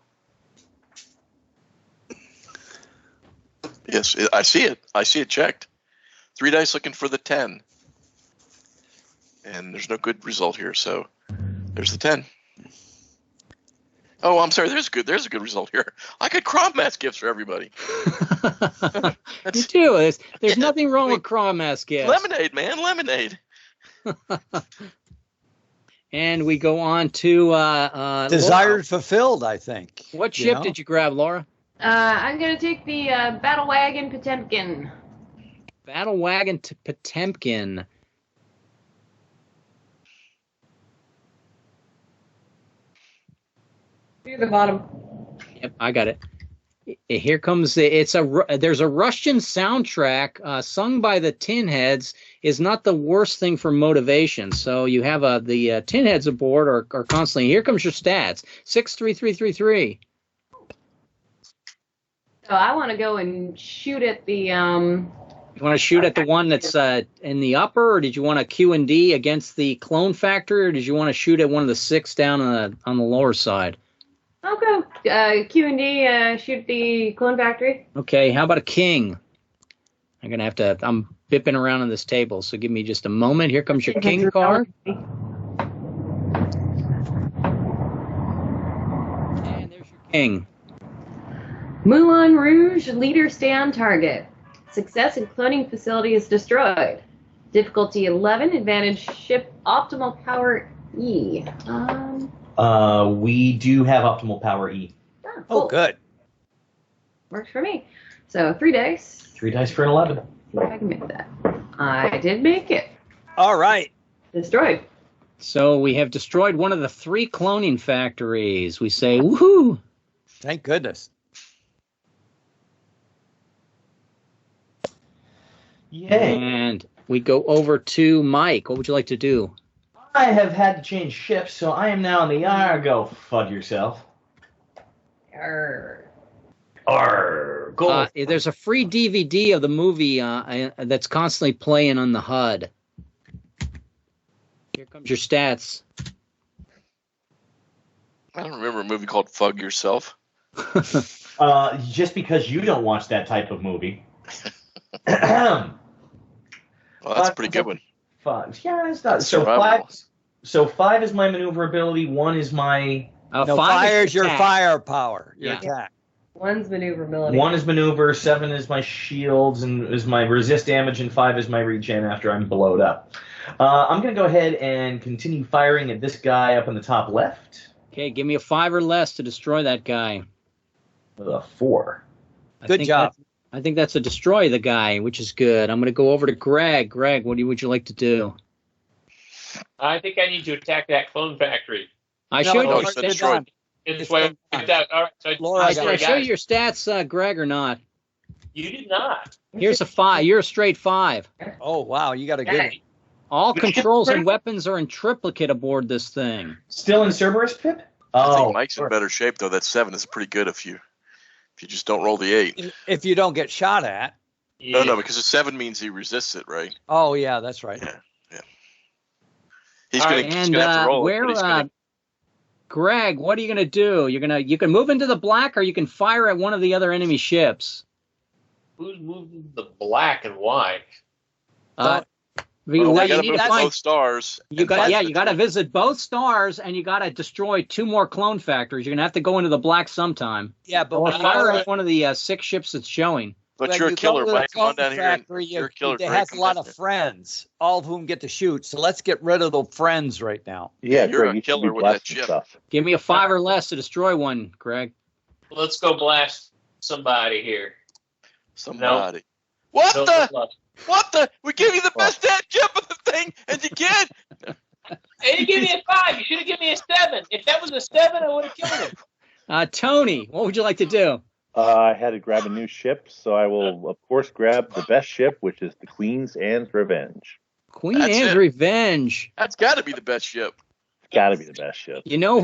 Speaker 5: Yes, I see it. I see it checked. 3 dice looking for the 10. And there's no good result here, so there's the 10. Oh, I'm sorry. There's a good result here. I got Crom mass gifts for everybody.
Speaker 1: You do. There's nothing wrong with Crom mass gifts.
Speaker 5: Lemonade, man, lemonade.
Speaker 1: And we go on to
Speaker 4: Desired
Speaker 1: Laura.
Speaker 4: Fulfilled, I think.
Speaker 1: What ship did you grab, Laura?
Speaker 7: I'm going to take the Battle Wagon Potemkin.
Speaker 1: Battle Wagon to Potemkin.
Speaker 7: Near the bottom.
Speaker 1: Yep, I got it. Here comes there's a Russian soundtrack sung by the Tin Heads. Is not the worst thing for motivation. So you have the Tin Heads aboard are constantly. Here comes your stats. 63333.
Speaker 7: So I want to go and shoot at the.
Speaker 1: You want to shoot at the one that's in the upper, or did you want a Q and D against the clone factory, or did you want to shoot at one of the 6 down on the lower side?
Speaker 7: I'll go Q and D. Shoot the clone factory.
Speaker 1: Okay. How about a king? I'm gonna have to. I'm bipping around on this table, so give me just a moment. Here comes your king card. And there's your king.
Speaker 7: Moulin Rouge, leader stay on target. Success in cloning facility is destroyed. Difficulty 11, advantage ship optimal power E.
Speaker 3: We do have optimal power E.
Speaker 7: Cool.
Speaker 4: Oh, good.
Speaker 7: Works for me. So 3 dice.
Speaker 3: 3 dice for an 11.
Speaker 7: See if I can make that. I did make it.
Speaker 4: All right.
Speaker 7: Destroyed.
Speaker 1: So we have destroyed one of the 3 cloning factories. We say, woohoo!
Speaker 4: Thank goodness.
Speaker 3: Yay.
Speaker 1: And we go over to Mike. What would you like to do?
Speaker 3: I have had to change ships, so I am now in the go fud yourself.
Speaker 7: Arr.
Speaker 3: Go.
Speaker 1: There's a free DVD of the movie that's constantly playing on the HUD. Here comes your stats.
Speaker 5: I don't remember a movie called Fug Yourself.
Speaker 3: Just because you don't watch that type of movie.
Speaker 5: Well, that's a pretty good one.
Speaker 3: 5. Yeah, it's not. So 5. So 5 is my maneuverability. 1 is my.
Speaker 4: Fire is your firepower. Your attack.
Speaker 7: 1's maneuverability.
Speaker 3: 1 is maneuver. 7 is my shields and is my resist damage, and 5 is my regen after I'm blowed up. I'm gonna go ahead and continue firing at this guy up in the top left.
Speaker 1: Okay, give me a 5 or less to destroy that guy.
Speaker 3: With a 4.
Speaker 4: Good job.
Speaker 1: I think that's a destroy the guy, which is good. I'm going to go over to Greg. Greg, would you like to do?
Speaker 6: I think I need to attack that clone factory.
Speaker 1: I showed you
Speaker 5: it's destroyed.
Speaker 6: It's wiped out. All right. So
Speaker 4: Laura,
Speaker 1: did I show you your stats, Greg, or not?
Speaker 6: You did not.
Speaker 1: Here's a 5. You're a straight 5.
Speaker 4: Oh, wow. You got a good one.
Speaker 1: All controls and weapons are in triplicate aboard this thing.
Speaker 3: Still in Cerberus, Pip?
Speaker 5: I think Mike's in better shape, though. That 7 is pretty good if you just don't roll the 8.
Speaker 4: If you don't get shot at.
Speaker 6: Yeah.
Speaker 5: No, because a 7 means he resists it, right?
Speaker 4: Oh, yeah, that's right.
Speaker 5: Yeah. He's going to have to roll it.
Speaker 1: Greg, what are you going to do? You can move into the black, or you can fire at one of the other enemy ships.
Speaker 6: Who's moving the black and why?
Speaker 5: You got to move both stars.
Speaker 1: You got to visit both stars, and you got to destroy 2 more clone factories. You're going to have to go into the black sometime.
Speaker 4: Yeah, but
Speaker 1: fire at one of the 6 ships that's showing.
Speaker 5: But you're a killer, Mike. Come on down here. You're a killer.
Speaker 4: It has a lot of friends, all of whom get to shoot. So let's get rid of the friends right now.
Speaker 2: Yeah,
Speaker 5: you're
Speaker 2: Greg,
Speaker 5: a killer with that ship.
Speaker 1: Give me a 5 or less to destroy one, Greg.
Speaker 6: Let's go blast somebody here.
Speaker 5: Somebody. What the? We give you the best damn ship of the thing, and you can't.
Speaker 6: Hey, you give me a 5. You should have given me a 7. If that was a 7, I would have killed him.
Speaker 1: Tony, what would you like to do?
Speaker 2: I had to grab a new ship, so I will, of course, grab the best ship, which is the Queen's Anne's Revenge.
Speaker 1: Queen Anne's Revenge.
Speaker 5: That's got to be the best ship.
Speaker 2: Got to be the best ship.
Speaker 1: You know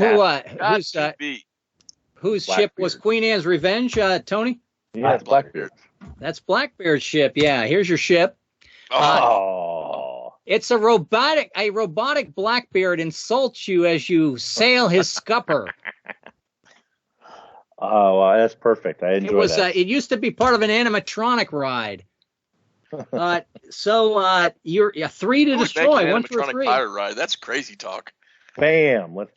Speaker 1: whose ship was Queen Anne's Revenge, Tony?
Speaker 2: Yeah, it's Blackbeard.
Speaker 1: That's Blackbeard's ship. Yeah, here's your ship. It's a robotic Blackbeard insults you as you sail his scupper.
Speaker 2: Oh, well, that's perfect. I enjoy that.
Speaker 1: It used to be part of an animatronic ride. So you're 3 to destroy. 1 for 3.
Speaker 5: Pirate ride. That's crazy talk.
Speaker 2: Bam!
Speaker 4: Good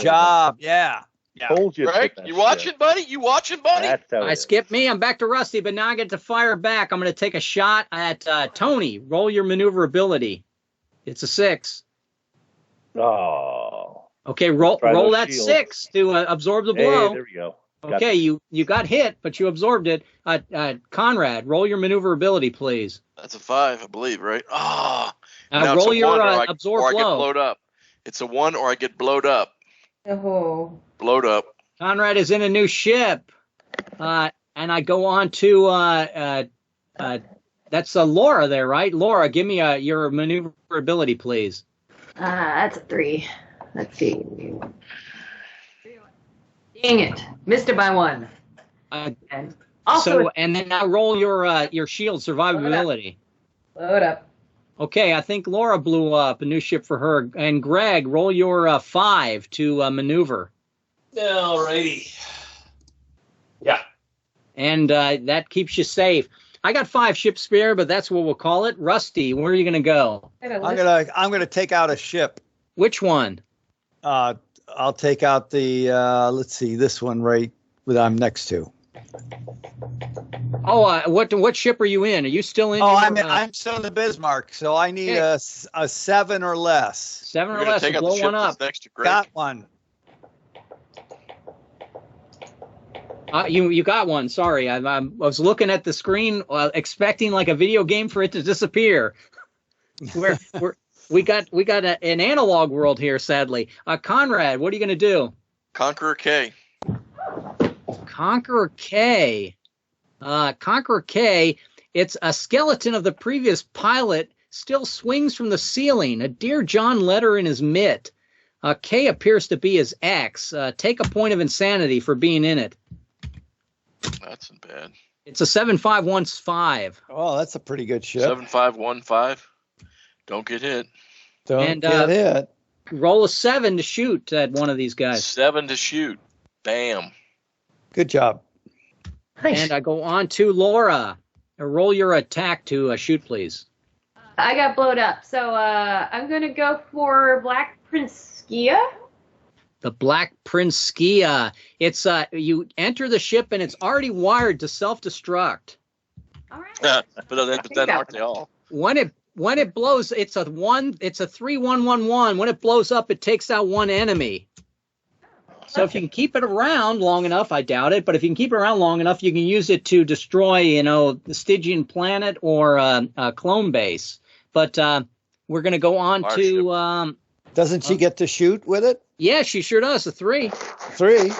Speaker 4: job. Yeah.
Speaker 2: Told you.
Speaker 5: Greg, you watching, buddy? You watching, buddy?
Speaker 1: I skipped me. I'm back to Rusty, but now I get to fire back. I'm going to take a shot at Tony. Roll your maneuverability. It's a 6.
Speaker 2: Oh.
Speaker 1: Okay, roll that shields. 6 to absorb the blow.
Speaker 2: Hey, there we go.
Speaker 1: Okay, you got hit, but you absorbed it. Conrad, roll your maneuverability, please.
Speaker 5: That's a 5, I believe, right?
Speaker 1: Roll your absorb blow.
Speaker 5: Or I get blowed up. It's a 1 or I get blowed up.
Speaker 7: Oh.
Speaker 5: Blowed up.
Speaker 1: Conrad is in a new ship. And I go on to that's Laura there, right? Laura, give me your maneuverability, please.
Speaker 7: That's a 3. Let's see. Dang it. Missed it by 1.
Speaker 1: And then now roll your shield survivability.
Speaker 7: Load up.
Speaker 1: Okay, I think Laura blew up a new ship for her. And Greg, roll your 5 to maneuver.
Speaker 6: Alrighty. Yeah.
Speaker 1: And that keeps you safe. I got 5 ships spare, but that's what we'll call it. Rusty, where are you going to go?
Speaker 4: I'm gonna take out a ship.
Speaker 1: Which one?
Speaker 4: I'll take out the let's see, this one right that I'm next to.
Speaker 1: Oh, what ship are you in? Are you still in?
Speaker 4: Oh, I'm still in the Bismarck, so I need a 7 or less.
Speaker 1: 7 or less. So blow one up.
Speaker 4: Got one.
Speaker 1: You got one. Sorry, I was looking at the screen, expecting like a video game for it to disappear. We got an analog world here, sadly. Conrad, what are you going to do?
Speaker 5: Conqueror K.
Speaker 1: Conqueror K. Conqueror K. It's a skeleton of the previous pilot, still swings from the ceiling. A Dear John letter in his mitt. K appears to be his ex. Take a point of insanity for being in it.
Speaker 5: That's bad.
Speaker 1: It's a 7515.
Speaker 4: Oh, that's a pretty good ship.
Speaker 5: 7515. Don't get hit.
Speaker 4: Don't get hit.
Speaker 1: Roll a 7 to shoot at one of these guys.
Speaker 5: 7 to shoot. Bam.
Speaker 4: Good job.
Speaker 7: Nice.
Speaker 1: And I go on to Laura. Roll your attack to shoot, please.
Speaker 7: I got blowed up, so I'm going to go for Black Prinskia.
Speaker 1: The Black Prinskia. It's you enter the ship and it's already wired to self-destruct.
Speaker 7: All right.
Speaker 5: but then aren't they all?
Speaker 1: When it blows, it's a 3-1-1-1. When it blows up, it takes out one enemy. So if you can keep it around long enough, I doubt it, but if you can keep it around long enough, you can use it to destroy, the Stygian planet or a clone base. But we're going to go on to.
Speaker 4: Doesn't she get to shoot with it?
Speaker 1: Yeah, she sure does. A 3.
Speaker 4: 3.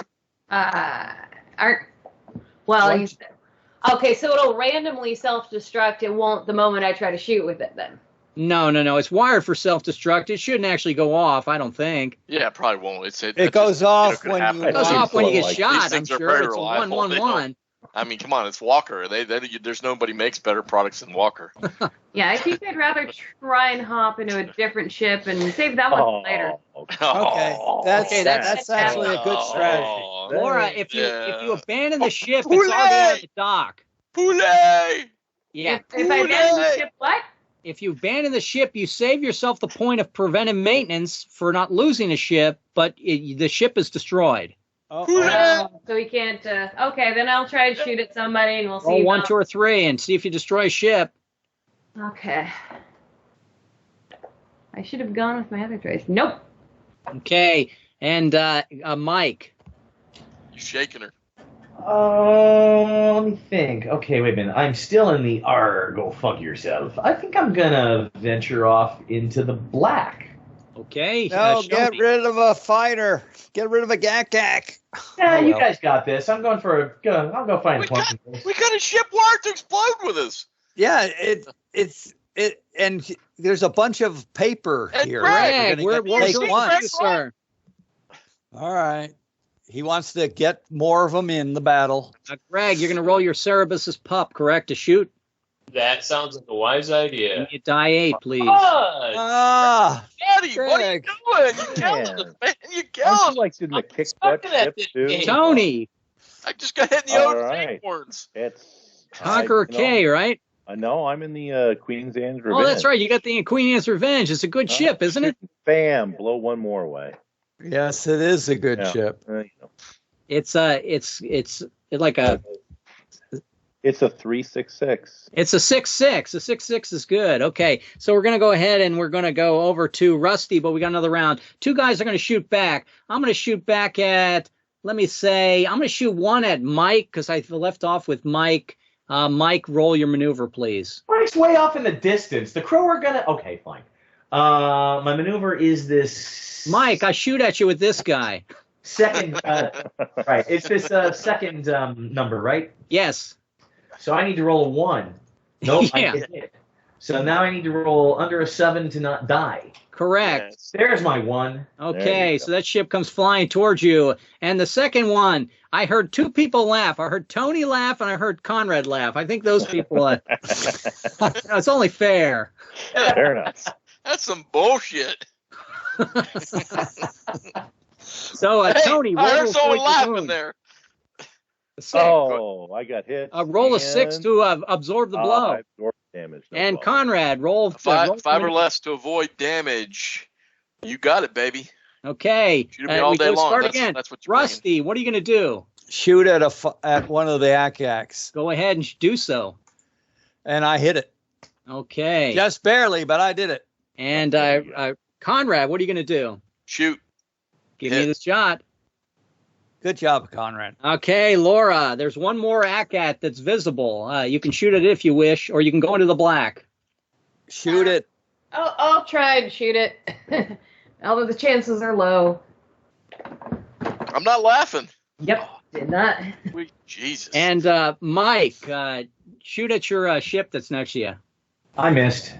Speaker 7: Okay, so it'll randomly self-destruct. It won't the moment I try to shoot with it then.
Speaker 1: No. It's wired for self-destruct. It shouldn't actually go off, I don't think.
Speaker 5: Yeah, it probably won't.
Speaker 4: It goes off when
Speaker 1: you get shot, I'm sure. It's a 1-1-1.
Speaker 5: I mean, come on, it's Walker. There's nobody makes better products than Walker.
Speaker 7: Yeah, I think I'd rather try and hop into a different ship and save that one later.
Speaker 4: Okay, that's actually a good strategy.
Speaker 1: Laura, if you abandon the ship, it's already at the dock.
Speaker 5: Poulet!
Speaker 1: Yeah.
Speaker 7: If I abandon the ship, what?
Speaker 1: If you abandon the ship, you save yourself the point of preventive maintenance for not losing a ship, but the ship is destroyed.
Speaker 7: So we can't. Okay, then I'll try and shoot at somebody, and we'll see.
Speaker 1: Roll 1, 2, or 3, and see if you destroy a ship.
Speaker 7: Okay. I should have gone with my other choice. Nope.
Speaker 1: Okay, and Mike.
Speaker 5: You shaking her?
Speaker 3: Let me think. Okay, wait a minute. I'm still in the go fuck yourself. I think I'm gonna venture off into the black.
Speaker 1: Okay.
Speaker 4: No, get rid of a fighter. Get rid of a gak.
Speaker 3: Yeah, you guys got this. I'll go find a point.
Speaker 5: We got a ship wired to explode with us.
Speaker 4: Yeah, and there's a bunch of paper here.
Speaker 1: Greg, we'll
Speaker 4: take one,
Speaker 1: sir.
Speaker 4: All right. He wants to get more of them in the battle.
Speaker 1: Greg, you're going to roll your Cerebus's pup, correct, to shoot?
Speaker 6: That sounds like a wise idea.
Speaker 1: You die 8, please.
Speaker 5: Buddy, what are you doing? You killing us, man. You killing us.
Speaker 2: Like doing the kick butt ship too.
Speaker 1: Tony.
Speaker 5: I just got hit in the overstayed horns.
Speaker 2: It's
Speaker 1: Conqueror K, right?
Speaker 2: No, I'm in the Queen's Anne's Revenge.
Speaker 1: Oh, that's right. You got the Queen Anne's Revenge. It's a good ship, isn't it?
Speaker 2: Bam! Blow one more away.
Speaker 4: Yes, it is a good ship.
Speaker 1: It's like a.
Speaker 2: It's a 366.
Speaker 1: It's a 6.6. A 6.6 is good. Okay, so we're gonna go ahead and we're gonna go over to Rusty, but we got another round. 2 guys are gonna shoot back. I'm gonna shoot back at. Let me say, I'm gonna shoot one at Mike because I left off with Mike. Mike, roll your maneuver, please.
Speaker 3: Mike's way off in the distance. The crew are gonna. Okay, fine. My maneuver is this.
Speaker 1: Mike, I shoot at you with this guy.
Speaker 3: Second. Right. It's this second number, right?
Speaker 1: Yes.
Speaker 3: So I need to roll a 1. Nope,
Speaker 1: Yeah.
Speaker 3: I get hit. So now I need to roll under a 7 to not die.
Speaker 1: Correct.
Speaker 5: Yes.
Speaker 3: There's my 1.
Speaker 1: Okay, so that ship comes flying towards you. And the second one, I heard 2 people laugh. I heard Tony laugh and I heard Conrad laugh. I think those people, it's only fair.
Speaker 2: Fair enough.
Speaker 5: That's some bullshit.
Speaker 1: So, Tony,
Speaker 5: I heard
Speaker 1: roll
Speaker 5: someone
Speaker 1: your
Speaker 5: laughing
Speaker 1: wound.
Speaker 5: there.
Speaker 2: Oh, I got hit.
Speaker 1: Roll a 6 to absorb the blow.
Speaker 2: I absorbed damage. No
Speaker 1: And
Speaker 2: problem.
Speaker 1: Conrad, roll
Speaker 5: 5 or less to avoid damage. You got it, baby.
Speaker 1: Okay.
Speaker 5: Shoot me all day long.
Speaker 1: Start again.
Speaker 5: That's what you're
Speaker 1: Rusty, what are you going to do?
Speaker 4: Shoot at one of the Akaks.
Speaker 1: Go ahead and do so.
Speaker 4: And I hit it.
Speaker 1: Okay.
Speaker 4: Just barely, but I did it.
Speaker 1: And Conrad, what are you going to do?
Speaker 5: Shoot.
Speaker 1: Give me the shot.
Speaker 4: Good job, Conrad.
Speaker 1: Okay, Laura, there's one more ACAT that's visible. You can shoot it if you wish, or you can go into the black.
Speaker 4: Shoot it.
Speaker 7: I'll try and shoot it. Although the chances are low.
Speaker 5: I'm not laughing.
Speaker 7: Yep, did not.
Speaker 5: Jesus.
Speaker 1: And Mike, shoot at your ship that's next to you.
Speaker 3: I missed.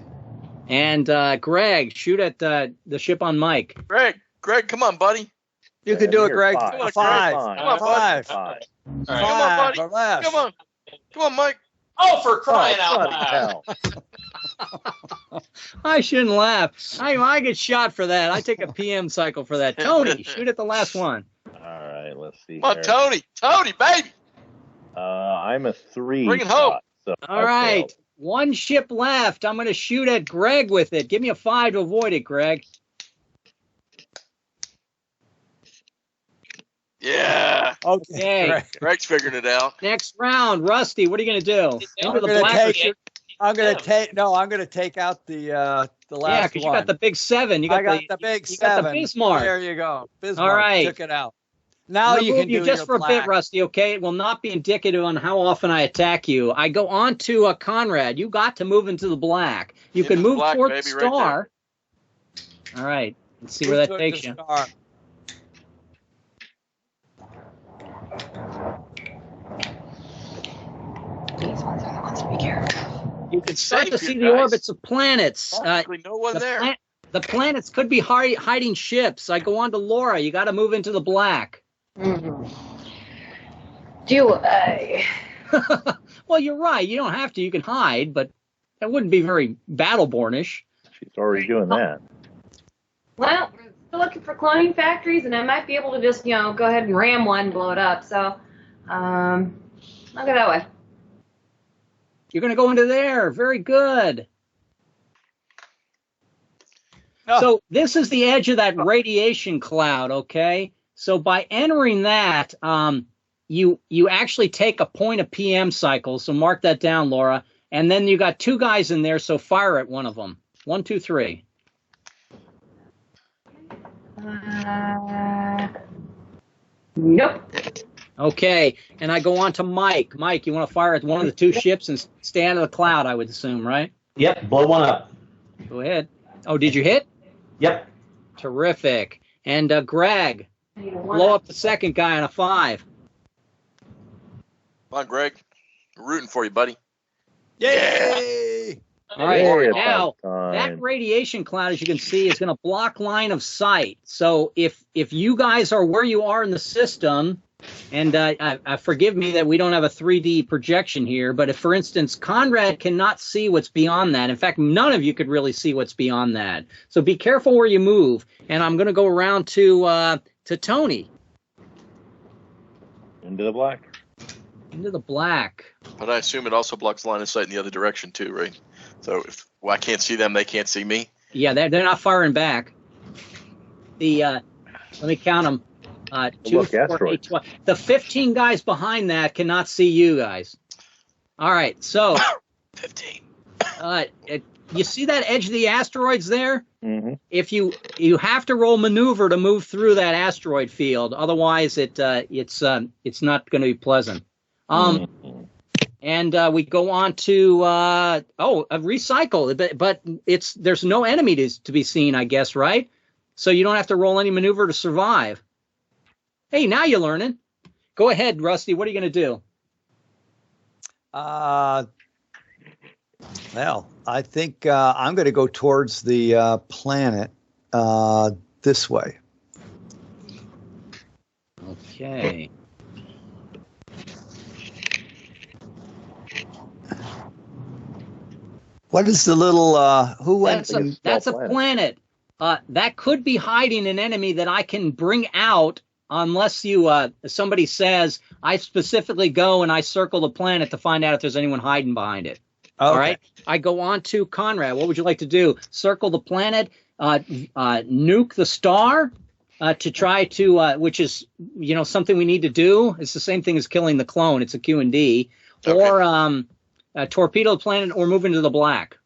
Speaker 1: And Greg, shoot at the ship on Mike.
Speaker 5: Greg, come on, buddy.
Speaker 4: You can do it, Greg.
Speaker 2: 5.
Speaker 5: Come on,
Speaker 4: Five.
Speaker 5: Greg. Come on,
Speaker 4: Five.
Speaker 2: 5.
Speaker 5: Come on, buddy.
Speaker 4: Or less.
Speaker 5: Come on. Come on, Mike.
Speaker 6: Oh, for crying out
Speaker 2: Bloody
Speaker 6: loud.
Speaker 2: hell.
Speaker 1: I shouldn't laugh. I get shot for that. I take a PM cycle for that. Tony, shoot at the last one.
Speaker 2: All right, let's see.
Speaker 5: Come on,
Speaker 2: here.
Speaker 5: Tony. Tony, baby.
Speaker 2: I'm a 3.
Speaker 5: Bring it home.
Speaker 2: shot, so
Speaker 1: All
Speaker 2: I
Speaker 1: right.
Speaker 2: failed.
Speaker 1: One ship left. I'm going to shoot at Greg with it. Give me a 5 to avoid it, Greg.
Speaker 5: Yeah.
Speaker 1: Okay.
Speaker 5: Greg's figuring it out.
Speaker 1: Next round, Rusty, what are you going to do?
Speaker 6: I'm
Speaker 1: Into the
Speaker 4: gonna
Speaker 1: black.
Speaker 4: take I'm gonna take out the last
Speaker 1: Yeah, because you
Speaker 4: one.
Speaker 1: got the big 7. You got
Speaker 4: I got the big
Speaker 1: you
Speaker 4: 7.
Speaker 1: got the Bismarck.
Speaker 4: There you go. Bismarck.
Speaker 1: All right.
Speaker 4: Took it out. Now
Speaker 1: I'm gonna
Speaker 4: you
Speaker 1: move
Speaker 4: can do
Speaker 1: just
Speaker 4: your
Speaker 1: for a bit,
Speaker 4: black.
Speaker 1: Rusty. Okay, it will not be indicative on how often I attack you. I go on to Conrad. You got to move into the black. You
Speaker 5: Into
Speaker 1: can
Speaker 5: the
Speaker 1: move
Speaker 5: black,
Speaker 1: toward
Speaker 5: baby,
Speaker 1: the
Speaker 5: right
Speaker 1: star. All right, let's see where that
Speaker 4: Took
Speaker 1: takes
Speaker 4: the
Speaker 1: you.
Speaker 4: star.
Speaker 7: These ones are the ones to be careful.
Speaker 1: You can start to
Speaker 5: Thank
Speaker 1: see
Speaker 5: you,
Speaker 1: the
Speaker 5: guys.
Speaker 1: orbits of planets.
Speaker 5: Practically no one there.
Speaker 1: The planets could be hiding ships. I go on to Laura. You got to move into the black.
Speaker 7: Mm-hmm. Do I?
Speaker 1: Well, you're right. You don't have to. You can hide, but that wouldn't be very Battlebornish.
Speaker 2: She's already doing that.
Speaker 7: Well, we're still looking for cloning factories, and I might be able to just, go ahead and ram one, blow it up. So, I'll go that way.
Speaker 1: You're going to go into there. Very good.
Speaker 4: Oh.
Speaker 1: So this is the edge of that radiation cloud, okay? So by entering that, you actually take a point of PM cycle. So mark that down, Laura. And then you got 2 guys in there, so fire at one of them. 1, 2, 3.
Speaker 7: Nope.
Speaker 1: Okay, and I go on to Mike. Mike, you want to fire at one of the 2 ships and stay out of the cloud, I would assume, right?
Speaker 3: Yep, blow one up.
Speaker 1: Go ahead. Oh, did you hit?
Speaker 3: Yep.
Speaker 1: Terrific. And Greg, blow up the second guy on a 5.
Speaker 5: Come on, Greg. We're rooting for you, buddy.
Speaker 4: Yay!
Speaker 1: All right.
Speaker 2: Yeah,
Speaker 1: Now,
Speaker 2: time.
Speaker 1: that radiation cloud, as you can see, is going to block line of sight. So if you guys are where you are in the system, and forgive me that we don't have a 3D projection here, but if, for instance, Conrad cannot see what's beyond that. In fact, none of you could really see what's beyond that. So be careful where you move. And I'm going to go around to Tony.
Speaker 2: Into the black.
Speaker 1: Into the black.
Speaker 5: But I assume it also blocks line of sight in the other direction too, right? So if I can't see them, they can't see me.
Speaker 1: Yeah, they're not firing back. Let me count them. 2, 4, 8, 12. The 15 guys behind that cannot see you guys. All right, so
Speaker 5: 15.
Speaker 1: You see that edge of the asteroids there?
Speaker 2: Mm-hmm.
Speaker 1: If you have to roll maneuver to move through that asteroid field, otherwise it's not going to be pleasant. And we go on to a recycle, but there's no enemy to be seen, I guess, right? So you don't have to roll any maneuver to survive. Hey, now you're learning. Go ahead, Rusty. What are you going to do?
Speaker 4: Well, I think I'm going to go towards the planet this way.
Speaker 1: Okay.
Speaker 4: What is the little who went?
Speaker 1: That's a planet. That could be hiding an enemy that I can bring out unless somebody says I specifically go and I circle the planet to find out if there's anyone hiding behind it.
Speaker 4: Okay.
Speaker 1: All right. I go on to Conrad. What would you like to do? Circle the planet, nuke the star to try to, which is something we need to do. It's the same thing as killing the clone. It's a Q&D. Okay. Or torpedo the planet or move into the black.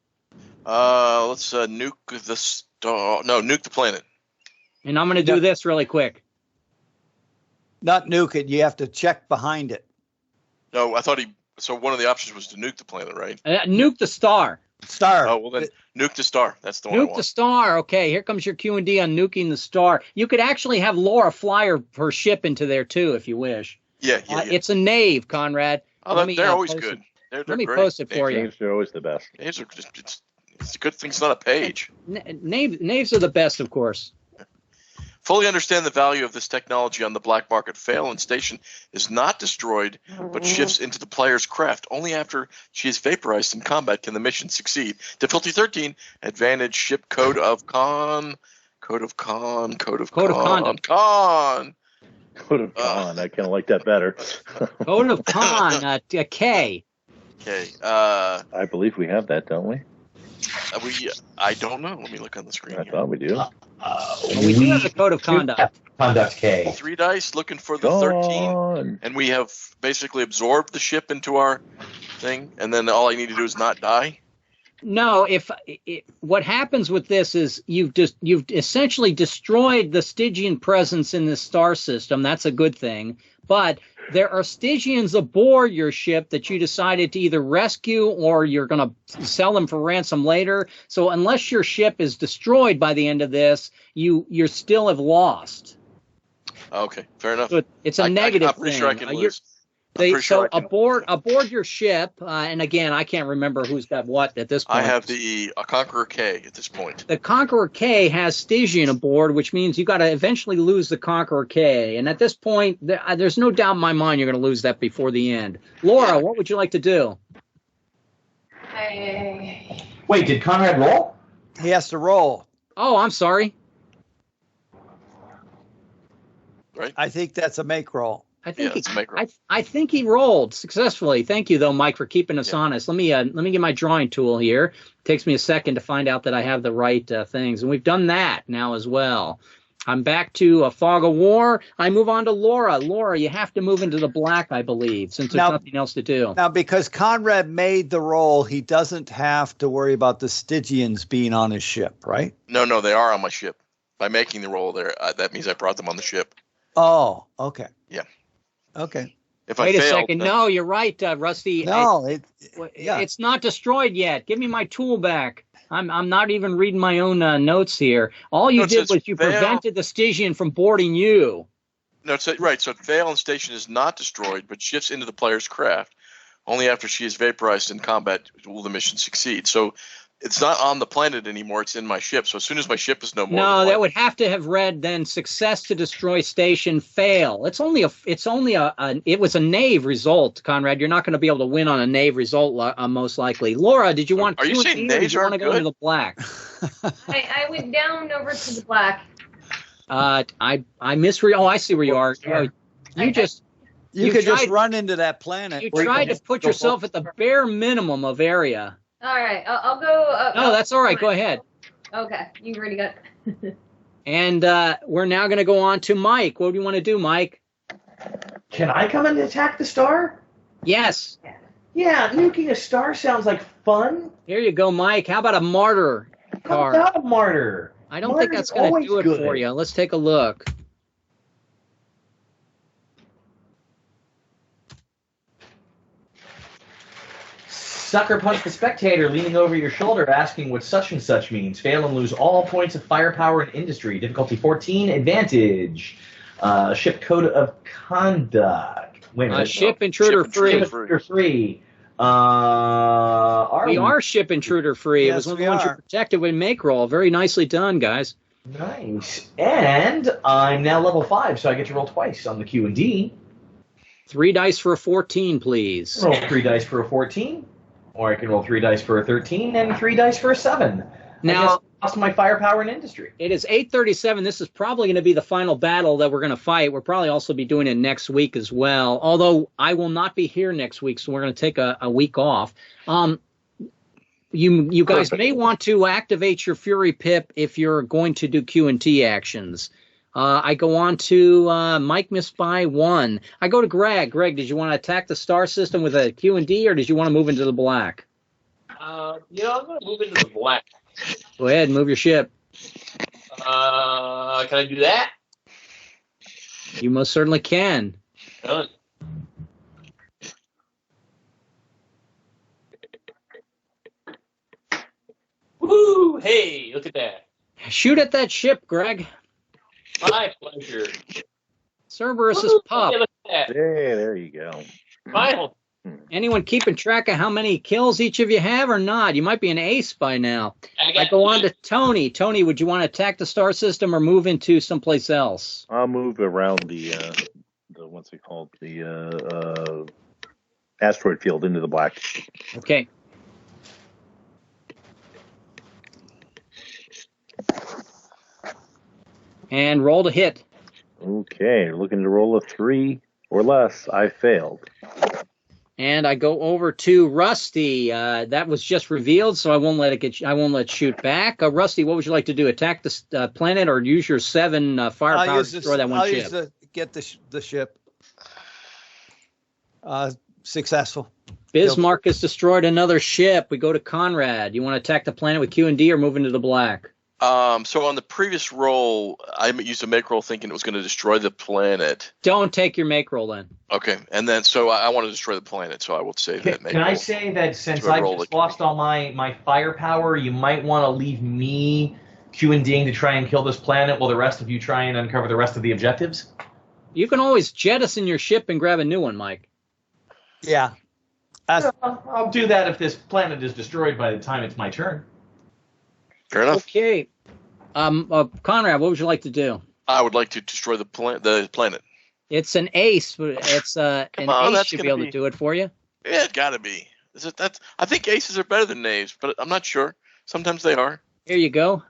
Speaker 5: Let's nuke the star. No, nuke the planet.
Speaker 1: And I'm going to do this really quick.
Speaker 4: Not nuke it. You have to check behind it.
Speaker 5: No, I thought so one of the options was to nuke the planet, right?
Speaker 1: Nuke the star.
Speaker 4: Star.
Speaker 5: Oh, well then nuke the star. That's the one I want.
Speaker 1: Nuke the star. Okay, here comes your Q&D on nuking the star. You could actually have Laura fly her ship into there too if you wish.
Speaker 5: Yeah.
Speaker 1: It's a nave, Conrad.
Speaker 5: Oh, they're always good. They're
Speaker 1: Let me
Speaker 5: great.
Speaker 1: post it for you.
Speaker 2: Naves are always the best.
Speaker 5: Naves are just, it's a good thing it's not a page.
Speaker 1: Naves are the best, of course.
Speaker 5: Fully understand the value of this technology on the black market. Fail and station is not destroyed, but shifts into the player's craft. Only after she is vaporized in combat can the mission succeed. Difficulty 13, advantage ship code of conduct.
Speaker 2: Code of Con. I kind of like that better.
Speaker 1: Code of Con, K.
Speaker 5: Okay.
Speaker 2: I believe we have that, don't we?
Speaker 5: I don't know. Let me look on the screen.
Speaker 2: I thought we do.
Speaker 1: We do have the Code of Conduct.
Speaker 3: Conduct K.
Speaker 5: 3 dice looking for the 13. And we have basically absorbed the ship into our thing. And then all I need to do is not die.
Speaker 1: No, what happens with this is you've essentially destroyed the Stygian presence in the star system. That's a good thing. But there are Stygians aboard your ship that you decided to either rescue or you're going to sell them for ransom later. So unless your ship is destroyed by the end of this, you still have lost.
Speaker 5: Okay, fair enough.
Speaker 1: So it's a negative
Speaker 5: I'm pretty
Speaker 1: thing.
Speaker 5: sure I can lose.
Speaker 1: Aboard your ship, and again, I can't remember who's got what at this point.
Speaker 5: I have the Conqueror K at this point.
Speaker 1: The Conqueror K has Stygian aboard, which means you got to eventually lose the Conqueror K. And at this point, there's no doubt in my mind you're going to lose that before the end. Laura, what would you like to do?
Speaker 3: Wait, did Conrad roll?
Speaker 4: He has to roll.
Speaker 1: Oh, I'm sorry.
Speaker 5: Right.
Speaker 4: I think that's a make roll.
Speaker 1: I think he rolled successfully. Thank you, though, Mike, for keeping us honest. Let me get my drawing tool here. It takes me a second to find out that I have the right things, and we've done that now as well. I'm back to a Fog of War. I move on to Laura. Laura, you have to move into the black, I believe, since there's nothing else to do.
Speaker 4: Now, because Conrad made the roll, he doesn't have to worry about the Stygians being on his ship, right?
Speaker 5: No, they are on my ship. By making the roll there, that means I brought them on the ship.
Speaker 4: Oh, okay.
Speaker 5: Yeah.
Speaker 4: Okay.
Speaker 1: Wait a second. No, you're right, Rusty.
Speaker 4: No,
Speaker 1: it's not destroyed yet. Give me my tool back. I'm not even reading my own notes here. All you did was you prevented the Stygian from boarding you.
Speaker 5: No, right. So fail and station is not destroyed, but shifts into the player's craft. Only after she is vaporized in combat will the mission succeed. So it's not on the planet anymore. It's in my ship. So as soon as my ship is no more,
Speaker 1: that would have to have read then success to destroy station, fail. It was a knave result, Conrad. You're not going to be able to win on a knave result, most likely. Laura, did you want?
Speaker 5: Are you saying knaves
Speaker 1: want to go into the black?
Speaker 7: I went down over to the black.
Speaker 1: I miss where. Oh, I see where you are.
Speaker 4: You could just run into that planet.
Speaker 1: You tried to put yourself at the bare minimum of area.
Speaker 7: All right, I'll go.
Speaker 1: No, that's all right. Go ahead.
Speaker 7: Okay, you already got.
Speaker 1: And we're now going to go on to Mike. What do you want to do, Mike?
Speaker 3: Can I come and attack the star?
Speaker 1: Yes.
Speaker 3: Yeah, nuking a star sounds like fun.
Speaker 1: Here you go, Mike. How about a martyr card?
Speaker 3: How about a martyr?
Speaker 1: I don't think that's going to do it for you. Let's take a look.
Speaker 3: Sucker punch the spectator leaning over your shoulder asking what such and such means. Fail and lose all points of firepower and industry. Difficulty 14, advantage. Ship code of conduct. Wait a minute.
Speaker 1: Ship intruder free.
Speaker 3: Ship intruder free.
Speaker 1: We are ship intruder free.
Speaker 4: Yes,
Speaker 1: it was one of the ones you protected with make roll. Very nicely done, guys.
Speaker 3: Nice. And I'm now level 5, so I get to roll twice on the Q&D.
Speaker 1: 3 dice for a 14, please.
Speaker 3: Roll 3 dice for a 14. Or I can roll 3 dice for a 13 and 3 dice for a 7.
Speaker 1: Now,
Speaker 3: I lost my firepower and industry.
Speaker 1: It is 8:37. This is probably going to be the final battle that we're going to fight. We'll probably also be doing it next week as well. Although I will not be here next week, so we're going to take a week off. You guys may want to activate your Fury Pip if you're going to do Q&T actions. I go on to Mike missed by 1. I go to Greg. Greg, did you want to attack the star system with a Q&D, or did you want to move into the black?
Speaker 6: I'm going to move into the black.
Speaker 1: Go ahead, move your ship.
Speaker 6: Can I do that?
Speaker 1: You most certainly can.
Speaker 6: Done. Woo! Hey, look at that.
Speaker 1: Shoot at that ship, Greg.
Speaker 6: My pleasure.
Speaker 1: Cerberus's pup.
Speaker 6: Hey, look at that.
Speaker 2: Hey, there you go.
Speaker 6: Final.
Speaker 1: Anyone keeping track of how many kills each of you have or not? You might be an ace by now. I go on to Tony. Tony, would you want to attack the star system or move into someplace else?
Speaker 2: I'll move around the what's it called? The asteroid field into the black.
Speaker 1: Okay. And roll to hit.
Speaker 2: Okay, looking to roll a 3 or less. I failed.
Speaker 1: And I go over to Rusty. That was just revealed, so I won't let it shoot back. Rusty, what would you like to do? Attack the planet, or use your 7 firepower to destroy that one ship?
Speaker 4: Get the ship. Successful.
Speaker 1: Bismarck has destroyed another ship. We go to Conrad. You want to attack the planet with Q&D or move into the black?
Speaker 5: So on the previous roll, I used a make roll thinking it was going to destroy the planet.
Speaker 1: Don't take your make roll then.
Speaker 5: Okay, and then so I want to destroy the planet, so I will say that.
Speaker 3: Can I say that since I've just lost all my firepower, you might want to leave me Q&Ding to try and kill this planet while the rest of you try and uncover the rest of the objectives?
Speaker 1: You can always jettison your ship and grab a new one, Mike.
Speaker 4: Yeah.
Speaker 3: I'll do that if this planet is destroyed by the time it's my turn.
Speaker 5: Fair enough.
Speaker 1: Okay. Conrad, what would you like to do?
Speaker 5: I would like to destroy the planet.
Speaker 1: It's an ace. It's an ace should be able to do it for you.
Speaker 5: Yeah, it got to be. I think aces are better than knaves, but I'm not sure. Sometimes they are.
Speaker 1: Here you go.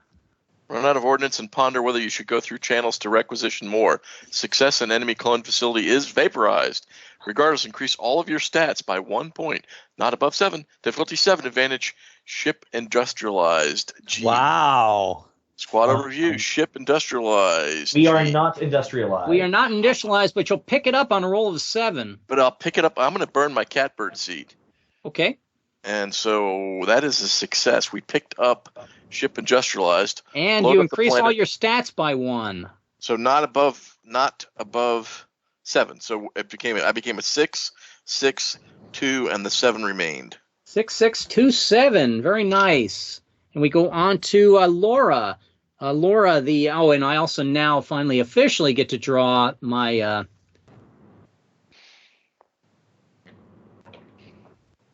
Speaker 5: Run out of ordnance and ponder whether you should go through channels to requisition more. Success in enemy clone facility is vaporized. Regardless, increase all of your stats by 1 point. Not above 7. Difficulty 7. Advantage. Ship industrialized. G.
Speaker 4: Wow.
Speaker 5: Squad overview. Ship industrialized.
Speaker 3: We are not industrialized.
Speaker 1: We are not industrialized, but you'll pick it up on a roll of 7.
Speaker 5: But I'll pick it up. I'm going to burn my catbird seed.
Speaker 1: Okay.
Speaker 5: And so that is a success. We picked up ship industrialized.
Speaker 1: And you increase all your stats by 1.
Speaker 5: So not above 7. So I became a 6, 6, 2, and the 7 remained.
Speaker 1: 6627. Very nice. And we go on to Laura. Laura, and I also now finally officially get to draw my.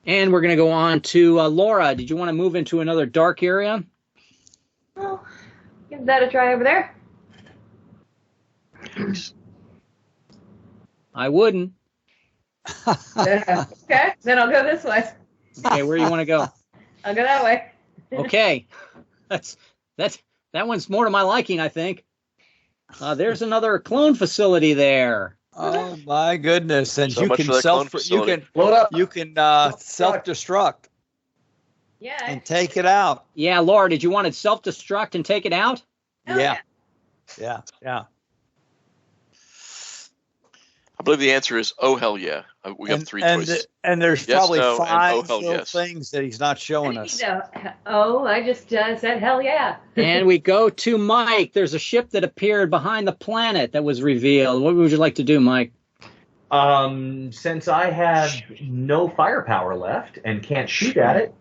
Speaker 1: And we're going to go on to Laura. Did you want to move into another dark area?
Speaker 7: Well, give that a try over there.
Speaker 1: I wouldn't.
Speaker 7: Okay, then I'll go this way.
Speaker 1: Okay, where do you want to go?
Speaker 7: I'll go that way.
Speaker 1: Okay, that one's more to my liking, I think. There's another clone facility there.
Speaker 4: Oh my goodness! And
Speaker 5: So
Speaker 4: you
Speaker 5: much
Speaker 4: can
Speaker 5: for that clone
Speaker 3: Load up.
Speaker 4: self-destruct
Speaker 7: Yeah.
Speaker 4: and take it out.
Speaker 1: Yeah, Laura, did you want to self-destruct and take it out?
Speaker 7: Oh,
Speaker 4: Yeah.
Speaker 5: I believe the answer is oh hell yeah. We have 3 choices.
Speaker 4: And there's
Speaker 5: Yes,
Speaker 4: probably
Speaker 5: no, and
Speaker 4: 5
Speaker 5: hell
Speaker 4: little
Speaker 5: yes.
Speaker 4: things that he's not showing us.
Speaker 7: I just said hell yeah.
Speaker 1: And we go to Mike. There's a ship that appeared behind the planet that was revealed. What would you like to do, Mike?
Speaker 3: Since I have no firepower left and can't shoot at it,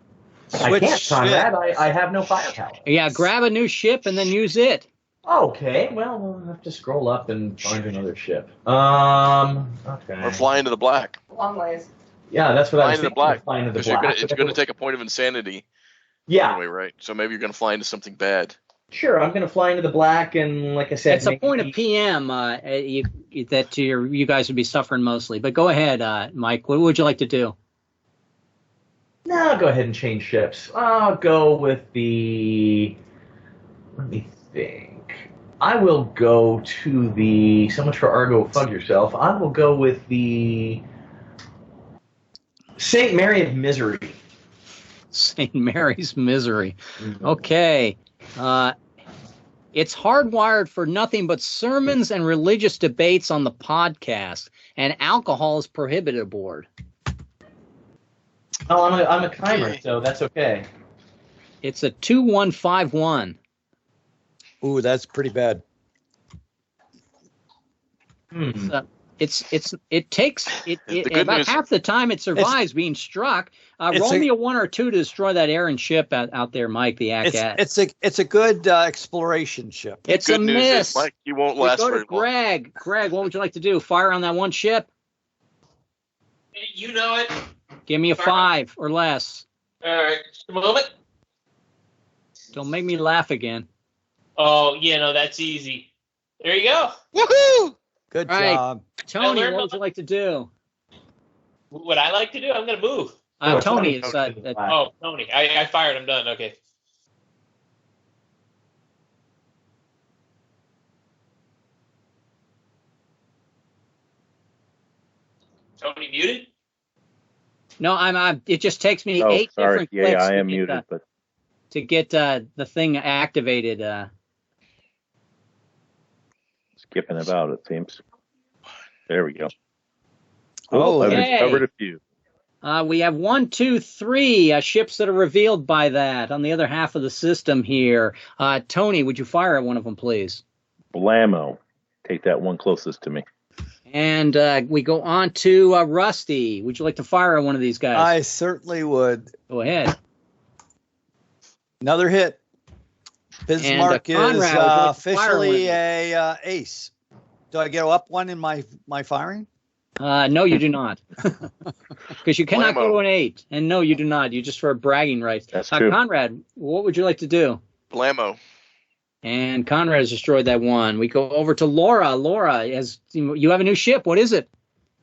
Speaker 3: I
Speaker 4: Switch
Speaker 3: can't, Conrad.
Speaker 4: ship.
Speaker 3: I have no firepower.
Speaker 1: Yeah, grab a new ship and then use it.
Speaker 3: Okay, well, we'll have to scroll up and find another ship. Okay.
Speaker 5: Or fly into the black.
Speaker 7: Long ways.
Speaker 3: Yeah, that's what I was
Speaker 5: Fly into the
Speaker 3: thinking.
Speaker 5: black.
Speaker 3: Fly into the
Speaker 5: Because
Speaker 3: black.
Speaker 5: it's going to take a point of insanity.
Speaker 3: Yeah,
Speaker 5: Anyway, right? So maybe you're going to fly into something bad.
Speaker 3: sure. I'm going to fly into the black, and like I said,
Speaker 1: It's a point of PM that you guys would be suffering mostly. But go ahead, Mike. What would you like to do?
Speaker 3: No, I'll go ahead and change ships. I'll go with the. Let me think. I will go to the. So much for Argo, fund yourself. I will go with the. St. Mary of Misery.
Speaker 1: St. Mary's Misery. Okay. It's hardwired for nothing but sermons and religious debates on the podcast, and alcohol is prohibited aboard.
Speaker 3: Oh, I'm a timer, so that's okay.
Speaker 1: It's a 2151.
Speaker 4: Ooh, that's pretty bad.
Speaker 1: It takes
Speaker 5: good
Speaker 1: about
Speaker 5: news-
Speaker 1: half the time it survives being struck. Roll me a 1 or 2 to destroy that Aaron ship out there, Mike. The ACAT.
Speaker 4: It's a good exploration ship.
Speaker 1: It's
Speaker 5: Good
Speaker 1: a
Speaker 5: news
Speaker 1: miss.
Speaker 5: is, Mike, you won't
Speaker 1: We
Speaker 5: last
Speaker 1: go
Speaker 5: very
Speaker 1: to
Speaker 5: long.
Speaker 1: Greg. Greg, what would you like to do? Fire on that one ship?
Speaker 6: You know it.
Speaker 1: Give me a 5 or less.
Speaker 6: All right, just a moment.
Speaker 1: Don't make me laugh again.
Speaker 6: Oh, that's easy. There you go.
Speaker 5: Woohoo!
Speaker 4: Good
Speaker 1: All right.
Speaker 4: job.
Speaker 1: Tony,
Speaker 6: learned
Speaker 1: what would you like to do?
Speaker 6: What I like to do, I'm going to move.
Speaker 1: Tony, it's
Speaker 6: Oh, Tony. I fired. I'm done. Okay. Tony muted?
Speaker 1: no. I'm. It just takes me
Speaker 2: Oh,
Speaker 1: 8
Speaker 2: sorry.
Speaker 1: different
Speaker 2: Yeah,
Speaker 1: clicks
Speaker 2: I
Speaker 1: to
Speaker 2: am
Speaker 1: get,
Speaker 2: muted, but
Speaker 1: to get the thing activated.
Speaker 2: skipping about, it seems. There we go.
Speaker 4: Oh,
Speaker 2: I've
Speaker 1: okay.
Speaker 2: discovered a few.
Speaker 1: We have 1, 2, 3 ships that are revealed by that on the other half of the system here. Tony, would you fire at one of them, please?
Speaker 2: Blammo. Take that one closest to me.
Speaker 1: And we go on to Rusty. Would you like to fire at one of these guys?
Speaker 4: I certainly would.
Speaker 1: Go ahead.
Speaker 4: Another hit. Bismarck is
Speaker 1: Conrad, would you like to fire
Speaker 4: officially
Speaker 1: one?
Speaker 4: a ace. Do I get up one in my firing?
Speaker 1: No, you do not. Because you cannot go
Speaker 5: Blammo.
Speaker 1: to an 8. And no, you do not. You just for bragging rights.
Speaker 2: That's true.
Speaker 1: Conrad, what would you like to do?
Speaker 5: Blammo.
Speaker 1: And Conrad has destroyed that one. We go over to Laura. Laura, you have a new ship. What is it?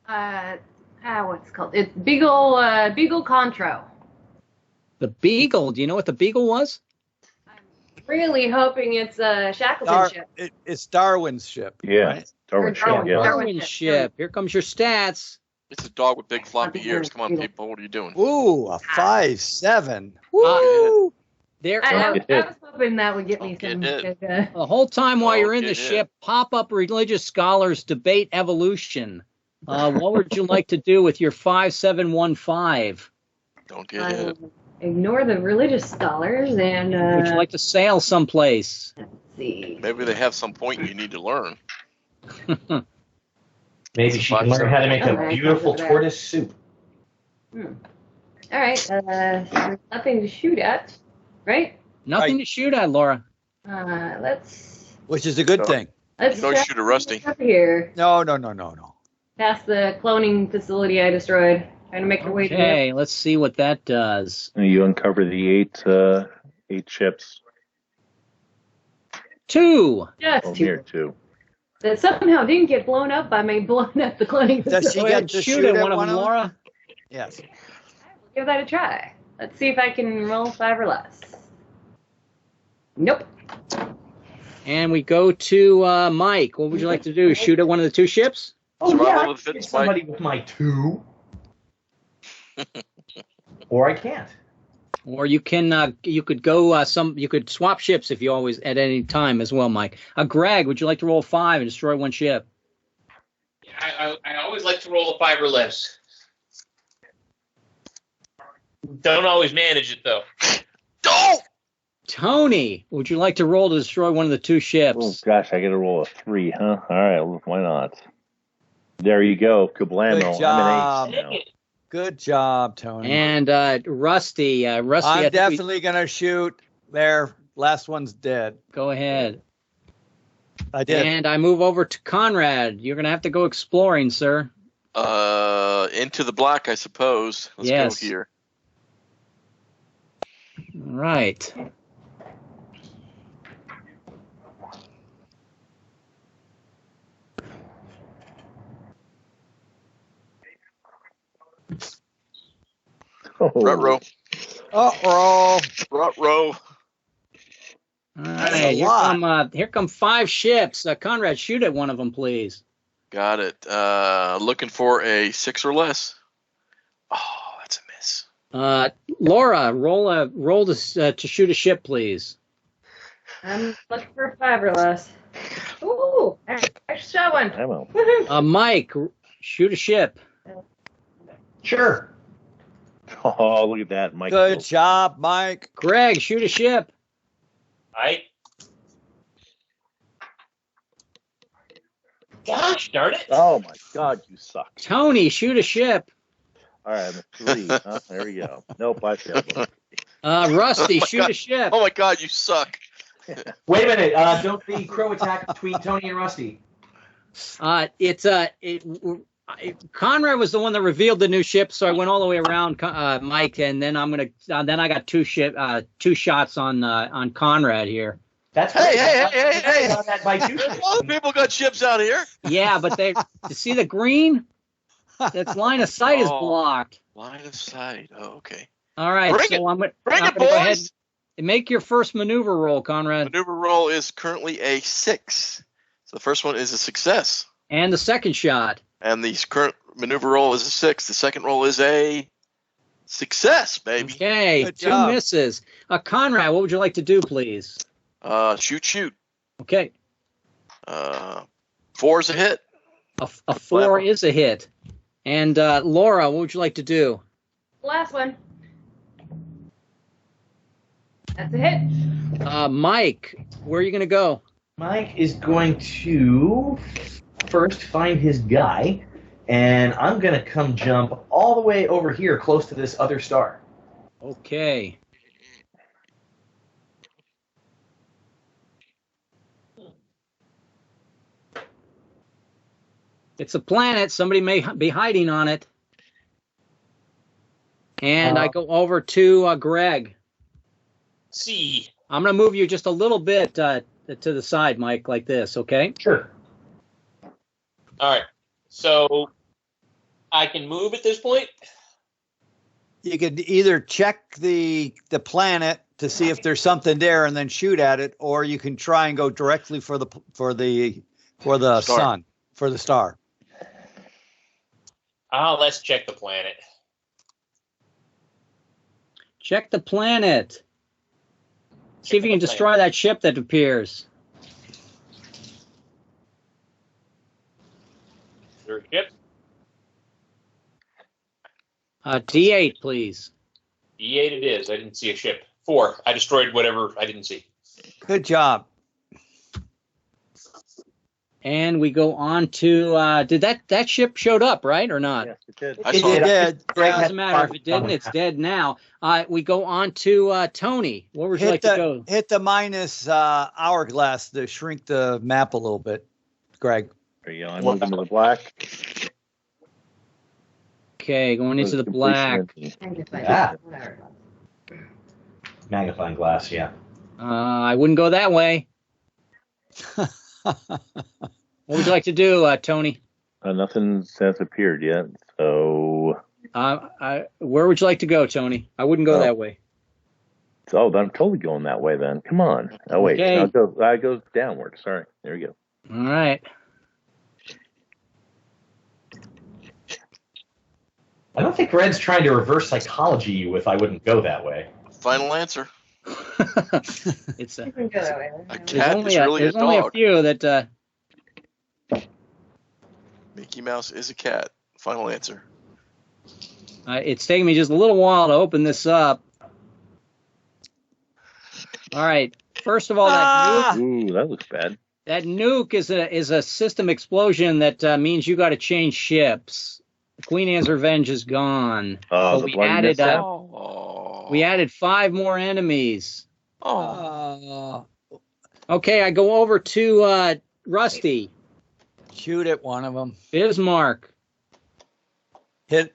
Speaker 7: What's it called? It's Beagle Contro.
Speaker 1: The Beagle. Do you know what the Beagle was?
Speaker 7: Really hoping it's a Shackleton ship.
Speaker 4: It's Darwin's ship.
Speaker 2: Yeah.
Speaker 4: Right?
Speaker 2: Darwin ship, yeah.
Speaker 1: Darwin ship. Here comes your stats.
Speaker 5: It's a dog with big floppy ears. Come on, people. What are you doing?
Speaker 4: Ooh, a 5-7. Woo!
Speaker 1: There
Speaker 7: I
Speaker 1: are,
Speaker 7: was hoping that would get me
Speaker 5: Don't
Speaker 7: some.
Speaker 5: get it.
Speaker 7: Because,
Speaker 1: the whole time while you're in the
Speaker 5: Okay,
Speaker 1: ship, pop-up religious scholars debate evolution. What would you like to do with your 5715?
Speaker 5: Don't get hit.
Speaker 7: ignore the religious scholars and.
Speaker 1: Would you like to sail someplace?
Speaker 7: Let's see.
Speaker 5: Maybe they have some point you need to learn.
Speaker 3: Maybe she can learn how to make a beautiful tortoise soup.
Speaker 7: All right. Nothing to shoot at, right?
Speaker 1: Nothing to shoot at, Laura.
Speaker 7: Let's.
Speaker 4: Which is a good thing.
Speaker 7: Let's
Speaker 5: Don't shoot a Rusty.
Speaker 7: Up here.
Speaker 4: No.
Speaker 7: Past the cloning facility I destroyed. Trying to make her way to
Speaker 1: Okay, let's see what that does.
Speaker 2: You uncover the eight ships.
Speaker 1: 2.
Speaker 7: Just
Speaker 2: Oh,
Speaker 7: two.
Speaker 2: here, 2.
Speaker 7: That somehow didn't get blown up by me blowing up the cloning
Speaker 4: Does
Speaker 7: facility.
Speaker 4: she get to
Speaker 1: shoot at one of them, Laura?
Speaker 4: Yes.
Speaker 7: Give that a try. Let's see if I can roll 5 or less. Nope.
Speaker 1: And we go to Mike. What would you like to do? Shoot at one of the 2 ships?
Speaker 3: Oh,
Speaker 5: Survival
Speaker 3: yeah, I
Speaker 5: of
Speaker 3: can
Speaker 5: the fittest,
Speaker 3: get somebody with my 2. Or I can't.
Speaker 1: Or you can you could go you could swap ships if you always at any time as well, Mike. Greg, would you like to roll 5 and destroy 1 ship?
Speaker 6: I always like to roll a 5 or less. Don't always manage it though.
Speaker 5: Don't.
Speaker 1: Tony, would you like to roll to destroy one of the 2 ships?
Speaker 2: Oh gosh, I got to roll a 3, huh? All right, well, why not? There you go, kablamo!
Speaker 4: Good job.
Speaker 2: I'm an ace now.
Speaker 4: Good job, Tony.
Speaker 1: And Rusty,
Speaker 4: I'm
Speaker 1: I think
Speaker 4: definitely going to shoot. There, last one's dead.
Speaker 1: go ahead.
Speaker 4: I did.
Speaker 1: And I move over to Conrad. You're going to have to go exploring, sir.
Speaker 5: Into the black, I suppose. Let's
Speaker 1: Yes.
Speaker 5: go here.
Speaker 1: All right.
Speaker 2: Oh.
Speaker 5: Rut-row.
Speaker 4: Uh-oh.
Speaker 5: Rut-row.
Speaker 1: All
Speaker 4: That's
Speaker 1: right.
Speaker 4: a
Speaker 1: Here come 5 ships. Conrad, shoot at one of them, please.
Speaker 5: Got it. Looking for a 6 or less. Oh, that's a miss.
Speaker 1: Laura, roll to shoot a ship, please.
Speaker 7: I'm looking for a 5 or less. Ooh, I shot one.
Speaker 2: Ammo.
Speaker 7: Woohoo.
Speaker 1: Mike, shoot a ship.
Speaker 3: Sure.
Speaker 2: Oh, look at that, Mike.
Speaker 4: Good job, Mike.
Speaker 1: Greg, shoot a ship.
Speaker 6: Gosh darn it.
Speaker 2: Oh my God, you suck.
Speaker 1: Tony, shoot a ship.
Speaker 2: All right, I'm a 3. Huh? There we go. Nope, I failed.
Speaker 1: Rusty,
Speaker 5: my
Speaker 1: shoot
Speaker 5: God.
Speaker 1: a ship.
Speaker 5: Oh my God, you suck.
Speaker 3: Wait a minute. Don't the crow attack between Tony and Rusty?
Speaker 1: Conrad was the one that revealed the new ship, so I went all the way around Mike, and then then I got 2 shots on Conrad here.
Speaker 3: That's
Speaker 5: Hey,
Speaker 3: great.
Speaker 5: hey.
Speaker 3: That by 2 ships.
Speaker 5: Other people got ships out here.
Speaker 1: Yeah, but to see the green, that's line of sight is
Speaker 5: Oh.
Speaker 1: blocked.
Speaker 5: Line of sight. Oh, okay.
Speaker 1: All right,
Speaker 5: Bring
Speaker 1: so
Speaker 5: it.
Speaker 1: I'm
Speaker 5: Bring
Speaker 1: gonna
Speaker 5: it,
Speaker 1: go ahead
Speaker 5: boys.
Speaker 1: and make your first maneuver roll, Conrad,
Speaker 5: Maneuver roll is currently a 6. So the first one is a success.
Speaker 1: and the second shot.
Speaker 5: And the current maneuver roll is a 6. The second roll is a success, baby.
Speaker 1: Okay,
Speaker 4: Good
Speaker 1: 2
Speaker 4: job.
Speaker 1: misses. Conrad, what would you like to do, please?
Speaker 5: Shoot.
Speaker 1: Okay,
Speaker 5: 4 is a hit.
Speaker 1: a 4 is a hit. And Laura, what would you like to do?
Speaker 7: Last one. That's a hit.
Speaker 1: Mike, where are you going to go?
Speaker 3: Mike is going to first find his guy, and I'm going to come jump all the way over here close to this other star.
Speaker 1: Okay. It's a planet. Somebody may be hiding on it. And I go over to Greg.
Speaker 6: See.
Speaker 1: I'm going to move you just a little bit to the side, Mike, like this, okay?
Speaker 3: Sure.
Speaker 6: All right. So I can move at this point.
Speaker 4: You could either check the planet to see if there's something there and then shoot at it, or you can try and go directly for the sun, for the star.
Speaker 6: Let's check the planet.
Speaker 1: Check the planet. See if you can destroy that ship that appears.
Speaker 6: Your ship.
Speaker 1: D8, please.
Speaker 6: D8 it is. I didn't see a ship. 4. I destroyed whatever I didn't see.
Speaker 4: Good job.
Speaker 1: And we go on to did that ship showed up, right, or not?
Speaker 2: Yes, it did.
Speaker 5: I saw it.
Speaker 4: did.
Speaker 1: Doesn't matter if it didn't. It's dead now. We go on to Tony. Where would you like to go?
Speaker 4: Hit the minus hourglass to shrink the map a little bit, Greg.
Speaker 2: There you go. I'm moving to the black.
Speaker 1: Okay, going into the black.
Speaker 3: Magnifying glass, yeah.
Speaker 1: I wouldn't go that way. What would you like to do, Tony?
Speaker 2: Nothing has appeared yet, so.
Speaker 1: Where would you like to go, Tony? I wouldn't go that way.
Speaker 2: Oh, I'm totally going that way then. Come on. Oh wait,
Speaker 1: okay.
Speaker 2: I go downward. Sorry. There we go.
Speaker 1: All right.
Speaker 3: I don't think Red's trying to reverse psychology you if I wouldn't go that way.
Speaker 5: Final answer.
Speaker 1: It's
Speaker 7: You can go that way.
Speaker 5: A cat is really a
Speaker 1: there's only a
Speaker 5: dog.
Speaker 1: few that.
Speaker 5: Mickey Mouse is a cat. Final answer.
Speaker 1: It's taking me just a little while to open this up. All right. First of all, that nuke.
Speaker 2: Ooh, that looks bad.
Speaker 1: That nuke is a system explosion that means you got to change ships. Queen Anne's Revenge is gone.
Speaker 2: Oh,
Speaker 1: but we added 5 more enemies.
Speaker 5: Oh.
Speaker 1: Okay, I go over to Rusty.
Speaker 4: Shoot at one of them.
Speaker 1: Bismarck.
Speaker 4: Hit.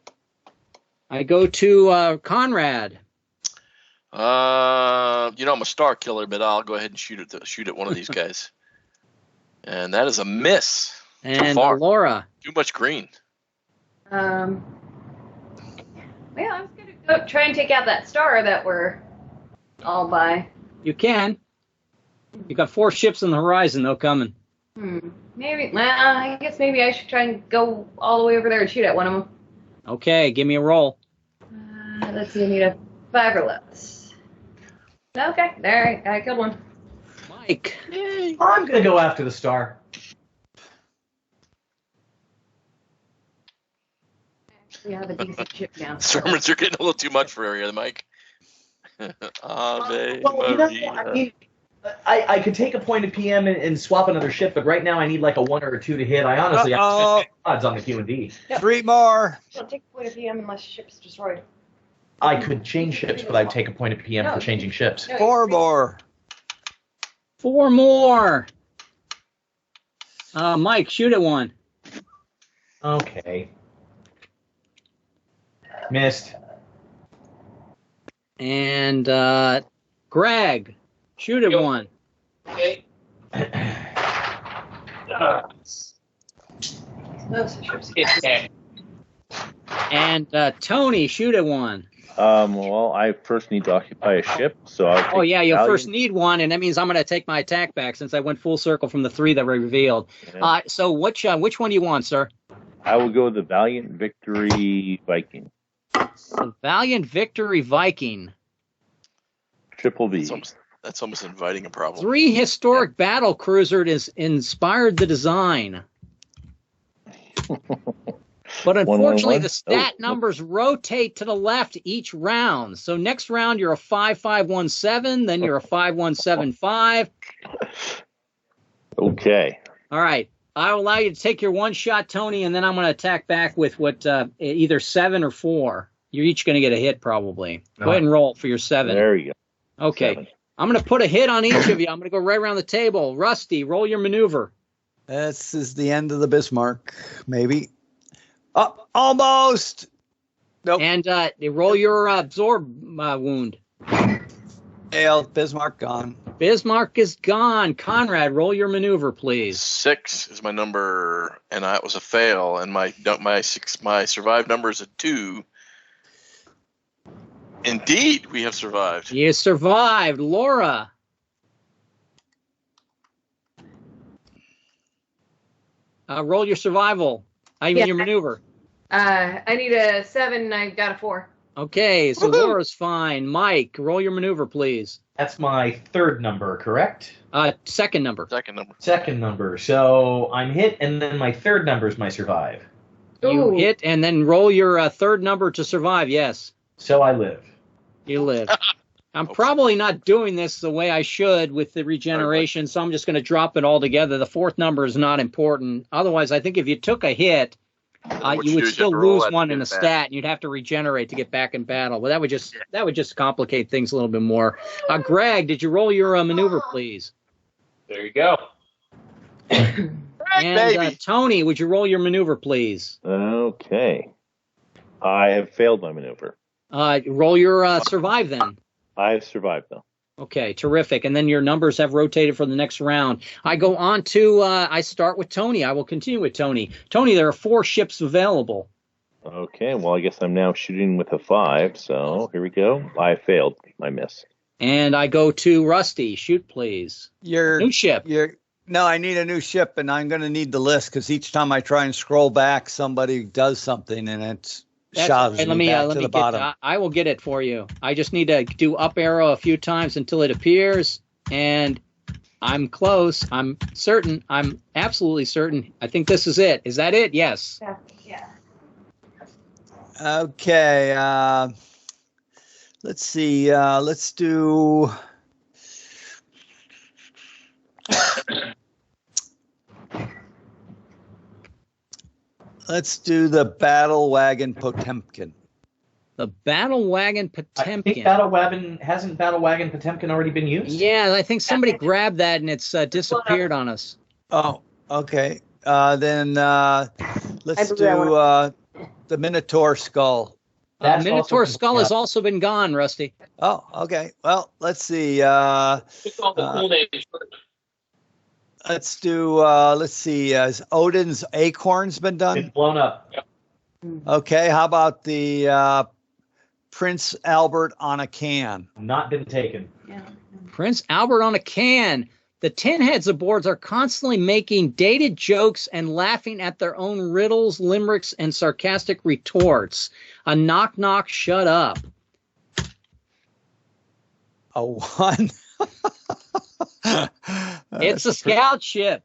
Speaker 1: I go to Conrad.
Speaker 5: I'm a star killer, but I'll go ahead and shoot at one of these guys. And that is a miss.
Speaker 1: And
Speaker 5: Too far.
Speaker 1: Laura.
Speaker 5: Too much green.
Speaker 7: Well, I was gonna go try and take out that star that we're all by.
Speaker 1: You can. You got 4 ships on the horizon, though, coming.
Speaker 7: Maybe. Well, I guess maybe I should try and go all the way over there and shoot at one of them.
Speaker 1: Okay, give me a roll.
Speaker 7: Let's see. I need a 5 or less. Okay, there. I killed one.
Speaker 1: Mike.
Speaker 3: Yay. I'm gonna go after the star.
Speaker 7: We have a decent ship now.
Speaker 5: Sermons are getting a little too much for area, Mike.
Speaker 3: I could take a point of PM and swap another ship, but right now I need like a 1 or a 2 to hit. I honestly have odds on the Q&D.
Speaker 7: Yep.
Speaker 4: 3 more.
Speaker 7: Don't take a point of PM unless ship's destroyed.
Speaker 3: I could change ships, but I'd take a point of PM for changing ships.
Speaker 4: 4 more.
Speaker 1: 4 more. Mike, shoot at one.
Speaker 3: Okay. Missed.
Speaker 1: And Greg, shoot at one.
Speaker 6: Okay.
Speaker 1: Okay. And Tony, shoot at one.
Speaker 2: Well, I first need to occupy a ship, so I'll take
Speaker 1: you'll first need one, and that means I'm going to take my attack back since I went full circle from the 3 that were revealed.
Speaker 2: Yeah.
Speaker 1: So which one do you want, sir?
Speaker 2: I will go the Valiant Victory Viking.
Speaker 1: The Valiant Victory Viking.
Speaker 2: Triple V.
Speaker 5: That's almost inviting a problem.
Speaker 1: 3 historic battle cruiser has inspired the design. But unfortunately, the stat numbers rotate to the left each round. So next round, you're a 5517, then you're a 5175.
Speaker 2: Okay.
Speaker 1: All right. I'll allow you to take your 1 shot, Tony, and then I'm going to attack back with either 7 or 4. You're each going to get a hit, probably. Go ahead and roll for your 7.
Speaker 2: There you go.
Speaker 1: Okay.
Speaker 2: 7.
Speaker 1: I'm going to put a hit on each of you. I'm going to go right around the table. Rusty, roll your maneuver.
Speaker 4: This is the end of the Bismarck, maybe. Almost. Nope.
Speaker 1: And roll your absorb wound.
Speaker 4: Bismarck gone.
Speaker 1: Bismarck is gone. Conrad, roll your maneuver, please.
Speaker 5: 6 is my number, and that was a fail. And my survived number is a 2. Indeed, we have survived.
Speaker 1: You survived. Laura. Roll your survival. Your maneuver.
Speaker 7: I need a 7 and I got a 4.
Speaker 1: Okay, so Laura's fine. Mike, roll your maneuver, please.
Speaker 3: That's my 3rd number, correct?
Speaker 1: Second number.
Speaker 3: Second number. So I'm hit, and then my 3rd number is my survive.
Speaker 1: You hit, and then roll your 3rd number to survive, yes.
Speaker 3: So I live.
Speaker 1: You live. I'm probably not doing this the way I should with the regeneration, so I'm just going to drop it all together. The fourth number is not important. Otherwise, I think if you took a hit, you would still lose one in a stat, and you'd have to regenerate to get back in battle. But that would just complicate things a little bit more. Greg, did you roll your maneuver, please?
Speaker 6: There you go.
Speaker 1: And Tony, would you roll your maneuver, please?
Speaker 2: Okay. I have failed my maneuver.
Speaker 1: Roll your survive then.
Speaker 2: I've survived, though.
Speaker 1: Okay, terrific. And then your numbers have rotated for the next round. I go on to, I start with Tony. I will continue with Tony. Tony, there are 4 ships available.
Speaker 2: Okay, well, I guess I'm now shooting with a 5, so here we go. I failed. I missed.
Speaker 1: And I go to Rusty. Shoot, please. New ship.
Speaker 4: No, I need a new ship, and I'm going to need the list, because each time I try and scroll back, somebody does something, and it's shoves me back to the bottom.
Speaker 1: I will get it for you. I just need to do up arrow a few times until it appears, and I'm close. I'm certain. I'm absolutely certain. I think this is it. Is that it? Yes.
Speaker 7: Yeah.
Speaker 4: Okay. Let's see. Let's do... Let's do the Battle Wagon Potemkin.
Speaker 1: The Battle Wagon Potemkin.
Speaker 3: I think hasn't Battle Wagon Potemkin already been used?
Speaker 1: Yeah, I think somebody grabbed that and it's disappeared on us.
Speaker 4: Oh, okay. Then let's do the Minotaur Skull.
Speaker 1: Minotaur Skull has also been gone, Rusty.
Speaker 4: Oh, okay. Well, let's see. Let's do, let's see, has Odin's Acorns been done?
Speaker 3: It's blown up. Yep.
Speaker 4: Okay, how about the Prince Albert on a can?
Speaker 3: Not been taken.
Speaker 7: Yeah.
Speaker 1: Prince Albert on a can. The tin heads aboard are constantly making dated jokes and laughing at their own riddles, limericks, and sarcastic retorts. A knock knock, shut up.
Speaker 4: A 1.
Speaker 1: It's a scout ship.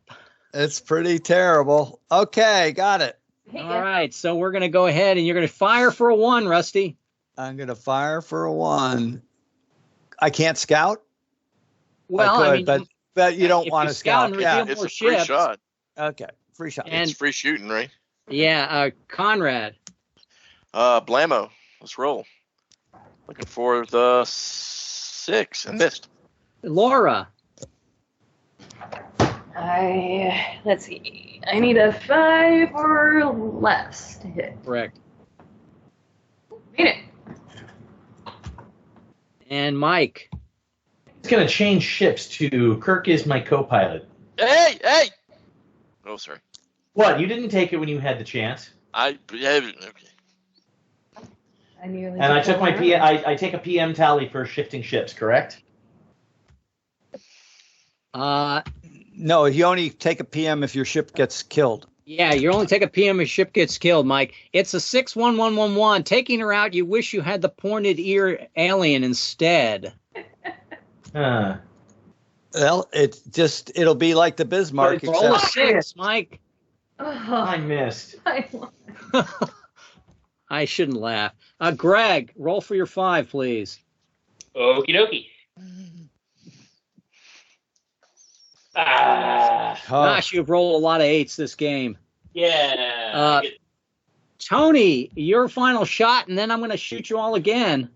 Speaker 4: It's pretty terrible. Okay, got it.
Speaker 1: All right, so we're going to go ahead and you're going to fire for a 1, Rusty.
Speaker 4: I'm going to fire for a 1. I can't scout?
Speaker 1: Well,
Speaker 4: I could, but you don't want to scout.
Speaker 5: Yeah, it's a free shot.
Speaker 4: Okay, free shot.
Speaker 5: And it's free shooting, right?
Speaker 1: Yeah, Conrad.
Speaker 5: Blammo. Let's roll. Looking for the 6 and missed.
Speaker 1: Laura.
Speaker 7: Let's see. I need a 5 or less to hit.
Speaker 1: Correct.
Speaker 7: Made it.
Speaker 1: And Mike.
Speaker 3: It's going to change ships to Kirk is my co-pilot.
Speaker 5: Hey! Oh, sorry.
Speaker 3: What? You didn't take it when you had the chance.
Speaker 5: Okay.
Speaker 7: I
Speaker 3: took my I take a PM tally for shifting ships, correct?
Speaker 4: No, you only take a PM if your ship gets killed.
Speaker 1: Yeah, you only take a PM if ship gets killed, Mike. It's a 61111. Taking her out, you wish you had the pointed ear alien instead.
Speaker 4: Well, it'll be like the Bismarck.
Speaker 1: Roll a 6, Mike.
Speaker 7: Oh,
Speaker 3: I missed.
Speaker 1: I shouldn't laugh. Greg, roll for your 5, please.
Speaker 6: Okie dokie.
Speaker 1: Gosh, you've rolled a lot of 8s this game.
Speaker 6: Yeah.
Speaker 1: Tony, your final shot, and then I'm going to shoot you all again.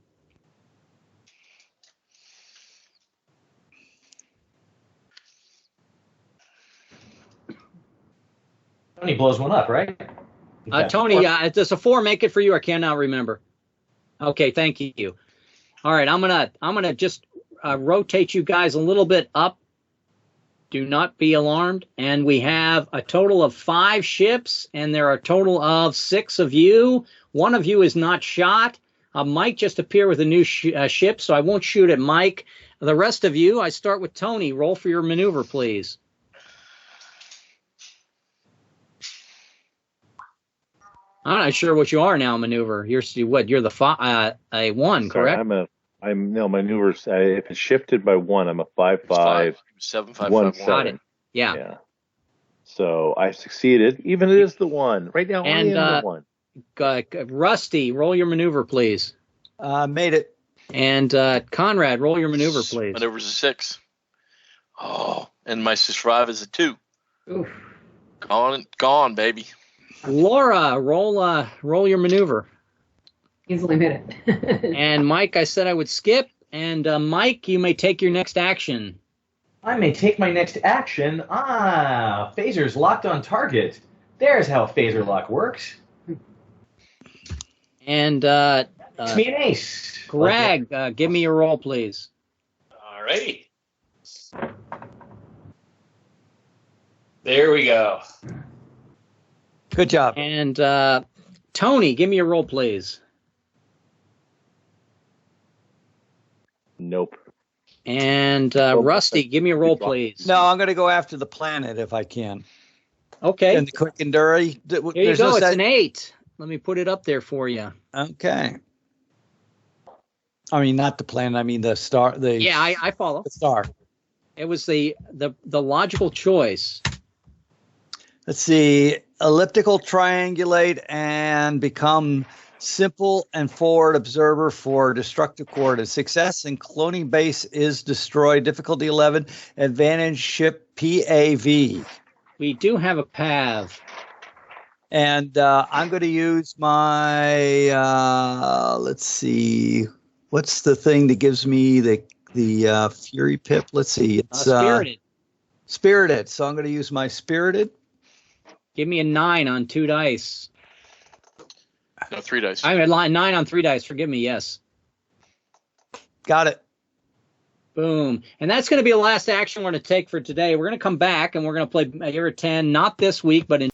Speaker 3: Tony blows one up, right?
Speaker 1: Tony, does a 4 make it for you? I cannot remember. Okay, thank you. All right, I'm gonna just rotate you guys a little bit up. Do not be alarmed. And we have a total of 5 ships, and there are a total of 6 of you. 1 of you is not shot. Mike just appeared with a new ship, so I won't shoot at Mike. The rest of you, I start with Tony. Roll for your maneuver, please. I'm not sure what you are now, maneuver. You're the a 1, correct?
Speaker 2: I'm maneuvers. If it's shifted by 1, I'm a 5-5.
Speaker 5: 7-5-5-1.
Speaker 1: Got it. Yeah.
Speaker 2: So I succeeded. Even it is the 1 right now.
Speaker 1: And
Speaker 2: I am the 1.
Speaker 1: Rusty, roll your maneuver, please.
Speaker 4: Made it.
Speaker 1: And Conrad, roll your maneuver, please.
Speaker 5: Maneuver's a 6. Oh, and my survive is a 2.
Speaker 7: Oof.
Speaker 5: Gone, baby.
Speaker 1: Laura, roll your maneuver.
Speaker 7: Easily made it.
Speaker 1: And Mike, I said I would skip. And Mike, you may take your next action.
Speaker 3: I may take my next action. Phaser's locked on target. There's how phaser lock works.
Speaker 1: And
Speaker 3: It's me an ace.
Speaker 1: Greg, give me your roll, please.
Speaker 6: All righty. There we go.
Speaker 4: Good job.
Speaker 1: And Tony, give me your roll, please.
Speaker 2: Nope.
Speaker 1: And Rusty, give me a roll, please.
Speaker 4: No, I'm going to go after the planet if I can.
Speaker 1: Okay.
Speaker 4: And the quick and dirty.
Speaker 1: Here you go. It's an 8. Let me put it up there for you.
Speaker 4: Okay. I mean, not the planet. I mean the star.
Speaker 1: Yeah, I follow.
Speaker 4: The star.
Speaker 1: It was the logical choice.
Speaker 4: Let's see. Elliptical, triangulate, and become simple and forward observer for destructive coordinates. Success and cloning base is destroyed. Difficulty 11. Advantage ship PAV.
Speaker 1: We do have a PAV.
Speaker 4: And I'm going to use my, let's see, what's the thing that gives me the Fury Pip? Let's see. It's
Speaker 1: Spirited.
Speaker 4: Spirited. So I'm going to use my Spirited.
Speaker 1: Give me a 9 on 2 dice.
Speaker 5: No, 3 dice.
Speaker 1: I mean, 9 on 3 dice. Forgive me. Yes.
Speaker 4: Got it.
Speaker 1: Boom. And that's going to be the last action we're going to take for today. We're going to come back and we're going to play Era 10, not this week, but in